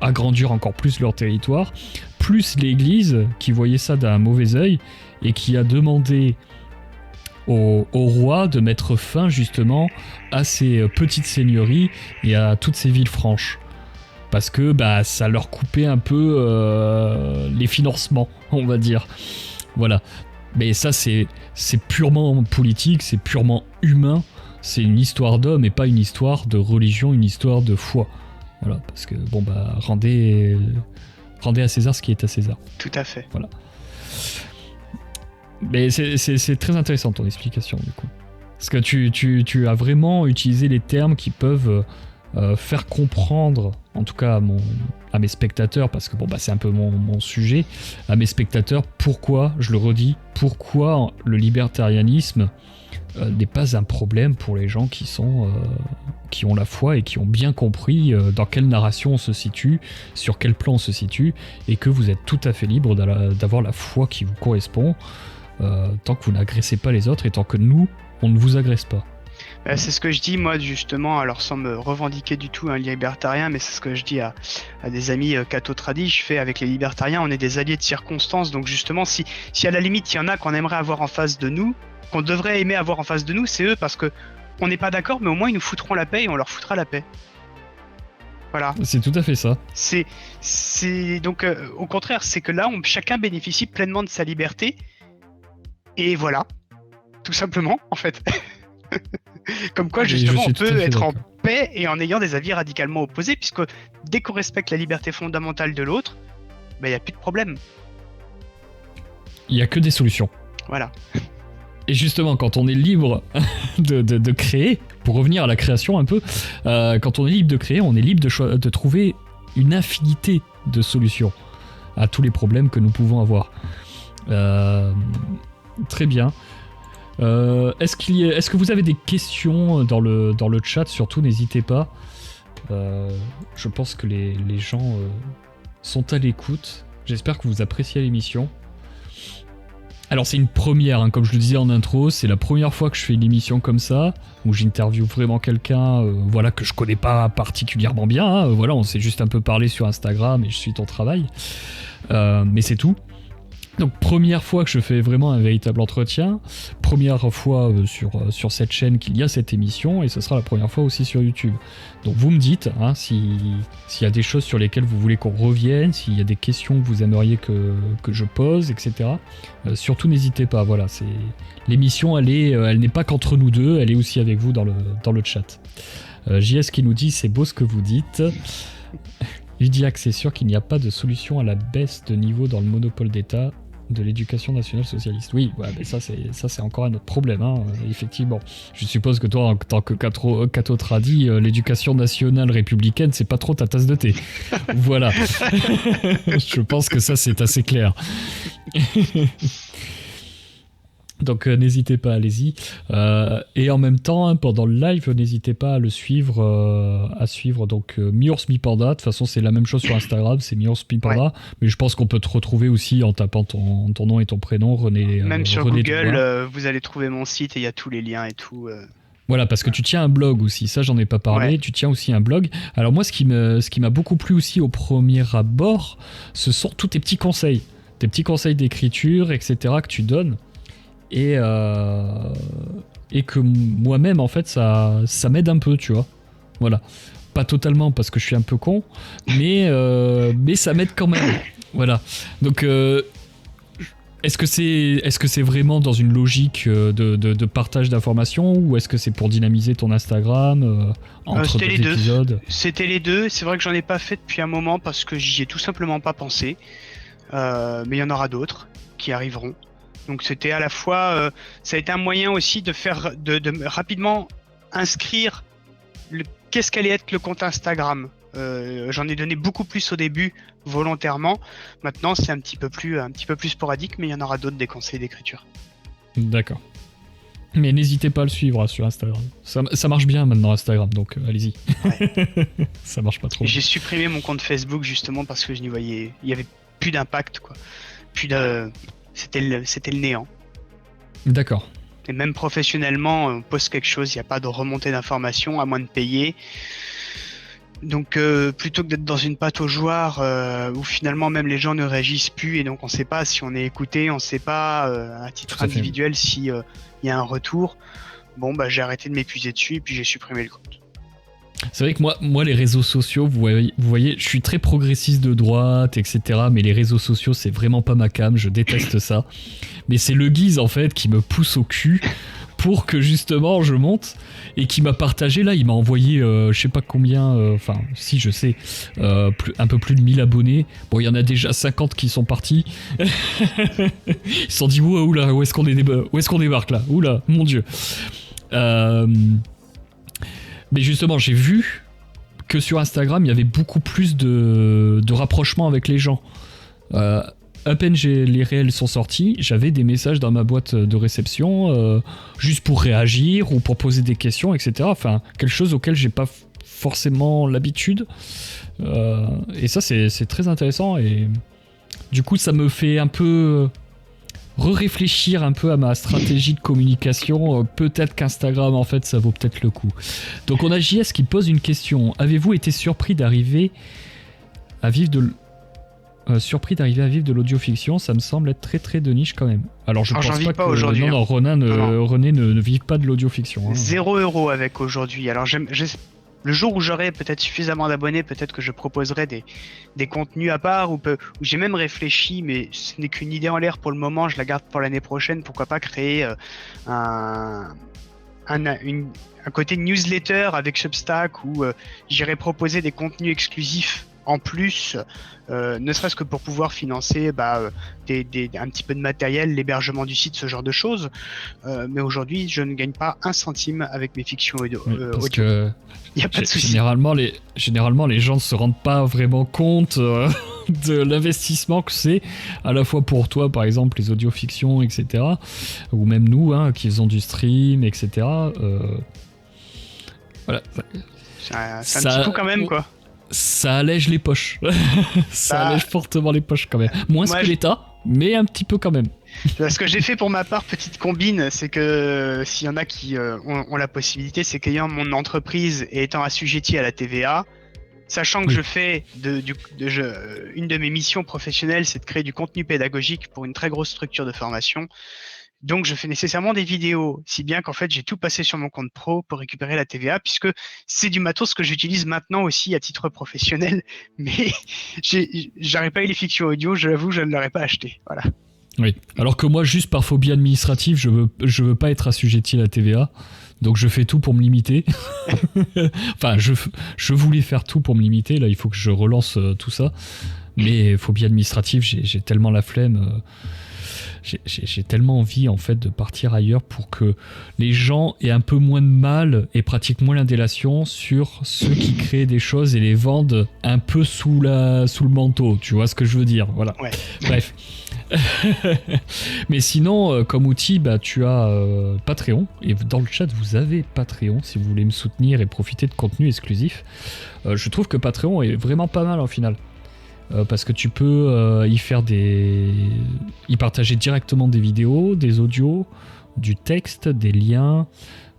agrandir encore plus leur territoire, plus l'Église qui voyait ça d'un mauvais œil et qui a demandé au roi de mettre fin justement à ces petites seigneuries et à toutes ces villes franches. Parce que ça leur coupait un peu les financements, on va dire. Voilà. Mais ça, c'est purement politique, c'est purement humain. C'est une histoire d'homme et pas une histoire de religion, une histoire de foi. Voilà, parce que rendez à César ce qui est à César. Tout à fait. Voilà. Mais c'est très intéressant ton explication du coup. Parce que tu as vraiment utilisé les termes qui peuvent faire comprendre, en tout cas à mes spectateurs, parce que c'est un peu mon sujet, à mes spectateurs, pourquoi, je le redis, pourquoi le libertarianisme n'est pas un problème pour les gens qui ont la foi et qui ont bien compris dans quelle narration on se situe, sur quel plan on se situe, et que vous êtes tout à fait libre d'avoir la foi qui vous correspond, tant que vous n'agressez pas les autres et tant que nous, on ne vous agresse pas. C'est ce que je dis moi justement, alors sans me revendiquer du tout un libertarien, mais c'est ce que je dis à des amis catho-tradis, je fais avec les libertariens, on est des alliés de circonstance, donc justement si à la limite il y en a qu'on aimerait avoir en face de nous, qu'on devrait aimer avoir en face de nous, c'est eux, parce que on n'est pas d'accord, mais au moins ils nous foutront la paix et on leur foutra la paix. Voilà. C'est tout à fait ça. C'est donc au contraire, c'est que là chacun bénéficie pleinement de sa liberté, et tout simplement en fait. Comme quoi justement on peut être en paix et en ayant des avis radicalement opposés, puisque dès qu'on respecte la liberté fondamentale de l'autre, il n'y a plus de problème. Il n'y a que des solutions. Voilà. Et justement, quand on est libre de créer, pour revenir à la création un peu, quand on est libre de créer, on est libre de trouver une infinité de solutions à tous les problèmes que nous pouvons avoir. Très bien. Est-ce que vous avez des questions dans le chat? Surtout, n'hésitez pas. Je pense que les gens sont à l'écoute. J'espère que vous appréciez l'émission. Alors c'est une première, comme je le disais en intro, c'est la première fois que je fais une émission comme ça, où j'interviewe vraiment quelqu'un que je connais pas particulièrement bien. On s'est juste un peu parlé sur Instagram et je suis ton travail. Mais c'est tout. Donc première fois que je fais vraiment un véritable entretien, première fois sur cette chaîne qu'il y a cette émission, et ce sera la première fois aussi sur YouTube. Donc vous me dites s'il y a des choses sur lesquelles vous voulez qu'on revienne, s'il y a des questions que vous aimeriez que je pose, etc. Surtout n'hésitez pas, l'émission elle n'est pas qu'entre nous deux, elle est aussi avec vous dans le chat. JS qui nous dit c'est beau ce que vous dites. Lydiac, c'est sûr qu'il n'y a pas de solution à la baisse de niveau dans le monopole d'État de l'éducation nationale socialiste. Oui, mais ça c'est encore un autre problème, effectivement. Je suppose que toi, en tant que catho-tradi, l'éducation nationale républicaine, c'est pas trop ta tasse de thé. Voilà. Je pense que ça, c'est assez clair. Donc n'hésitez pas, allez-y. Et en même temps, pendant le live, n'hésitez pas à le suivre, donc Miurs Mi Panda. De toute façon, c'est la même chose sur Instagram, c'est Miurs Mi Panda. Ouais. Mais je pense qu'on peut te retrouver aussi en tapant ton nom et ton prénom, René. Même sur René Google, vous allez trouver mon site et il y a tous les liens et tout. Voilà, parce que tu tiens un blog aussi, ça j'en ai pas parlé, ouais. Tu tiens aussi un blog. Alors moi, ce qui m'a beaucoup plu aussi au premier abord, ce sont tous tes petits conseils d'écriture, etc. que tu donnes. Et que moi-même en fait ça m'aide un peu, tu vois. Voilà. pas totalement parce que je suis un peu con, mais ça m'aide quand même. Voilà. Donc, est-ce que c'est vraiment dans une logique de partage d'informations ou est-ce que c'est pour dynamiser ton Instagram entre deux épisodes ? C'était les deux. C'est vrai que j'en ai pas fait depuis un moment parce que j'y ai tout simplement pas pensé. Mais il y en aura d'autres qui arriveront. Donc c'était à la fois, ça a été un moyen aussi de faire, de rapidement inscrire qu'est-ce qu'allait être le compte Instagram. J'en ai donné beaucoup plus au début volontairement. Maintenant c'est un petit peu plus sporadique, mais il y en aura d'autres des conseils d'écriture. D'accord. Mais n'hésitez pas à le suivre sur Instagram. Ça marche bien maintenant Instagram, donc allez-y. Ouais. Ça marche pas trop. J'ai supprimé mon compte Facebook justement parce que je n'y voyais, il y avait plus d'impact quoi. C'était le néant. D'accord. Et même professionnellement, on poste quelque chose, il n'y a pas de remontée d'informations à moins de payer. Donc plutôt que d'être dans une pâte aux joueurs où finalement même les gens ne réagissent plus et donc on ne sait pas si on est écouté, on ne sait pas à titre individuel si y a un retour. Bon j'ai arrêté de m'épuiser dessus et puis j'ai supprimé le compte. C'est vrai que moi les réseaux sociaux, vous voyez, je suis très progressiste de droite, etc. Mais les réseaux sociaux, c'est vraiment pas ma came, je déteste ça. Mais c'est le Guise, en fait, qui me pousse au cul pour que, justement, je monte. Et qui m'a partagé, là, il m'a envoyé, je sais pas combien, si, je sais, un peu plus de 1000 abonnés. Bon, il y en a déjà 50 qui sont partis. Ils se sont dit, oula, où est-ce qu'on débarque, là ? Oula, mon Dieu. Mais justement, j'ai vu que sur Instagram, il y avait beaucoup plus de rapprochement avec les gens. À peine les réels sont sortis, j'avais des messages dans ma boîte de réception juste pour réagir ou pour poser des questions, etc. Enfin, quelque chose auquel j'ai pas forcément l'habitude. Et ça, c'est très intéressant. Et du coup, ça me fait un peu réfléchir un peu à ma stratégie de communication. Peut-être qu'Instagram, en fait, ça vaut peut-être le coup. Donc, on a JS qui pose une question. Avez-vous été surpris d'arriver à vivre de l'audiofiction? Ça me semble être très très de niche quand même. Alors, je pense pas que aujourd'hui, non, René ne vit pas de l'audiofiction. 0€ avec aujourd'hui. Alors, le jour où j'aurai peut-être suffisamment d'abonnés, peut-être que je proposerai des contenus à part, où j'ai même réfléchi, mais ce n'est qu'une idée en l'air pour le moment, je la garde pour l'année prochaine, pourquoi pas créer un côté newsletter avec Substack où j'irai proposer des contenus exclusifs en plus, ne serait-ce que pour pouvoir financer un petit peu de matériel, l'hébergement du site, ce genre de choses. Mais aujourd'hui, je ne gagne pas un centime avec mes fictions audio. Parce que il n'y a pas de souci. Généralement, les gens ne se rendent pas vraiment compte de l'investissement que c'est, à la fois pour toi, par exemple, les audiofictions, etc. Ou même nous, qui faisons du stream, etc. Voilà. C'est un petit coup quand même, quoi. Ça allège les poches. Ça allège fortement les poches quand même. Moins que l'État, mais un petit peu quand même. Ce que j'ai fait pour ma part, petite combine, c'est que s'il y en a qui ont la possibilité, c'est qu'ayant mon entreprise et étant assujetti à la TVA, sachant que je fais une de mes missions professionnelles, c'est de créer du contenu pédagogique pour une très grosse structure de formation. Donc, je fais nécessairement des vidéos, si bien qu'en fait, j'ai tout passé sur mon compte pro pour récupérer la TVA, puisque c'est du matos que j'utilise maintenant aussi à titre professionnel. Mais j'aurais pas eu les fictions audio, je l'avoue, je ne l'aurais pas acheté. Voilà. Oui. Alors que moi, juste par phobie administrative, je veux pas être assujetti à la TVA. Donc, je fais tout pour me limiter. Enfin, je voulais faire tout pour me limiter. Là, il faut que je relance tout ça. Mais phobie administrative, j'ai tellement la flemme. J'ai tellement envie en fait de partir ailleurs pour que les gens aient un peu moins de mal et pratiquent moins l'indélation sur ceux qui créent des choses et les vendent un peu sous le manteau, tu vois ce que je veux dire, voilà. Ouais. Bref. Mais sinon, comme outil, tu as Patreon, et dans le chat vous avez Patreon si vous voulez me soutenir et profiter de contenu exclusif. Je trouve que Patreon est vraiment pas mal en final. Parce que tu peux y partager directement des vidéos, des audios, du texte, des liens,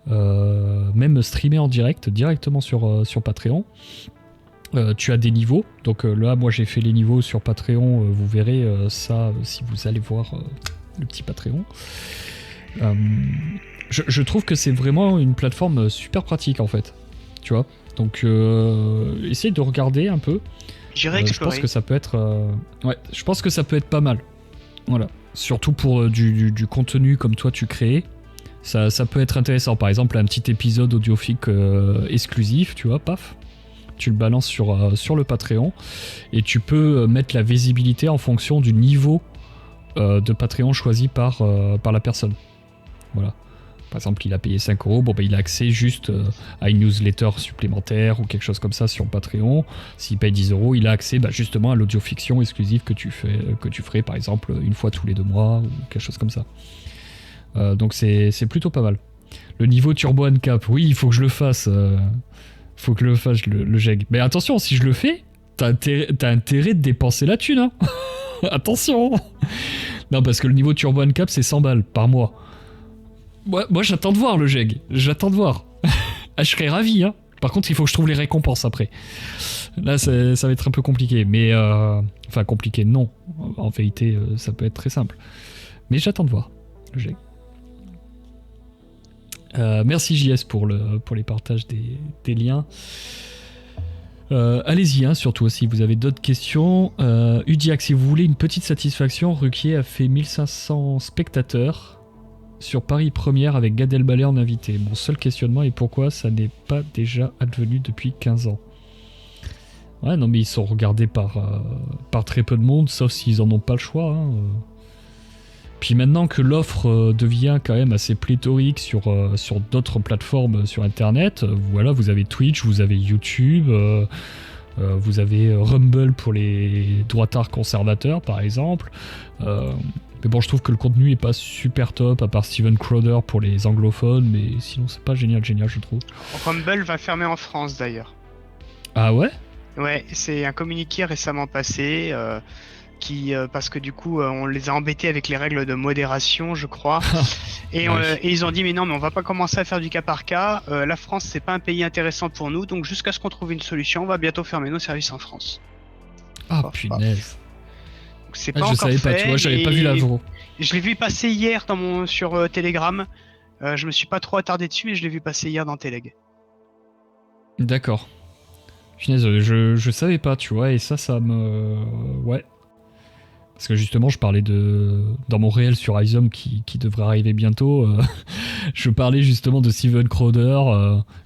même streamer en direct directement sur Patreon. Tu as des niveaux, donc là moi j'ai fait les niveaux sur Patreon, vous verrez ça si vous allez voir le petit Patreon. Je trouve que c'est vraiment une plateforme super pratique en fait, tu vois. Donc essaye de regarder un peu. J'irai Je explorer. pense que ça peut être je pense que ça peut être pas mal. Voilà. Surtout pour du contenu comme toi tu crées. Ça peut être intéressant. Par exemple, un petit épisode audiophile exclusif, tu vois, paf. Tu le balances sur le Patreon et tu peux mettre la visibilité en fonction du niveau de Patreon choisi par la personne. Voilà. Par exemple, il a payé 5 €, bon, bah, il a accès juste à une newsletter supplémentaire ou quelque chose comme ça sur Patreon. S'il paye 10 €, il a accès justement à l'audiofiction exclusive que tu ferais par exemple une fois tous les 2 mois ou quelque chose comme ça. Donc c'est plutôt pas mal. Le niveau Turbo Uncap, oui, il faut que je le fasse. Faut que je le fasse, le JEG. Mais attention, si je le fais, t'as intérêt de dépenser la thune, hein. Attention. Non, parce que le niveau Turbo Uncap, c'est 100 balles par mois. Moi, j'attends de voir le JEG. J'attends de voir. Je serais ravi, hein. Par contre, il faut que je trouve les récompenses après. Là, ça va être un peu compliqué. Mais, enfin, compliqué, non. En vérité, ça peut être très simple. Mais j'attends de voir le JEG. Merci JS pour les partages des liens. Allez-y, hein, surtout si vous avez d'autres questions. Udiac, si vous voulez une petite satisfaction, Ruquier a fait 1500 spectateurs sur Paris Première avec Gad Elmaleh en invité. Mon seul questionnement est pourquoi ça n'est pas déjà advenu depuis 15 ans. Ouais, non, mais ils sont regardés par très peu de monde, sauf s'ils en ont pas le choix. Hein. Puis maintenant que l'offre devient quand même assez pléthorique sur d'autres plateformes sur Internet, voilà, vous avez Twitch, vous avez YouTube, vous avez Rumble pour les droitards conservateurs, par exemple. Mais bon, je trouve que le contenu est pas super top, à part Steven Crowder pour les anglophones, mais sinon c'est pas génial, je trouve. Rumble va fermer en France d'ailleurs. Ah ouais ? Ouais, c'est un communiqué récemment passé parce que du coup on les a embêtés avec les règles de modération, je crois. Et ils ont dit mais non, mais on va pas commencer à faire du cas par cas. La France c'est pas un pays intéressant pour nous, donc jusqu'à ce qu'on trouve une solution, on va bientôt fermer nos services en France. Ah punaise. C'est pas je encore savais fait, pas, tu vois, j'avais pas vu l'info. Je l'ai vu passer hier sur Telegram. Je me suis pas trop attardé dessus, mais je l'ai vu passer hier dans Teleg. D'accord. Punaise, je savais pas, tu vois, et ça me... Ouais. Parce que justement, je parlais dans mon réel sur Isom qui devrait arriver bientôt, je parlais justement de Steven Crowder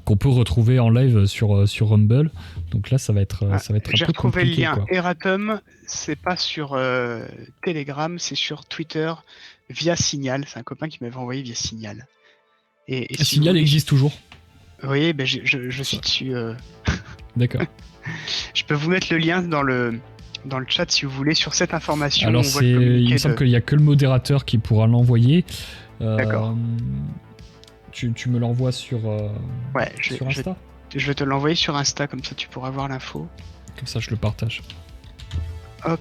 qu'on peut retrouver en live sur Rumble. Donc là, ça va être un peu compliqué. J'ai retrouvé le lien quoi. Eratum, c'est pas sur Telegram, c'est sur Twitter via Signal. C'est un copain qui m'avait envoyé via Signal. Et si Signal existe toujours. Oui, ben je suis dessus. D'accord. Je peux vous mettre le lien dans le chat si vous voulez sur cette information. Alors il me semble qu'il n'y a que le modérateur qui pourra l'envoyer. D'accord. Tu me l'envoies sur Insta. Je vais te l'envoyer sur Insta, comme ça tu pourras voir l'info. Comme ça je le partage. Hop.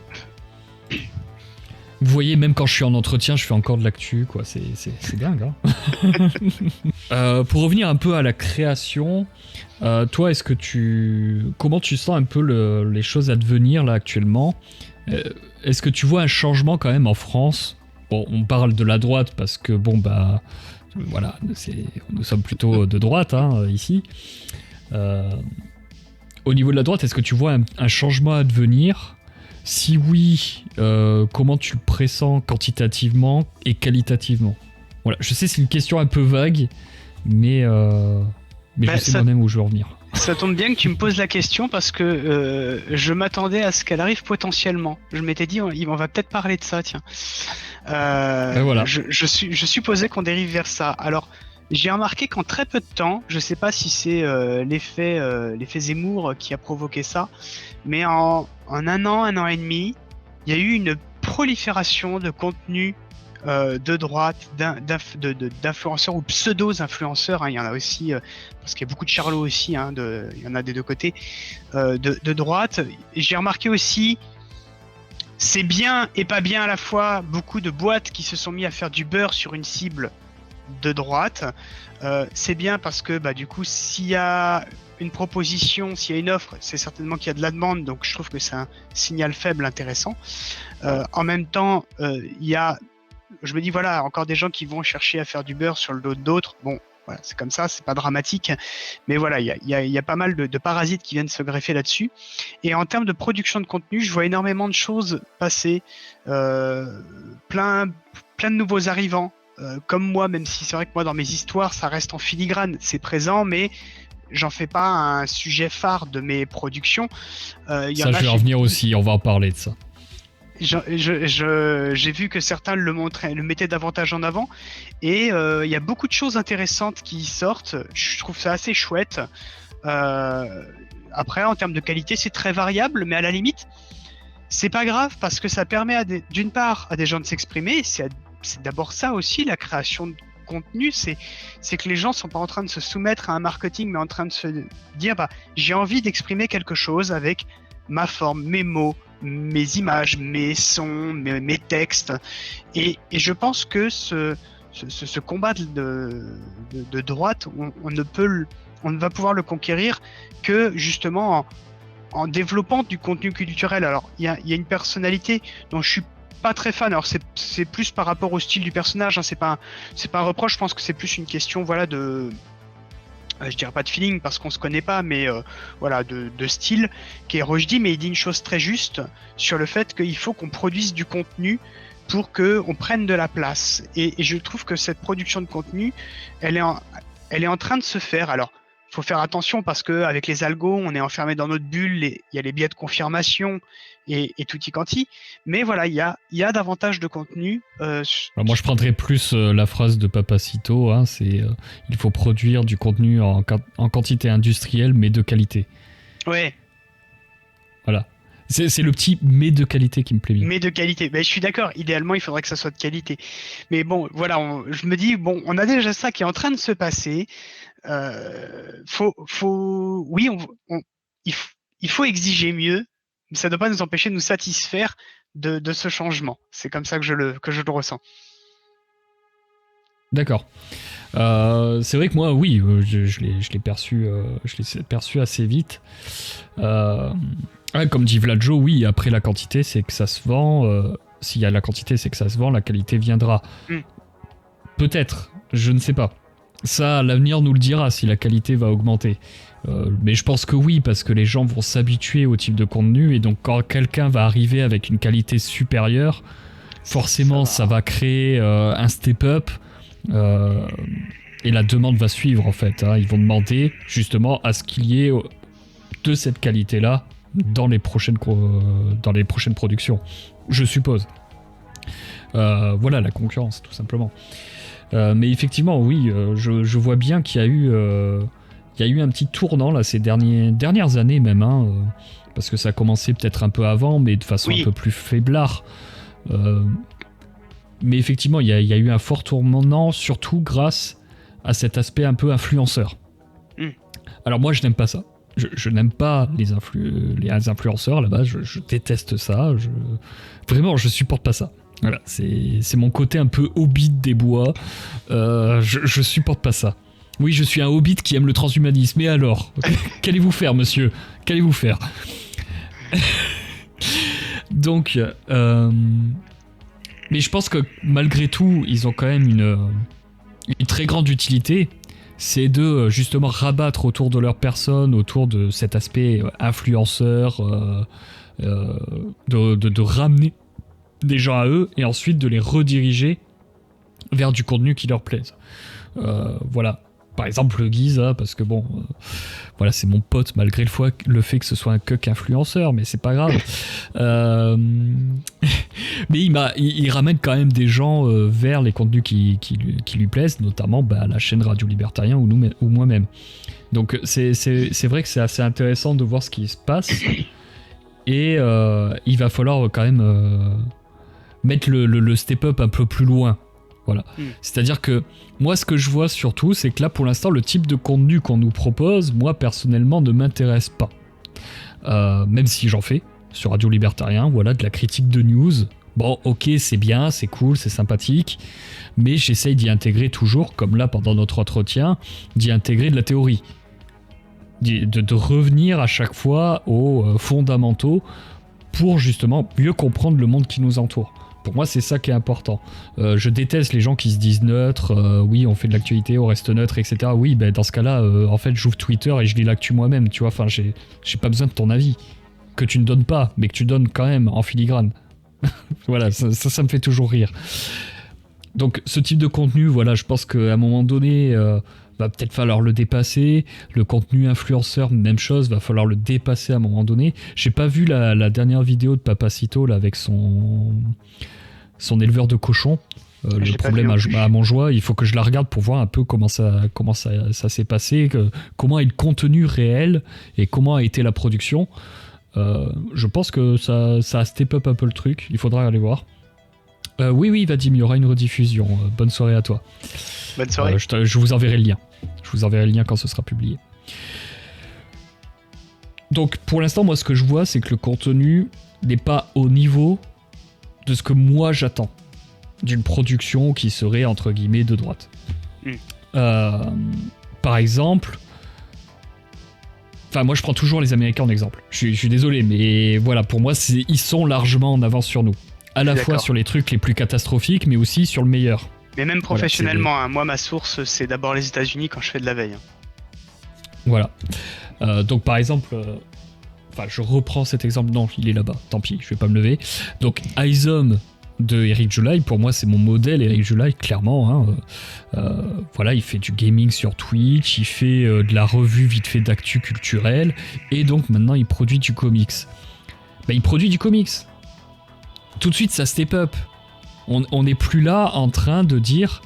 Vous voyez, même quand je suis en entretien, je fais encore de l'actu, quoi. C'est dingue, hein. Pour revenir un peu à la création, toi, comment tu sens un peu les choses à devenir là actuellement ? Est-ce que tu vois un changement quand même en France ? Bon, on parle de la droite parce que bon bah voilà, nous sommes plutôt de droite hein, ici. Au niveau de la droite, est-ce que tu vois un changement à devenir ? Si oui, comment tu le pressens quantitativement et qualitativement ? Voilà, je sais c'est une question un peu vague, mais je sais moi-même où je veux en venir. Ça tombe bien que tu me poses la question parce que je m'attendais à ce qu'elle arrive potentiellement. Je m'étais dit, on va peut-être parler de ça, tiens. Voilà. Je supposais qu'on dérive vers ça. Alors, j'ai remarqué qu'en très peu de temps, je sais pas si c'est l'effet Zemmour qui a provoqué ça, mais en un an et demi, il y a eu une prolifération de contenus de droite, d'influenceurs ou pseudo-influenceurs, hein, il y en a aussi, parce qu'il y a beaucoup de charlots aussi, hein, il y en a des deux côtés, de droite. J'ai remarqué aussi, c'est bien et pas bien à la fois, beaucoup de boîtes qui se sont mis à faire du beurre sur une cible de droite. C'est bien parce que bah, du coup, s'il y a une proposition, s'il y a une offre, c'est certainement qu'il y a de la demande, donc je trouve que c'est un signal faible intéressant. En même temps, je me dis voilà, encore des gens qui vont chercher à faire du beurre sur le dos d'autres. Bon, voilà, c'est comme ça, c'est pas dramatique. Mais voilà, il y a pas mal de parasites qui viennent se greffer là-dessus. Et en termes de production de contenu, je vois énormément de choses passer, plein de nouveaux arrivants. Comme moi, même si c'est vrai que moi dans mes histoires ça reste en filigrane, c'est présent, mais j'en fais pas un sujet phare de mes productions. Ça, je vais en venir aussi, on va en parler de ça. J'ai vu que certains le mettaient davantage en avant, et il y a beaucoup de choses intéressantes qui sortent. Je trouve ça assez chouette. Après, en termes de qualité, c'est très variable, mais à la limite, c'est pas grave parce que ça permet d'une part à des gens de s'exprimer. C'est d'abord ça aussi, la création de contenu, c'est que les gens sont pas en train de se soumettre à un marketing, mais en train de se dire j'ai envie d'exprimer quelque chose avec ma forme, mes mots, mes images, mes sons, mes textes, et je pense que ce combat de droite, on ne va pouvoir le conquérir que justement en développant du contenu culturel. Alors il y a une personnalité dont je suis pas très fan. Alors c'est plus par rapport au style du personnage, hein. C'est pas un reproche. Je pense que c'est plus une question, voilà, de je dirais pas de feeling parce qu'on se connaît pas, mais voilà, de style, qui est Rushdie, mais il dit une chose très juste sur le fait qu'il faut qu'on produise du contenu pour qu'on prenne de la place. Et je trouve que cette production de contenu, elle est en train de se faire. Alors, il faut faire attention parce qu'avec les algos, on est enfermé dans notre bulle, il y a les biais de confirmation et tutti quanti. Mais voilà, il y a davantage de contenu. Moi, je prendrais plus la phrase de Papacito, hein, c'est il faut produire du contenu en quantité industrielle, mais de qualité. Ouais. Voilà. C'est le petit mais de qualité qui me plaît bien. Mais de qualité. Ben, je suis d'accord. Idéalement, il faudrait que ça soit de qualité. Mais bon, voilà, je me dis, bon, on a déjà ça qui est en train de se passer. Oui, il faut exiger mieux, mais ça ne doit pas nous empêcher de nous satisfaire de ce changement. C'est comme ça que je le ressens. D'accord. C'est vrai que moi, oui, je l'ai perçu assez vite. Ouais, comme dit Vladjo, oui, après la quantité, c'est que ça se vend. S'il y a la quantité, c'est que ça se vend, la qualité viendra. Peut-être, je ne sais pas. Ça, l'avenir nous le dira si la qualité va augmenter. Mais je pense que oui, parce que les gens vont s'habituer au type de contenu, et donc quand quelqu'un va arriver avec une qualité supérieure, forcément ça va créer un step-up, et la demande va suivre en fait. Hein. Ils vont demander justement à ce qu'il y ait de cette qualité-là dans les prochaines productions, je suppose. Voilà, la concurrence, tout simplement. Mais effectivement, oui, je vois bien qu'il y a eu un petit tournant là ces dernières années même, hein, parce que ça a commencé peut-être un peu avant, mais de façon un peu plus faiblard. Mais effectivement, il y a eu un fort tournant, surtout grâce à cet aspect un peu influenceur. Alors moi, je n'aime pas ça. Je n'aime pas les influenceurs là-bas, je déteste ça. Vraiment, je supporte pas ça. Voilà, c'est mon côté un peu hobbit des bois. Je supporte pas ça. Oui, je suis un hobbit qui aime le transhumanisme. Et alors, qu'allez-vous faire, monsieur ? Qu'allez-vous faire ? Donc, mais je pense que malgré tout, ils ont quand même une très grande utilité. C'est de justement rabattre autour de leur personne, autour de cet aspect influenceur, de ramener des gens à eux et ensuite de les rediriger vers du contenu qui leur plaise. Voilà. Par exemple le Guise, hein, parce que bon, voilà, c'est mon pote malgré le fait que ce soit un cuck influenceur, mais c'est pas grave. Mais il ramène quand même des gens vers les contenus qui lui plaisent, notamment la chaîne Radio Libertarien ou moi-même. Donc c'est vrai que c'est assez intéressant de voir ce qui se passe, et il va falloir quand même mettre le step-up un peu plus loin. Voilà. C'est-à-dire que moi, ce que je vois surtout, c'est que là, pour l'instant, le type de contenu qu'on nous propose, moi, personnellement, ne m'intéresse pas. Même si j'en fais sur Radio Libertarien, voilà, de la critique de news. Bon, ok, c'est bien, c'est cool, c'est sympathique, mais j'essaye d'y intégrer toujours, comme là, pendant notre entretien, d'y intégrer de la théorie. De revenir à chaque fois aux fondamentaux pour, justement, mieux comprendre le monde qui nous entoure. Pour moi, c'est ça qui est important. Je déteste les gens qui se disent neutres. Oui, on fait de l'actualité, on reste neutre, etc. Oui, ben dans ce cas-là, en fait, j'ouvre Twitter et je lis l'actu moi-même. Tu vois, enfin, j'ai pas besoin de ton avis que tu ne donnes pas, mais que tu donnes quand même en filigrane. Voilà, ça me fait toujours rire. Donc, ce type de contenu, voilà, je pense qu'à un moment donné, va peut-être falloir le dépasser. Le contenu influenceur, même chose, va falloir le dépasser à un moment donné. J'ai pas vu la dernière vidéo de Papacito là, avec son éleveur de cochons. Le problème à Montjoie, il faut que je la regarde pour voir un peu comment ça s'est passé, comment est le contenu réel et comment a été la production. Je pense que ça a step up un peu le truc. Il faudra aller voir. Oui, Vadim, il y aura une rediffusion. Bonne soirée à toi. Bonne soirée. Je vous enverrai le lien. Je vous enverrai le lien quand ce sera publié. Donc, pour l'instant, moi, ce que je vois, c'est que le contenu n'est pas au niveau de ce que moi j'attends d'une production qui serait, entre guillemets, de droite. Par exemple... Enfin, moi, je prends toujours les Américains en exemple. Je suis désolé, mais voilà, pour moi, ils sont largement en avance sur nous. À la fois sur les trucs les plus catastrophiques, mais aussi sur le meilleur. Mais même professionnellement, moi, ma source, c'est d'abord les États-Unis quand je fais de la veille. Voilà. Donc, par exemple... Enfin, je reprends cet exemple. Non, il est là-bas. Tant pis, je vais pas me lever. Donc, ISOM de Eric July, pour moi, c'est mon modèle, Eric July, clairement. Voilà, il fait du gaming sur Twitch, il fait de la revue vite fait d'actu culturelle, et donc maintenant, il produit du comics. Il produit du comics. Tout de suite, ça step up. On n'est plus là en train de dire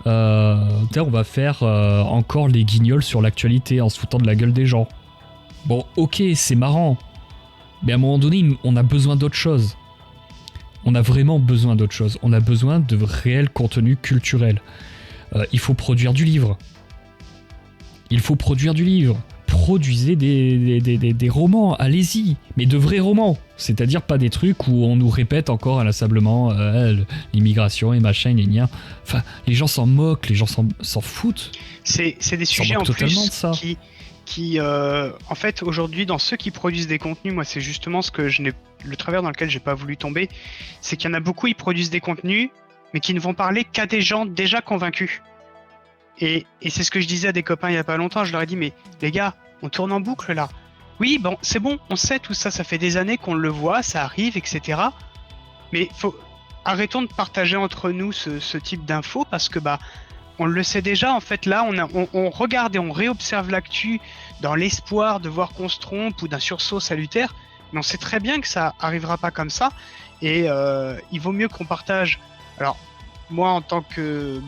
on va faire encore les guignols sur l'actualité en se foutant de la gueule des gens. Bon, ok, c'est marrant, mais à un moment donné, on a besoin d'autre chose. On a vraiment besoin d'autre chose. On a besoin de réel contenu culturel. Il faut produire du livre. Produisez des romans, allez-y, mais de vrais romans. C'est-à-dire pas des trucs où on nous répète encore inlassablement l'immigration et machin, et gna. Enfin, les gens s'en moquent, les gens s'en foutent. C'est des sujets en plus qui en fait, aujourd'hui, dans ceux qui produisent des contenus, moi, c'est justement le travers dans lequel j'ai pas voulu tomber, c'est qu'il y en a beaucoup, ils produisent des contenus, mais qui ne vont parler qu'à des gens déjà convaincus. Et c'est ce que je disais à des copains il y a pas longtemps, je leur ai dit, mais les gars, on tourne en boucle là. Oui, bon, c'est bon, on sait tout ça, ça fait des années qu'on le voit, ça arrive, etc. Mais arrêtons de partager entre nous ce type d'infos, parce que on le sait déjà, en fait, là, on regarde et on réobserve l'actu dans l'espoir de voir qu'on se trompe ou d'un sursaut salutaire, mais on sait très bien que ça arrivera pas comme ça, et il vaut mieux qu'on partage. Alors, moi, en tant que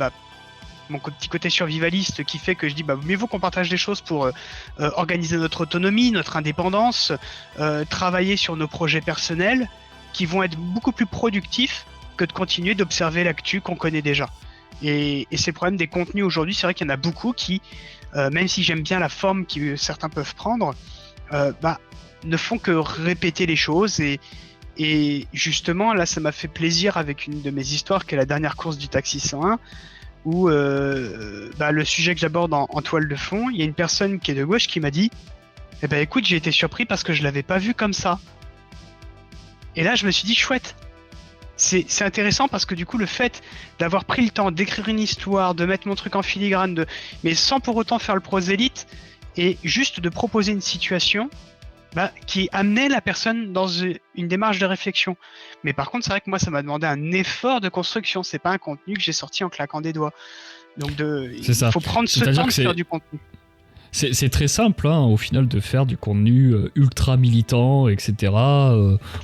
mon petit côté survivaliste qui fait que je dis mieux vaut qu'on partage des choses pour organiser notre autonomie, notre indépendance, travailler sur nos projets personnels qui vont être beaucoup plus productifs que de continuer d'observer l'actu qu'on connaît déjà. Et c'est le problème des contenus aujourd'hui, c'est vrai qu'il y en a beaucoup qui, même si j'aime bien la forme que certains peuvent prendre, ne font que répéter les choses, et justement là ça m'a fait plaisir avec une de mes histoires qui est la dernière course du Taxi 101, où le sujet que j'aborde en toile de fond, il y a une personne qui est de gauche qui m'a dit écoute, j'ai été surpris parce que je l'avais pas vu comme ça. Et là je me suis dit chouette, c'est intéressant parce que du coup le fait d'avoir pris le temps d'écrire une histoire, de mettre mon truc en filigrane, mais sans pour autant faire le prosélyte, et juste de proposer une situation qui amenait la personne dans une démarche de réflexion. Mais par contre, c'est vrai que moi, ça m'a demandé un effort de construction. C'est pas un contenu que j'ai sorti en claquant des doigts. Donc, il faut prendre ce temps de faire du contenu. C'est très simple, au final, de faire du contenu ultra militant, etc.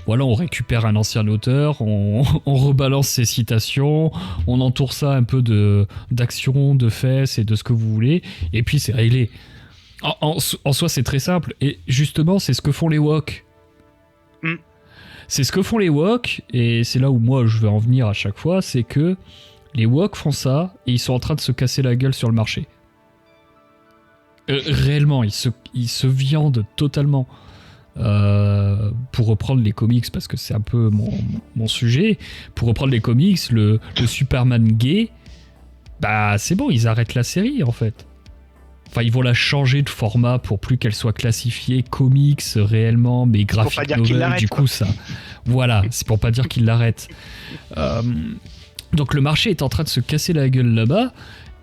Voilà, on récupère un ancien auteur, on rebalance ses citations, on entoure ça un peu d'action, de fesses et de ce que vous voulez, et puis c'est réglé. En soi, c'est très simple. Et justement, c'est ce que font les woke. C'est ce que font les woke, et c'est là où moi je veux en venir à chaque fois, c'est que les woke font ça, et ils sont en train de se casser la gueule sur le marché. Réellement, ils se viandent totalement. Pour reprendre les comics, parce que c'est un peu mon sujet, pour reprendre les comics, le Superman gay, c'est bon, ils arrêtent la série en fait. Enfin, ils vont la changer de format pour plus qu'elle soit classifiée comics réellement, mais graphic novel, du coup ça... Voilà, c'est pour pas dire qu'il l'arrête. Donc le marché est en train de se casser la gueule là-bas,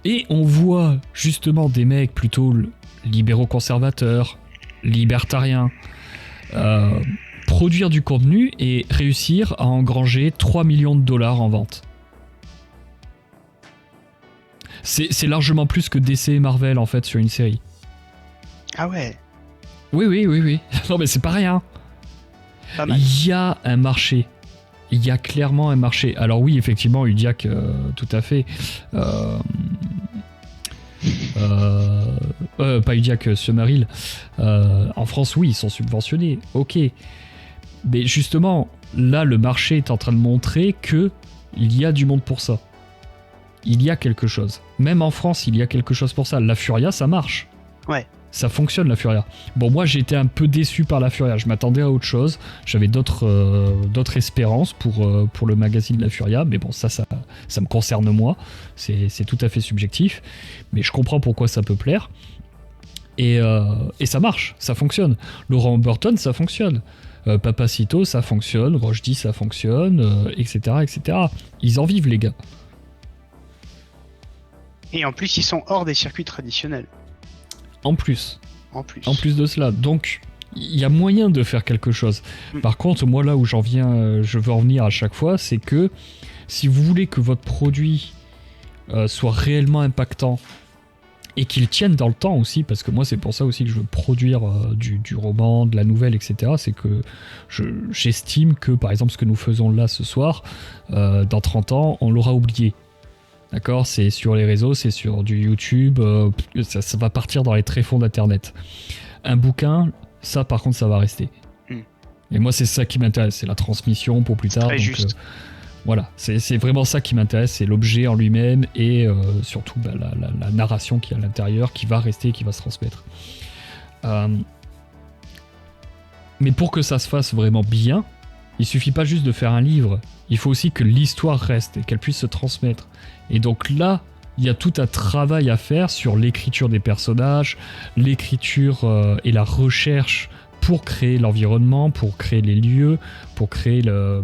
et on voit justement des mecs plutôt libéraux conservateurs, libertariens, produire du contenu et réussir à engranger 3 millions de dollars en vente. C'est largement plus que DC et Marvel en fait sur une série. Ah ouais. Oui. Non mais c'est pas rien. Pas mal. Il y a un marché. Il y a clairement un marché. Alors oui, effectivement, Udiac, tout à fait. Pas Udiac, Summerhill. En France, oui, ils sont subventionnés. Ok. Mais justement, là, le marché est en train de montrer que il y a du monde pour ça. Il y a quelque chose. Même en France, il y a quelque chose pour ça. La Furia, ça marche. Ouais. Ça fonctionne, la Furia. Bon, moi, j'ai été un peu déçu par la Furia. Je m'attendais à autre chose. J'avais d'autres espérances pour le magazine La Furia. Mais bon, ça me concerne moi. C'est tout à fait subjectif. Mais je comprends pourquoi ça peut plaire. Et ça marche, ça fonctionne. Laurent Burton, ça fonctionne. Papacito, ça fonctionne. Rochdy, ça fonctionne, etc., etc. Ils en vivent, les gars. Et en plus, ils sont hors des circuits traditionnels. En plus de cela. Donc, il y a moyen de faire quelque chose. Par contre, moi, là où je veux en venir à chaque fois, c'est que si vous voulez que votre produit soit réellement impactant et qu'il tienne dans le temps aussi, parce que moi, c'est pour ça aussi que je veux produire du roman, de la nouvelle, etc., c'est que j'estime que, par exemple, ce que nous faisons là ce soir, dans 30 ans, on l'aura oublié. D'accord, c'est sur les réseaux, c'est sur du YouTube, ça va partir dans les tréfonds d'internet. Un bouquin, ça par contre ça va rester. Et moi c'est ça qui m'intéresse, c'est la transmission pour plus tard. Très donc, juste. Voilà, c'est vraiment ça qui m'intéresse, c'est l'objet en lui-même et surtout la narration qui est à l'intérieur, qui va rester, qui va se transmettre. Mais pour que ça se fasse vraiment bien, il suffit pas juste de faire un livre, il faut aussi que l'histoire reste et qu'elle puisse se transmettre. Et donc là, il y a tout un travail à faire sur l'écriture des personnages, l'écriture et la recherche pour créer l'environnement, pour créer les lieux, pour créer le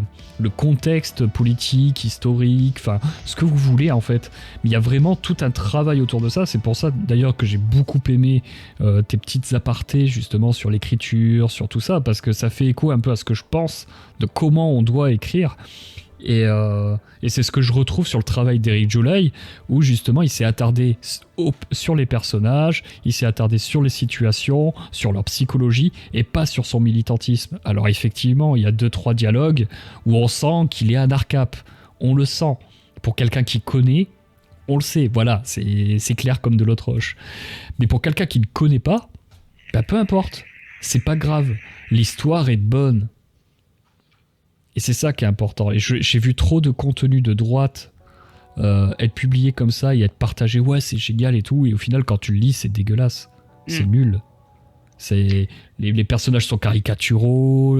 contexte politique, historique, enfin ce que vous voulez en fait. Mais il y a vraiment tout un travail autour de ça. C'est pour ça d'ailleurs que j'ai beaucoup aimé tes petites apartés justement sur l'écriture, sur tout ça, parce que ça fait écho un peu à ce que je pense de comment on doit écrire. Et c'est ce que je retrouve sur le travail d'Eric Djolay, où justement il s'est attardé sur les personnages, il s'est attardé sur les situations, sur leur psychologie, et pas sur son militantisme. Alors effectivement, il y a 2-3 dialogues où on sent qu'il est anarcape, on le sent. Pour quelqu'un qui connaît, on le sait, voilà, c'est clair comme de l'eau de roche. Mais pour quelqu'un qui ne connaît pas, bah peu importe, c'est pas grave, l'histoire est bonne. Et c'est ça qui est important. Et j'ai vu trop de contenu de droite être publié comme ça et être partagé. Ouais, c'est génial et tout. Et au final, quand tu le lis, c'est dégueulasse. C'est nul. Les personnages sont caricaturaux.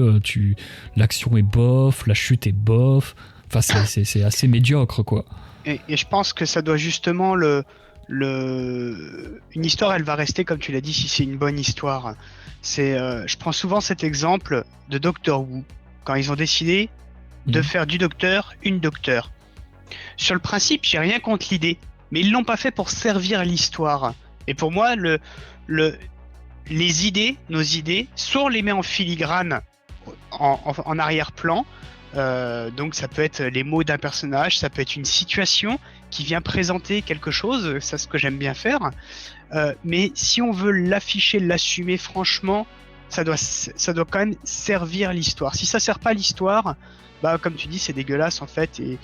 L'action est bof. La chute est bof. Enfin, c'est assez médiocre, quoi. Et je pense que ça doit justement une histoire, elle va rester, comme tu l'as dit, si c'est une bonne histoire. Je prends souvent cet exemple de Doctor Who. Quand ils ont décidé de faire du Docteur une Docteur. Sur le principe, j'ai rien contre l'idée, mais ils l'ont pas fait pour servir l'histoire. Et pour moi, nos idées, soit on les met en filigrane, en arrière-plan, donc ça peut être les mots d'un personnage, ça peut être une situation qui vient présenter quelque chose, c'est ce que j'aime bien faire, mais si on veut l'afficher, l'assumer franchement, ça doit quand même servir l'histoire. Si ça sert pas l'histoire, bah comme tu dis, c'est dégueulasse en fait, et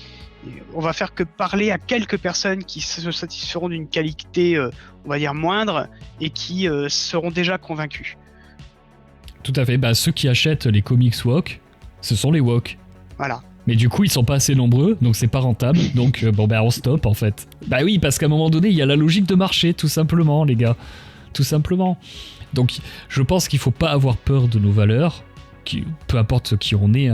on va faire que parler à quelques personnes qui se satisferont d'une qualité, on va dire moindre, et qui seront déjà convaincus. Tout à fait. Bah ceux qui achètent les comics woke, ce sont les woke. Voilà. Mais du coup, ils sont pas assez nombreux, donc c'est pas rentable. Donc on stoppe en fait. Bah oui, parce qu'à un moment donné, il y a la logique de marché, tout simplement, les gars. Tout simplement. Donc je pense qu'il faut pas avoir peur de nos valeurs, peu importe ce qui on est,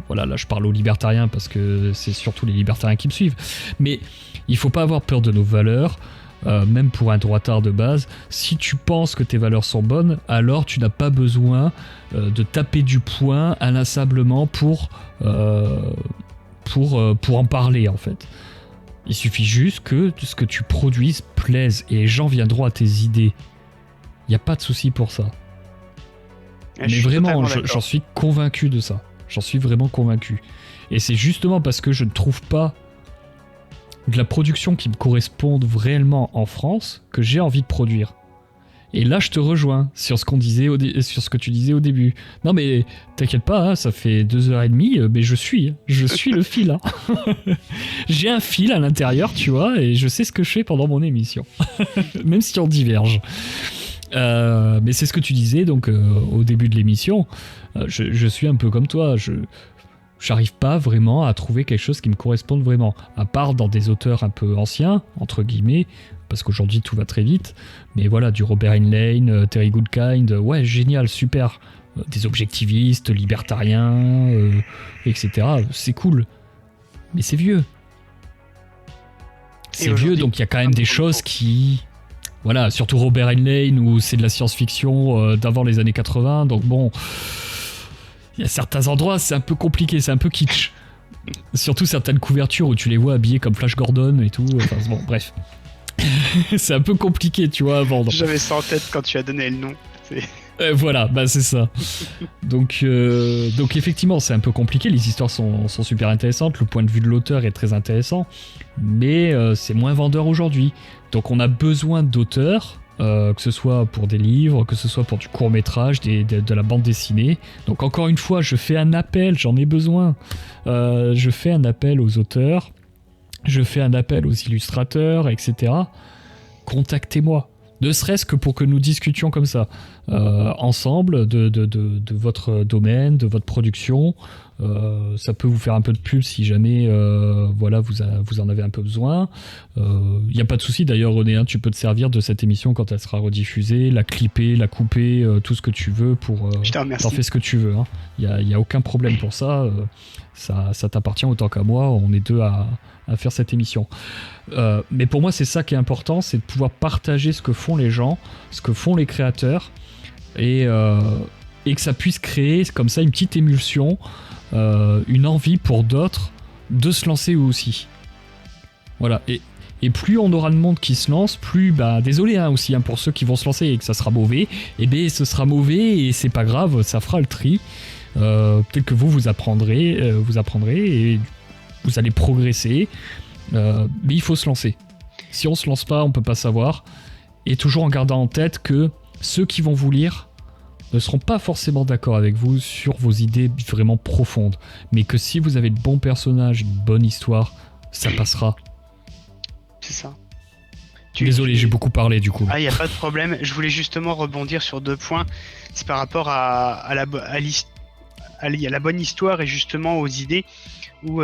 voilà, là je parle aux libertariens parce que c'est surtout les libertariens qui me suivent, mais il faut pas avoir peur de nos valeurs, même pour un droitard de base, si tu penses que tes valeurs sont bonnes, alors tu n'as pas besoin de taper du poing inlassablement pour en parler en fait. Il suffit juste que ce que tu produises plaise et les gens viendront à tes idées. Il n'y a pas de souci pour ça. Mais vraiment, j'en suis convaincu de ça. J'en suis vraiment convaincu. Et c'est justement parce que je ne trouve pas de la production qui me corresponde réellement en France que j'ai envie de produire. Et là, je te rejoins sur ce sur ce que tu disais au début. Non mais t'inquiète pas, hein, ça fait 2h30, mais je suis le fil. Hein. J'ai un fil à l'intérieur, tu vois, et je sais ce que je fais pendant mon émission. Même si on diverge. Mais c'est ce que tu disais donc au début de l'émission. Je suis un peu comme toi. J'arrive pas vraiment à trouver quelque chose qui me corresponde vraiment. À part dans des auteurs un peu anciens, entre guillemets, parce qu'aujourd'hui tout va très vite. Mais voilà, du Robert Heinlein, Terry Goodkind, ouais, génial, super. Des objectivistes, libertariens, etc. C'est cool. Mais c'est vieux. C'est vieux, donc il y a quand même des choses qui... Voilà, surtout Robert Heinlein, où c'est de la science-fiction d'avant les années 80, donc bon... Il y a certains endroits, c'est un peu compliqué, c'est un peu kitsch. Surtout certaines couvertures où tu les vois habillés comme Flash Gordon et tout, enfin bon, bref. C'est un peu compliqué, tu vois, à vendre. J'avais ça en tête quand tu as donné le nom. Voilà, bah c'est ça. Donc effectivement, c'est un peu compliqué, les histoires sont super intéressantes, le point de vue de l'auteur est très intéressant, mais c'est moins vendeur aujourd'hui. Donc on a besoin d'auteurs, que ce soit pour des livres, que ce soit pour du court-métrage, de la bande dessinée. Donc encore une fois, je fais un appel, j'en ai besoin. Je fais un appel aux auteurs, je fais un appel aux illustrateurs, etc. Contactez-moi. Ne serait-ce que pour que nous discutions comme ça, ensemble, de votre domaine, de votre production. Ça peut vous faire un peu de pub si jamais voilà, vous en avez un peu besoin. Il n'y a pas de souci d'ailleurs, René, hein, tu peux te servir de cette émission quand elle sera rediffusée, la clipper, la couper, tout ce que tu veux. T'en fais ce que tu veux. Il n'y a aucun problème pour ça. Ça t'appartient autant qu'à moi, on est deux à faire cette émission. Mais pour moi, c'est ça qui est important, c'est de pouvoir partager ce que font les gens, ce que font les créateurs, et que ça puisse créer comme ça une petite émulsion, une envie pour d'autres de se lancer eux aussi. Voilà, et plus on aura de monde qui se lance, plus, désolé aussi pour ceux qui vont se lancer et que ça sera mauvais, ce sera mauvais et c'est pas grave, ça fera le tri. Peut-être que vous apprendrez et vous allez progresser, mais il faut se lancer. Si on se lance pas, on peut pas savoir, et toujours en gardant en tête que ceux qui vont vous lire ne seront pas forcément d'accord avec vous sur vos idées vraiment profondes, mais que si vous avez de bons personnages, une bonne histoire, ça passera. C'est ça. Désolé, j'ai beaucoup parlé du coup. Ah, il n'y a pas de problème. Je voulais justement rebondir sur 2 points. C'est par rapport à la bonne histoire et justement aux idées, où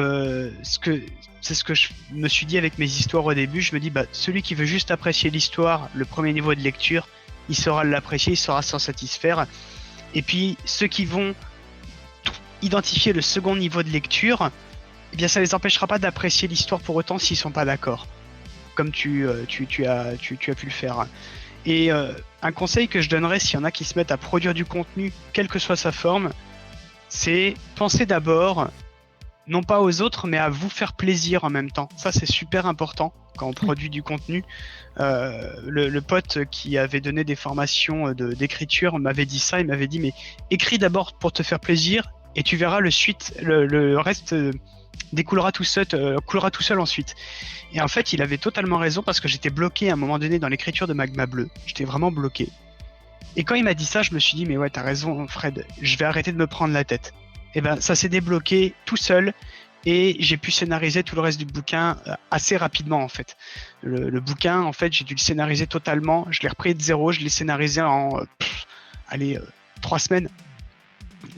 c'est ce que je me suis dit avec mes histoires au début. Je me dis, celui qui veut juste apprécier l'histoire, le premier niveau de lecture, il saura l'apprécier, il saura s'en satisfaire. Et puis ceux qui vont identifier le second niveau de lecture, eh bien ça les empêchera pas d'apprécier l'histoire pour autant s'ils sont pas d'accord, comme tu as pu le faire. Et un conseil que je donnerais s'il y en a qui se mettent à produire du contenu, quelle que soit sa forme, c'est penser d'abord non pas aux autres, mais à vous faire plaisir en même temps. Ça, c'est super important quand on produit du contenu. Le pote qui avait donné des formations d'écriture m'avait dit ça. Il m'avait dit, mais écris d'abord pour te faire plaisir et tu verras le reste découlera tout seul, coulera tout seul ensuite. Et en fait, il avait totalement raison, parce que j'étais bloqué à un moment donné dans l'écriture de Magma Bleu. J'étais vraiment bloqué. Et quand il m'a dit ça, je me suis dit, mais ouais, t'as raison, Fred, je vais arrêter de me prendre la tête. Et ça s'est débloqué tout seul, et j'ai pu scénariser tout le reste du bouquin assez rapidement en fait. Le bouquin, en fait, j'ai dû le scénariser totalement. Je l'ai repris de zéro, je l'ai scénarisé en 3 semaines.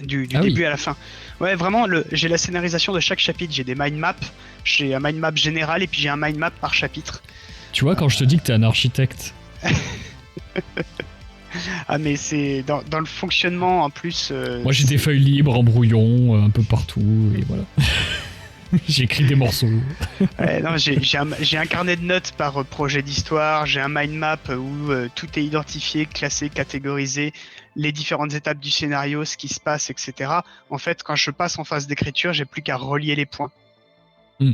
Du début à la fin. Ouais, vraiment, j'ai la scénarisation de chaque chapitre. J'ai des mind maps, j'ai un mind map général et puis j'ai un mind map par chapitre. Tu vois, quand je te dis que t'es un architecte. Ah, mais c'est dans le fonctionnement en plus. Moi j'ai des feuilles libres en brouillon un peu partout et voilà. J'écris des morceaux. Ouais, non, j'ai un carnet de notes par projet d'histoire, j'ai un mind map où tout est identifié, classé, catégorisé, les différentes étapes du scénario, ce qui se passe, etc. En fait, quand je passe en phase d'écriture, j'ai plus qu'à relier les points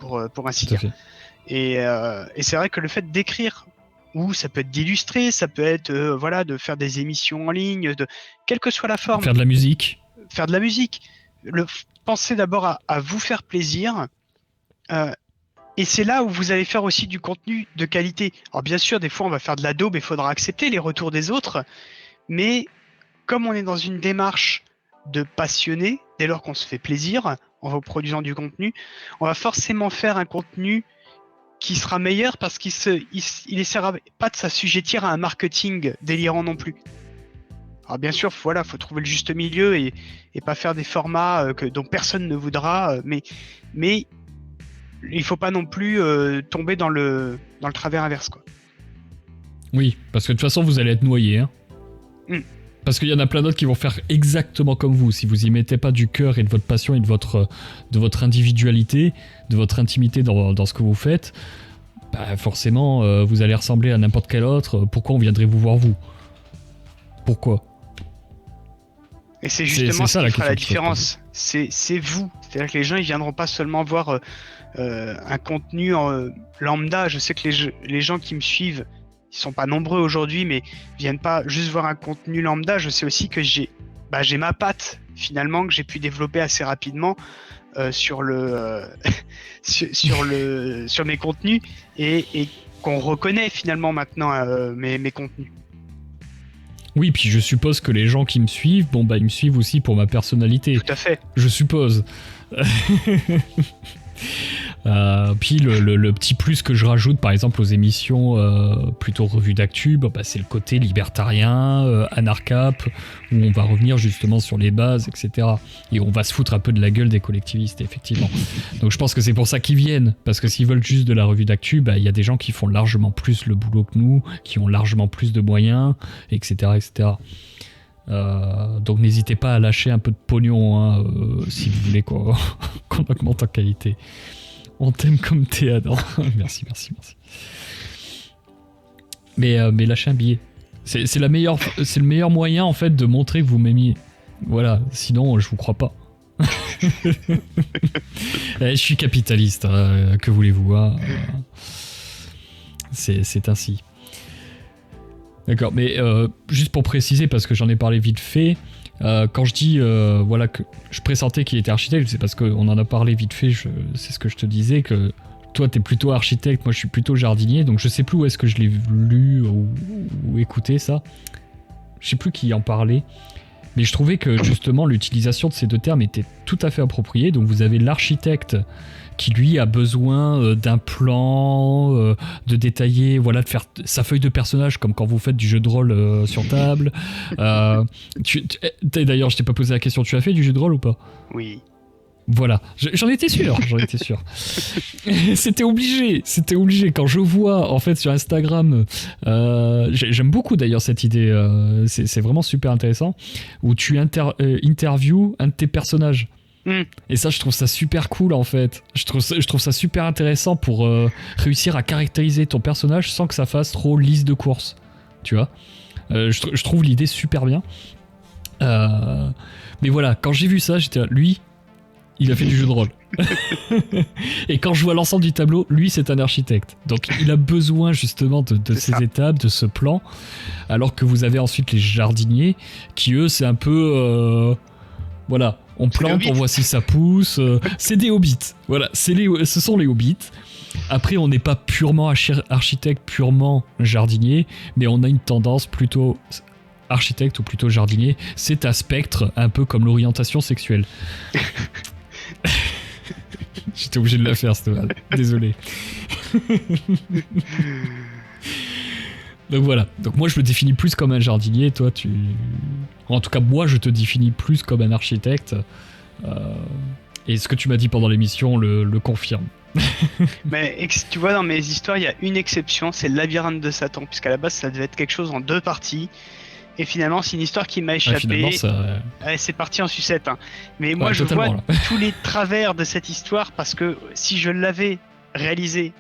pour ainsi Tout à dire. fait. Et c'est vrai que le fait d'écrire, ou ça peut être d'illustrer, ça peut être voilà, de faire des émissions en ligne, quelle que soit la forme, Faire de la musique. faire de la musique, pensez d'abord à vous faire plaisir. Et c'est là où vous allez faire aussi du contenu de qualité. Alors bien sûr, des fois on va faire de la daube et il faudra accepter les retours des autres, mais comme on est dans une démarche de passionné, dès lors qu'on se fait plaisir en vous produisant du contenu, on va forcément faire un contenu qui sera meilleur parce qu'il essaiera pas de s'assujettir à un marketing délirant non plus. Alors bien sûr, voilà, faut trouver le juste milieu et pas faire des formats dont personne ne voudra, mais il faut pas non plus tomber dans le travers inverse, quoi. Oui, parce que de toute façon, vous allez être noyé. Hein. Parce qu'il y en a plein d'autres qui vont faire exactement comme vous. Si vous y mettez pas du cœur et de votre passion et de votre individualité, de votre intimité dans ce que vous faites, bah forcément, vous allez ressembler à n'importe quel autre. Pourquoi on viendrait vous voir, vous ? Pourquoi ? Et c'est justement ça, ce la qui fera la question qu'il faut différence. C'est vous. C'est-à-dire que les gens, ils viendront pas seulement voir un contenu lambda. Je sais que les gens qui me suivent, ils sont pas nombreux aujourd'hui, mais viennent pas juste voir un contenu lambda. Je sais aussi que j'ai ma patte finalement que j'ai pu développer assez rapidement sur mes contenus et qu'on reconnaît finalement maintenant mes contenus. Oui, puis je suppose que les gens qui me suivent, ils me suivent aussi pour ma personnalité. Tout à fait. Je suppose. Puis le petit plus que je rajoute par exemple aux émissions plutôt revues d'actu, c'est le côté libertarien, anarcap, où on va revenir justement sur les bases, etc. Et on va se foutre un peu de la gueule des collectivistes, effectivement. Donc je pense que c'est pour ça qu'ils viennent, parce que s'ils veulent juste de la revue d'actu, il y a des gens qui font largement plus le boulot que nous, qui ont largement plus de moyens, etc. etc. Donc n'hésitez pas à lâcher un peu de pognon si vous voulez qu'on augmente en qualité. On t'aime comme t'es, Adam. merci. Mais lâchez un billet. C'est le meilleur moyen en fait de montrer que vous m'aimiez. Voilà, sinon je vous crois pas. Je suis capitaliste, que voulez-vous, hein. C'est ainsi. D'accord, mais juste pour préciser, parce que j'en ai parlé vite fait, quand je dis que je pressentais qu'il était architecte, c'est parce qu'on en a parlé vite fait, c'est ce que je te disais, que toi t'es plutôt architecte, moi je suis plutôt jardinier, donc je sais plus où est-ce que je l'ai lu ou écouté ça. Je sais plus qui en parlait, mais je trouvais que justement l'utilisation de ces deux termes était tout à fait appropriée. Donc vous avez l'architecte qui lui a besoin d'un plan, de détailler, de faire sa feuille de personnage comme quand vous faites du jeu de rôle sur table. D'ailleurs, je t'ai pas posé la question, tu as fait du jeu de rôle ou pas ? Oui. Voilà, j'en étais sûr. C'était obligé. Quand je vois en fait sur Instagram, j'aime beaucoup d'ailleurs cette idée, c'est vraiment super intéressant, où tu interviews un de tes personnages. Et ça, je trouve ça super cool en fait. Je trouve ça super intéressant pour réussir à caractériser ton personnage sans que ça fasse trop liste de course. Tu vois, je trouve l'idée super bien. Mais voilà, quand j'ai vu ça, j'étais là, lui, il a fait du jeu de rôle. Et quand je vois l'ensemble du tableau, lui, c'est un architecte. Donc il a besoin justement de ces étapes, de ce plan. Alors que vous avez ensuite les jardiniers qui, eux, c'est un peu... voilà. On plante, on voit si ça pousse. C'est des hobbits. Voilà, ce sont les hobbits. Après, on n'est pas purement architecte, purement jardinier, mais on a une tendance plutôt architecte ou plutôt jardinier. C'est un spectre, un peu comme l'orientation sexuelle. J'étais obligé de la faire, cette vanne. Désolé. Donc voilà. Donc moi, je me définis plus comme un jardinier. Toi, en tout cas, moi, je te définis plus comme un architecte. Et ce que tu m'as dit pendant l'émission le confirme. Mais tu vois, dans mes histoires, il y a une exception, c'est le labyrinthe de Satan, puisqu'à la base, ça devait être quelque chose en 2 parties. Et finalement, c'est une histoire qui m'a Ouais, échappé. finalement, ça... Ouais, c'est parti en sucette. Hein. Mais moi, Ouais, je totalement, vois là. tous les travers de cette histoire parce que si je l'avais réalisée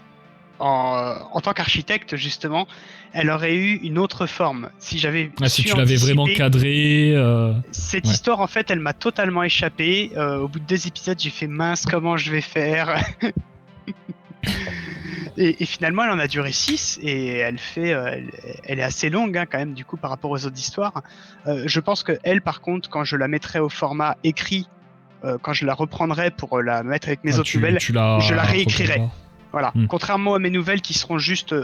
en tant qu'architecte, justement, elle aurait eu une autre forme. Si j'avais Ah, si su tu l'avais vraiment anticiper, cadré... cette ouais. histoire, en fait, elle m'a totalement échappé. Au bout de 2 épisodes, j'ai fait mince, comment je vais faire et finalement, elle en a duré 6 et elle est assez longue hein, quand même, du coup, par rapport aux autres histoires. Je pense que elle, par contre, quand je la mettrai au format écrit, quand je la reprendrai pour la mettre avec mes Ah, autres nouvelles, tu la je la réécrirai. reprendras. Voilà. Hmm. Contrairement à mes nouvelles qui seront juste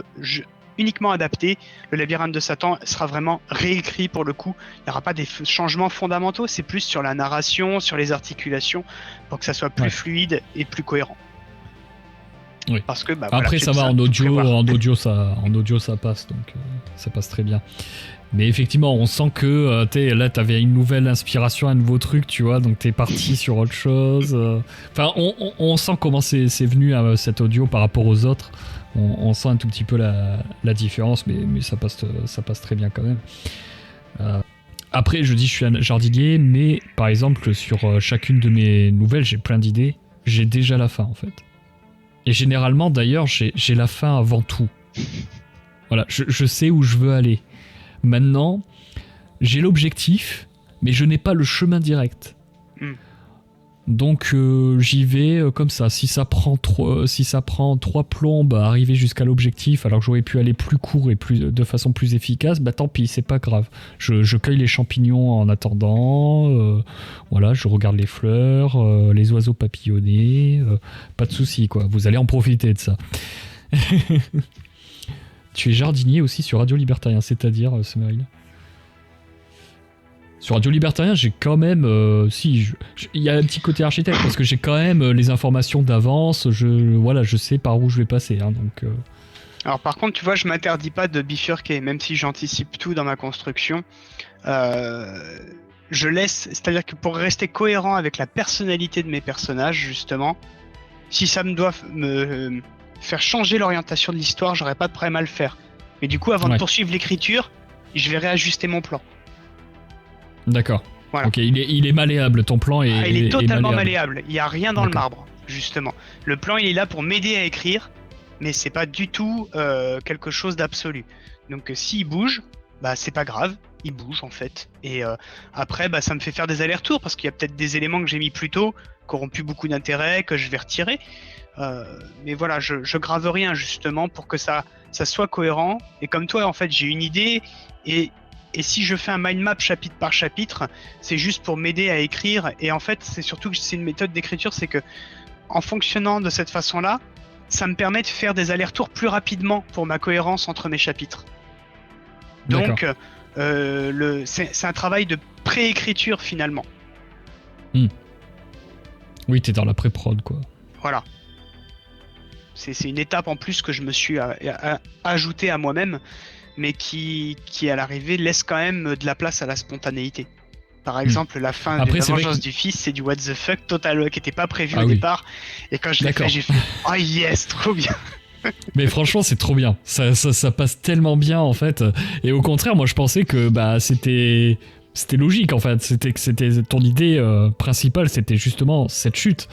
uniquement adaptées, le labyrinthe de Satan sera vraiment réécrit pour le coup. Il n'y aura pas des changements fondamentaux, c'est plus sur la narration, sur les articulations, pour que ça soit plus Ouais. fluide et plus cohérent. Oui. Parce que bah, Après, voilà, ça j'ai va besoin en de tout prévoir. audio ça passe, donc ça passe très bien. Mais effectivement, on sent que là, t'avais une nouvelle inspiration, un nouveau truc, tu vois, donc t'es parti sur autre chose. Enfin, on sent comment c'est venu cet audio par rapport aux autres. On sent un tout petit peu la différence, mais ça passe très bien quand même. Après, je dis je suis un jardinier, mais par exemple, sur chacune de mes nouvelles, j'ai plein d'idées. J'ai déjà la fin, en fait. Et généralement, d'ailleurs, j'ai la fin avant tout. Voilà, je sais où je veux aller. Maintenant, j'ai l'objectif, mais je n'ai pas le chemin direct. Donc j'y vais comme ça. Si ça prend 3 plombes à arriver jusqu'à l'objectif, alors que j'aurais pu aller plus court et de façon plus efficace, bah tant pis, c'est pas grave. Je cueille les champignons en attendant. Voilà, je regarde les fleurs, les oiseaux papillonnés. Pas de souci, quoi. Vous allez en profiter de ça. Tu es jardinier aussi sur Radio Libertarien, c'est-à-dire, Semeril? Sur Radio Libertarien, j'ai quand même... il y a un petit côté architecte, parce que j'ai quand même les informations d'avance, je sais par où je vais passer. Hein, donc, Alors par contre, tu vois, je m'interdis pas de bifurquer, même si j'anticipe tout dans ma construction. Je laisse... C'est-à-dire que pour rester cohérent avec la personnalité de mes personnages, justement, si ça me doit me faire changer l'orientation de l'histoire, j'aurais pas de problème à le faire. Mais du coup, avant de poursuivre l'écriture, je vais réajuster mon plan. D'accord. Voilà. Ok, il est malléable, ton plan est il est totalement malléable. malléable. Il n'y a rien dans le marbre, justement. Le plan, il est là pour m'aider à écrire, mais c'est pas du tout quelque chose d'absolu. Donc s'il bouge, bah c'est pas grave, il bouge en fait. Et après, bah ça me fait faire des allers-retours parce qu'il y a peut-être des éléments que j'ai mis plus tôt qui auront plus beaucoup d'intérêt, que je vais retirer. Mais voilà, je grave rien justement pour que ça soit cohérent. Et comme toi, en fait, j'ai une idée et si je fais un mind map chapitre par chapitre, c'est juste pour m'aider à écrire. Et en fait, c'est surtout que c'est une méthode d'écriture, c'est que en fonctionnant de cette façon-là, ça me permet de faire des allers-retours plus rapidement pour ma cohérence entre mes chapitres. Donc, c'est un travail de pré-écriture finalement. Oui, t'es dans la pré-prod, quoi. Voilà. C'est une étape en plus que je me suis ajouté à moi-même, mais qui à l'arrivée laisse quand même de la place à la spontanéité. Par exemple, la fin de la vengeance du fils, c'est du what the fuck total qui n'était pas prévu au départ. Et quand je l'ai fait, j'ai fait oh yes, trop bien. Mais franchement, c'est trop bien. Ça passe tellement bien en fait. Et au contraire, moi je pensais que c'était logique en fait. C'était ton idée principale, c'était justement cette chute.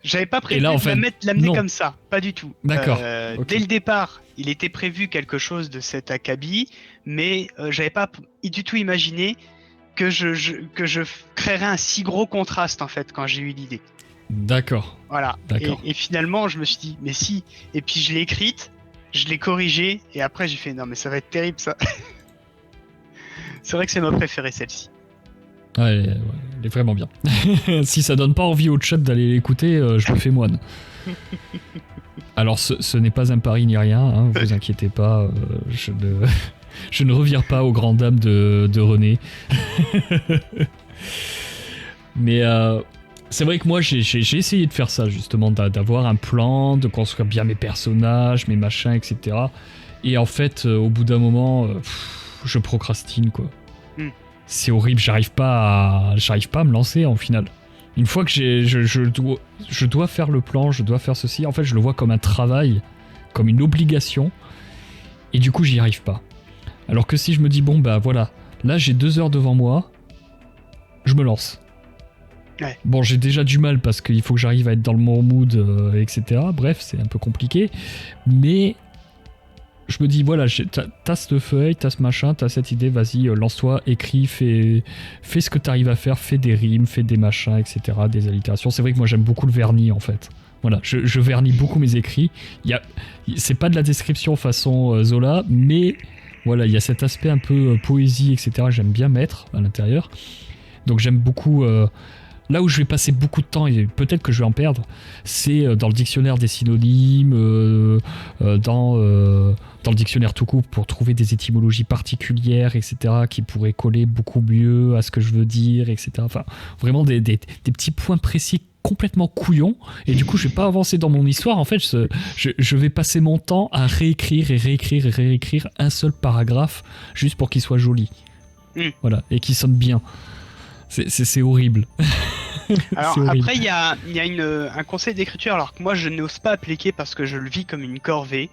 J'avais pas prévu de l'amener comme ça, pas du tout. D'accord. Dès le départ, il était prévu quelque chose de cet acabit, mais j'avais pas du tout imaginé que je créerais un si gros contraste en fait quand j'ai eu l'idée. D'accord. Voilà. Et finalement, je me suis dit, mais si. Et puis je l'ai écrite, je l'ai corrigée, et après j'ai fait, non mais ça va être terrible ça. C'est vrai que c'est ma préférée celle-ci. Ouais, elle est vraiment bien. Si ça donne pas envie au chat d'aller l'écouter, je me fais moine. Alors ce n'est pas un pari ni rien, hein, vous inquiétez pas, je ne revire pas aux grandes dames de René. Mais c'est vrai que moi j'ai essayé de faire ça justement, d'avoir un plan, de construire bien mes personnages, mes machins, etc. Et en fait, au bout d'un moment, je procrastine quoi. C'est horrible, j'arrive pas à me lancer en final. Une fois que je dois faire le plan, je dois faire ceci, en fait je le vois comme un travail, comme une obligation, et du coup j'y arrive pas. Alors que si je me dis, bon bah voilà, là j'ai 2 heures devant moi, je me lance. Ouais. Bon, j'ai déjà du mal parce qu'il faut que j'arrive à être dans le bon mood, etc. Bref, c'est un peu compliqué. Mais je me dis, voilà, t'as cette feuille, t'as ce machin, t'as cette idée, vas-y, lance-toi, écris, fais ce que t'arrives à faire, fais des rimes, fais des machins, etc., des allitérations. C'est vrai que moi j'aime beaucoup le vernis en fait. Voilà, je vernis beaucoup mes écrits. C'est pas de la description façon Zola, mais voilà, il y a cet aspect un peu poésie, etc. J'aime bien mettre à l'intérieur. Donc j'aime beaucoup. Là où je vais passer beaucoup de temps, et peut-être que je vais en perdre, c'est dans le dictionnaire des synonymes, dans le dictionnaire tout court, pour trouver des étymologies particulières, etc., qui pourraient coller beaucoup mieux à ce que je veux dire, etc. Enfin, vraiment des petits points précis complètement couillons, et du coup je vais pas avancer dans mon histoire. En fait, je vais passer mon temps à réécrire un seul paragraphe juste pour qu'il soit joli. Voilà, et qu'il sonne bien. C'est horrible. Alors C'est horrible. après, il y a un conseil d'écriture, alors que moi je n'ose pas appliquer parce que je le vis comme une corvée,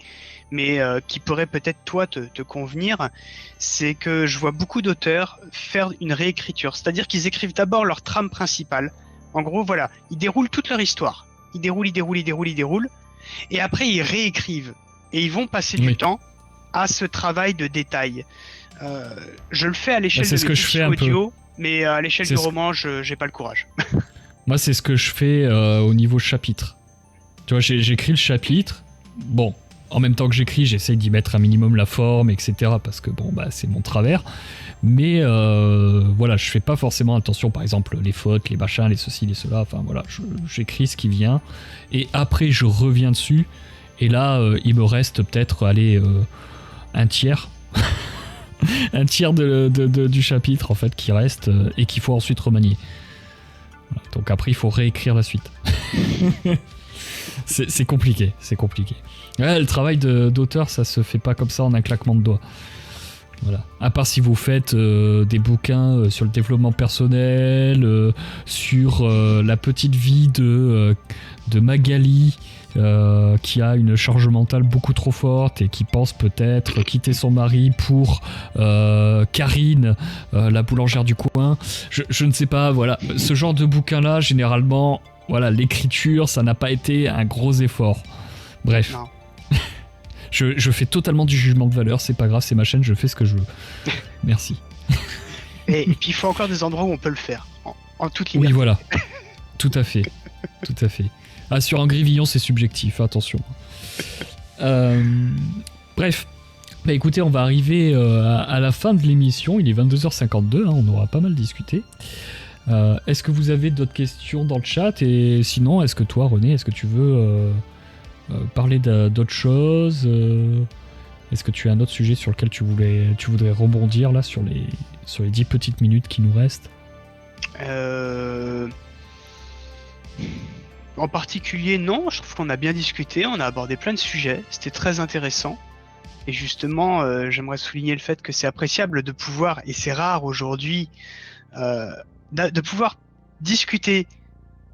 mais qui pourrait peut-être toi te convenir. C'est que je vois beaucoup d'auteurs faire une réécriture, c'est-à-dire qu'ils écrivent d'abord leur trame principale. En gros, voilà, ils déroulent toute leur histoire. Ils déroulent, et après ils réécrivent. Et ils vont passer du temps à ce travail de détail. Je le fais à l'échelle de mes fichiers audio. Mais à l'échelle du roman, j'ai pas le courage. Moi, c'est ce que je fais au niveau chapitre. Tu vois, j'écris le chapitre. Bon, en même temps que j'écris, j'essaye d'y mettre un minimum la forme, etc. Parce que bon, bah, c'est mon travers. Mais voilà, je fais pas forcément attention, par exemple, les fautes, les machins, les ceci, les cela. Enfin voilà, j'écris ce qui vient. Et après, je reviens dessus. Et là, il me reste peut-être, un tiers. Un tiers du chapitre en fait qui reste et qu'il faut ensuite remanier. Voilà, donc après il faut réécrire la suite. c'est compliqué. Ouais, le travail d'auteur, ça se fait pas comme ça en un claquement de doigts. Voilà. À part si vous faites des bouquins sur le développement personnel, sur la petite vie de Magali, qui a une charge mentale beaucoup trop forte et qui pense peut-être quitter son mari pour Karine, la boulangère du coin. Je ne sais pas, voilà. Ce genre de bouquin-là, généralement, voilà, l'écriture, ça n'a pas été un gros effort. Bref. Non. Je fais totalement du jugement de valeur, c'est pas grave, c'est ma chaîne, je fais ce que je veux. Merci. Et puis il faut encore des endroits où on peut le faire, en toute liberté. Oui, voilà. Tout à fait. Ah, sur un grivillon, c'est subjectif, attention. Bref. Bah écoutez, on va arriver à la fin de l'émission, il est 22h52, on aura pas mal discuté. Est-ce que vous avez d'autres questions dans le chat? Et sinon, est-ce que toi, René, est-ce que tu veux parler d'autres choses? Est-ce que tu as un autre sujet sur lequel tu voudrais rebondir là sur les 10 petites minutes qui nous restent? En particulier, non, je trouve qu'on a bien discuté, on a abordé plein de sujets, c'était très intéressant. Et justement, j'aimerais souligner le fait que c'est appréciable de pouvoir, et c'est rare aujourd'hui, de pouvoir discuter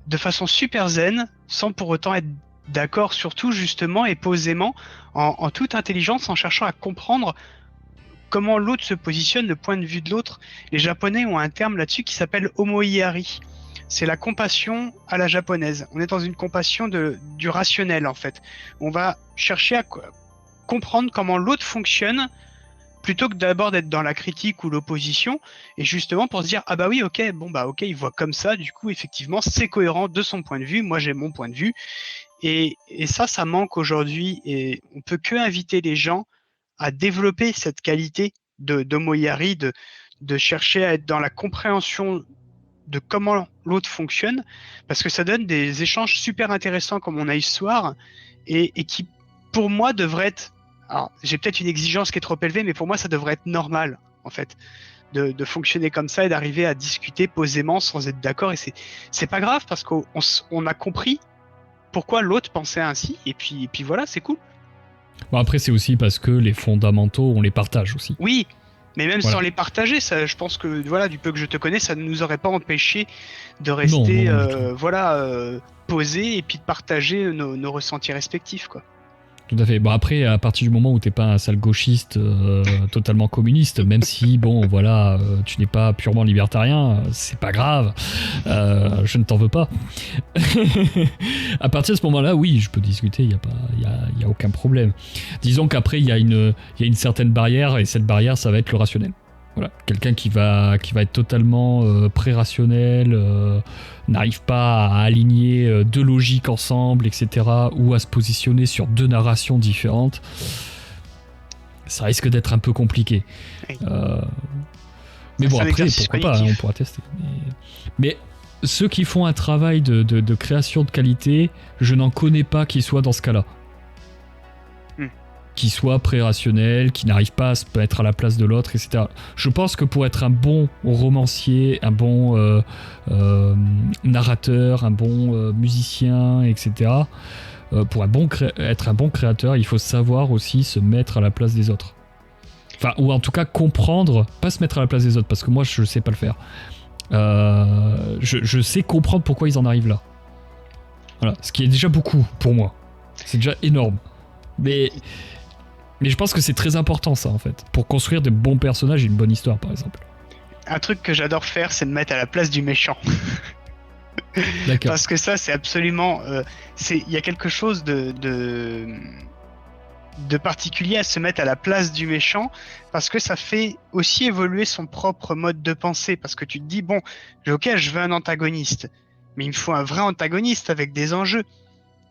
de façon super zen, sans pour autant être d'accord, surtout justement et posément, en toute intelligence, en cherchant à comprendre comment l'autre se positionne, le point de vue de l'autre. Les Japonais ont un terme là-dessus qui s'appelle omoiari. C'est la compassion à la japonaise. On est dans une compassion du rationnel en fait. On va chercher à comprendre comment l'autre fonctionne plutôt que d'abord d'être dans la critique ou l'opposition, et justement pour se dire ah bah oui ok, bon bah ok, il voit comme ça, du coup effectivement c'est cohérent de son point de vue, moi j'ai mon point de vue, et ça manque aujourd'hui, et on peut que inviter les gens à développer cette qualité d'homoiari, de chercher à être dans la compréhension de comment l'autre fonctionne, parce que ça donne des échanges super intéressants comme on a eu ce soir, et qui pour moi devrait être, alors j'ai peut-être une exigence qui est trop élevée, mais pour moi ça devrait être normal en fait de fonctionner comme ça et d'arriver à discuter posément sans être d'accord, et c'est pas grave parce qu'on a compris pourquoi l'autre pensait ainsi, et puis voilà, c'est cool. Bon, après c'est aussi parce que les fondamentaux on les partage aussi. Oui, mais même voilà. sans les partager, ça, je pense que voilà, du peu que je te connais, ça ne nous aurait pas empêché de rester non, posé et puis de partager nos ressentis respectifs quoi. Tout à fait. Bon, après, à partir du moment où t'es pas un sale gauchiste totalement communiste, même si, bon, voilà, tu n'es pas purement libertarien, c'est pas grave. Je ne t'en veux pas. À partir de ce moment-là, oui, je peux discuter, il y a aucun problème. Disons qu'après, il y a une certaine barrière, et cette barrière, ça va être le rationnel. Voilà, quelqu'un qui va être totalement pré-rationnel, n'arrive pas à aligner deux logiques ensemble, etc., ou à se positionner sur deux narrations différentes, ça risque d'être un peu compliqué. Oui. Mais bon, après, exercice pourquoi pas, hein, on pourra tester. Mais ceux qui font un travail de création de qualité, je n'en connais pas qui soient dans ce cas-là. Qui soit pré-rationnel, qui n'arrive pas à se mettre à la place de l'autre, etc. Je pense que pour être un bon romancier, un bon narrateur, un bon musicien, etc., pour être un bon créateur, il faut savoir aussi se mettre à la place des autres. Enfin, ou en tout cas comprendre, pas se mettre à la place des autres, parce que moi je sais pas le faire. Je sais comprendre pourquoi ils en arrivent là. Voilà, ce qui est déjà beaucoup pour moi. C'est déjà énorme. Mais je pense que c'est très important ça en fait, pour construire des bons personnages et une bonne histoire par exemple. Un truc que j'adore faire, c'est de mettre à la place du méchant. D'accord. Parce que ça, c'est absolument... il y a quelque chose de particulier à se mettre à la place du méchant, parce que ça fait aussi évoluer son propre mode de pensée, parce que tu te dis, bon, ok, je veux un antagoniste, mais il me faut un vrai antagoniste avec des enjeux.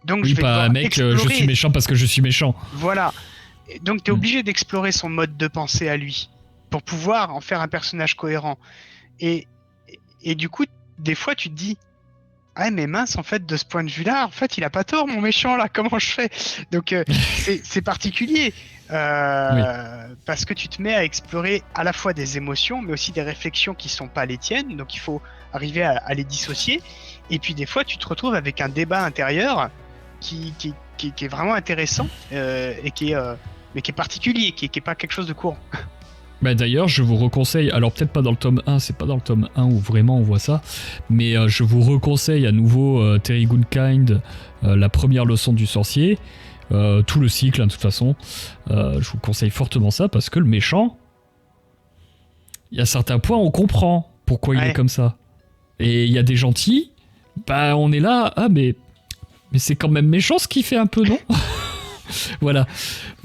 Donc oui, je vais pas un mec, explorer... je suis méchant parce que je suis méchant. Voilà. Donc t'es obligé d'explorer son mode de pensée à lui pour pouvoir en faire un personnage cohérent. Et du coup, des fois tu te dis, ah mais mince, en fait, de ce point de vue-là, en fait, il a pas tort, mon méchant là. Comment je fais? Donc c'est particulier parce que tu te mets à explorer à la fois des émotions, mais aussi des réflexions qui sont pas les tiennes. Donc il faut arriver à les dissocier. Et puis des fois, tu te retrouves avec un débat intérieur qui est vraiment intéressant et qui est particulier, qui est pas quelque chose de courant. Bah d'ailleurs, je vous reconseille, alors peut-être pas dans le tome 1, c'est pas dans le tome 1 où vraiment on voit ça, mais je vous reconseille à nouveau Terry Goodkind, la première leçon du sorcier, tout le cycle hein, de toute façon. Je vous conseille fortement ça parce que le méchant, il y a certains points on comprend pourquoi il est comme ça. Et il y a des gentils, bah on est là, ah mais c'est quand même méchant ce qu'il fait un peu, non? Voilà.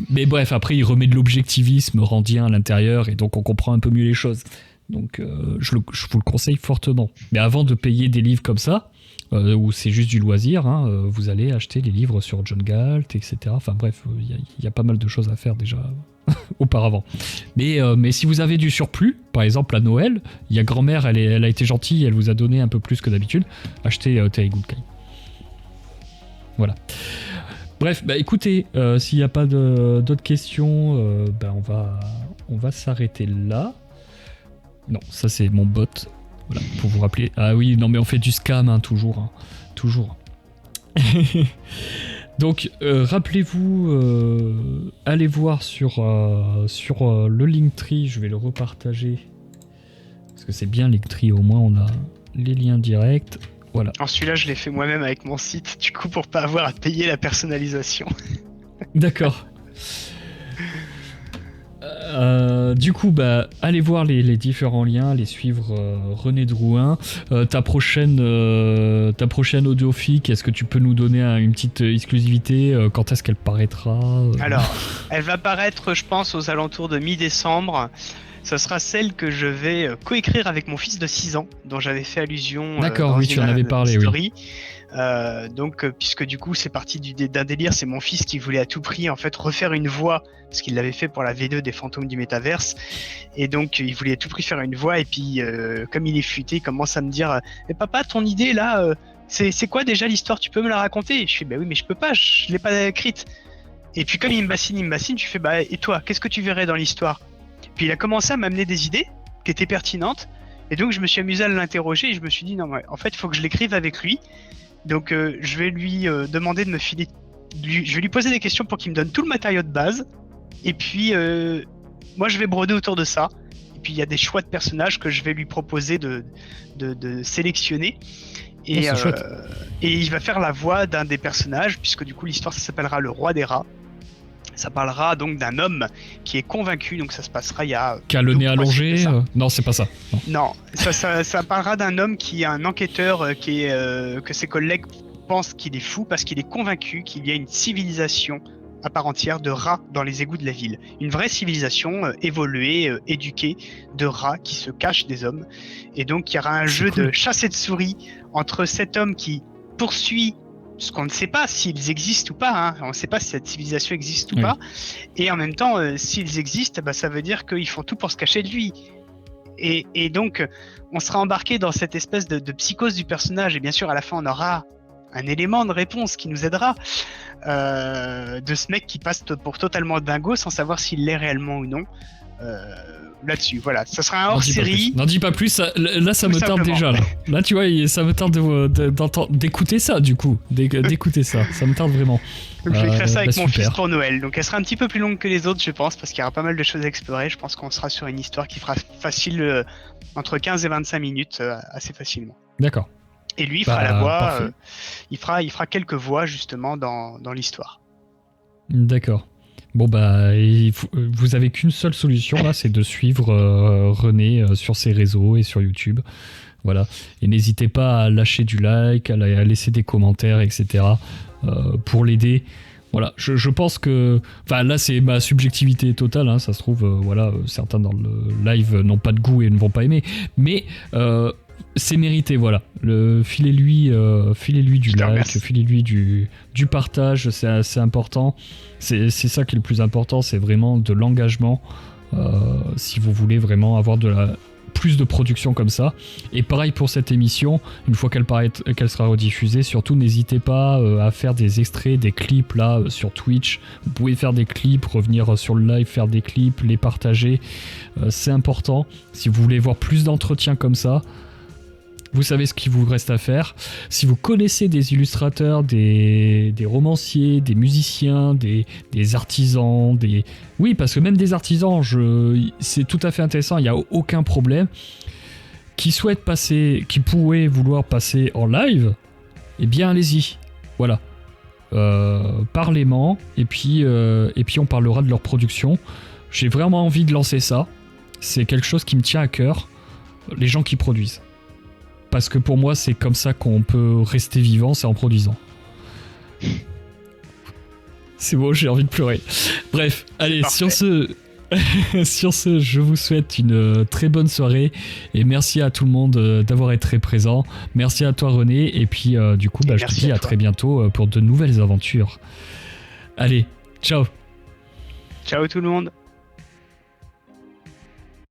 Mais bref, après il remet de l'objectivisme randien à l'intérieur et donc on comprend un peu mieux les choses. Donc je vous le conseille fortement. Mais avant de payer des livres comme ça, où c'est juste du loisir, hein, vous allez acheter les livres sur John Galt, etc. Enfin bref, il y a pas mal de choses à faire déjà auparavant. Mais si vous avez du surplus, par exemple à Noël, il y a grand-mère, elle a été gentille, elle vous a donné un peu plus que d'habitude, achetez Terry Goodkind. Voilà. Bref, bah écoutez, s'il n'y a pas d'autres questions, bah on va s'arrêter là. Non, ça c'est mon bot. Voilà, pour vous rappeler. Ah oui, non mais on fait du scam, hein, toujours. Hein, toujours. Donc, rappelez-vous, allez voir sur le Linktree, je vais le repartager. Parce que c'est bien Linktree, au moins on a les liens directs. Voilà. Alors celui-là, je l'ai fait moi-même avec mon site, du coup, pour pas avoir à payer la personnalisation. D'accord. Du coup, bah, allez voir les différents liens, les suivre René Drouin. Ta prochaine audiofic, est-ce que tu peux nous donner une petite exclusivité? Quand est-ce qu'elle paraîtra? Alors, elle va paraître, je pense, aux alentours de mi-décembre. Ce sera celle que je vais coécrire avec mon fils de 6 ans, dont j'avais fait allusion. D'accord, oui, tu en avais parlé, story. Donc, puisque du coup, c'est parti d'un délire, c'est mon fils qui voulait à tout prix en fait refaire une voix, parce qu'il l'avait fait pour la V2 des Fantômes du Métaverse, et donc il voulait à tout prix faire une voix, et puis comme il est futé, il commence à me dire mais papa, ton idée là, c'est quoi déjà l'histoire? Tu peux me la raconter? Je fais bah oui, mais je peux pas, je l'ai pas écrite. Et puis comme il me bassine, je fais bah et toi, qu'est-ce que tu verrais dans l'histoire? Puis il a commencé à m'amener des idées qui étaient pertinentes, et donc je me suis amusé à l'interroger, et je me suis dit non, ouais, en fait il faut que je l'écrive avec lui. Donc je vais lui demander de me filer, je vais lui poser des questions pour qu'il me donne tout le matériau de base, et puis moi je vais broder autour de ça, et puis il y a des choix de personnages que je vais lui proposer de sélectionner, et il va faire la voix d'un des personnages, puisque du coup l'histoire ça s'appellera Le Roi des Rats. Ça parlera donc d'un homme qui est convaincu, donc ça se passera il y a... Qui a le nez 2 ou 3 siècles de allongé. ça. Non, c'est pas ça. Non. Non, ça parlera d'un homme qui est un enquêteur que ses collègues pensent qu'il est fou parce qu'il est convaincu qu'il y a une civilisation à part entière de rats dans les égouts de la ville. Une vraie civilisation évoluée, éduquée de rats qui se cachent des hommes. Et donc il y aura un jeu de chasse et de souris entre cet homme qui poursuit ce qu'on ne sait pas s'ils existent ou pas, hein. On ne sait pas si cette civilisation existe ou pas, et en même temps, s'ils existent, bah, ça veut dire qu'ils font tout pour se cacher de lui. Et donc, on sera embarqué dans cette espèce de psychose du personnage, et bien sûr, à la fin, on aura un élément de réponse qui nous aidera de ce mec qui passe pour totalement dingo sans savoir s'il l'est réellement ou non. Là-dessus, voilà, ça sera un hors-série. N'en dis pas plus, là ça me tarde déjà. Là tu vois, ça me tarde d'écouter ça du coup, d'écouter ça me tarde vraiment. Donc je vais écrire ça avec mon super. fils pour Noël, donc elle sera un petit peu plus longue que les autres je pense, parce qu'il y aura pas mal de choses à explorer. Je pense qu'on sera sur une histoire qui fera facile entre 15 et 25 minutes assez facilement. D'accord. Et lui il fera la voix, il fera quelques voix justement dans l'histoire. D'accord. Bon bah, vous avez qu'une seule solution là, c'est de suivre René sur ses réseaux et sur YouTube. Voilà. Et n'hésitez pas à lâcher du like, à laisser des commentaires, etc. Pour l'aider. Voilà. Je pense que, enfin là c'est ma subjectivité totale. Hein, ça se trouve, voilà, certains dans le live n'ont pas de goût et ne vont pas aimer. Mais c'est mérité, voilà. Filez-lui du like, filez-lui du partage, c'est important. C'est ça qui est le plus important, c'est vraiment de l'engagement. Si vous voulez vraiment avoir plus de production comme ça. Et pareil pour cette émission, une fois qu'elle sera rediffusée, surtout n'hésitez pas à faire des extraits, des clips là sur Twitch. Vous pouvez faire des clips, revenir sur le live, faire des clips, les partager. C'est important. Si vous voulez voir plus d'entretiens comme ça, vous savez ce qu'il vous reste à faire. Si vous connaissez des illustrateurs, des romanciers, des musiciens, des artisans, oui, parce que même des artisans, c'est tout à fait intéressant, il n'y a aucun problème. Qui pourraient vouloir passer en live, eh bien allez-y. Voilà. Parlez-moi, et puis on parlera de leur production. J'ai vraiment envie de lancer ça. C'est quelque chose qui me tient à cœur, les gens qui produisent. Parce que pour moi, c'est comme ça qu'on peut rester vivant, c'est en produisant. C'est bon, j'ai envie de pleurer. Bref, allez, sur ce, je vous souhaite une très bonne soirée et merci à tout le monde d'avoir été très présent. Merci à toi René et puis du coup, je te dis à très bientôt pour de nouvelles aventures. Allez, ciao. Ciao tout le monde.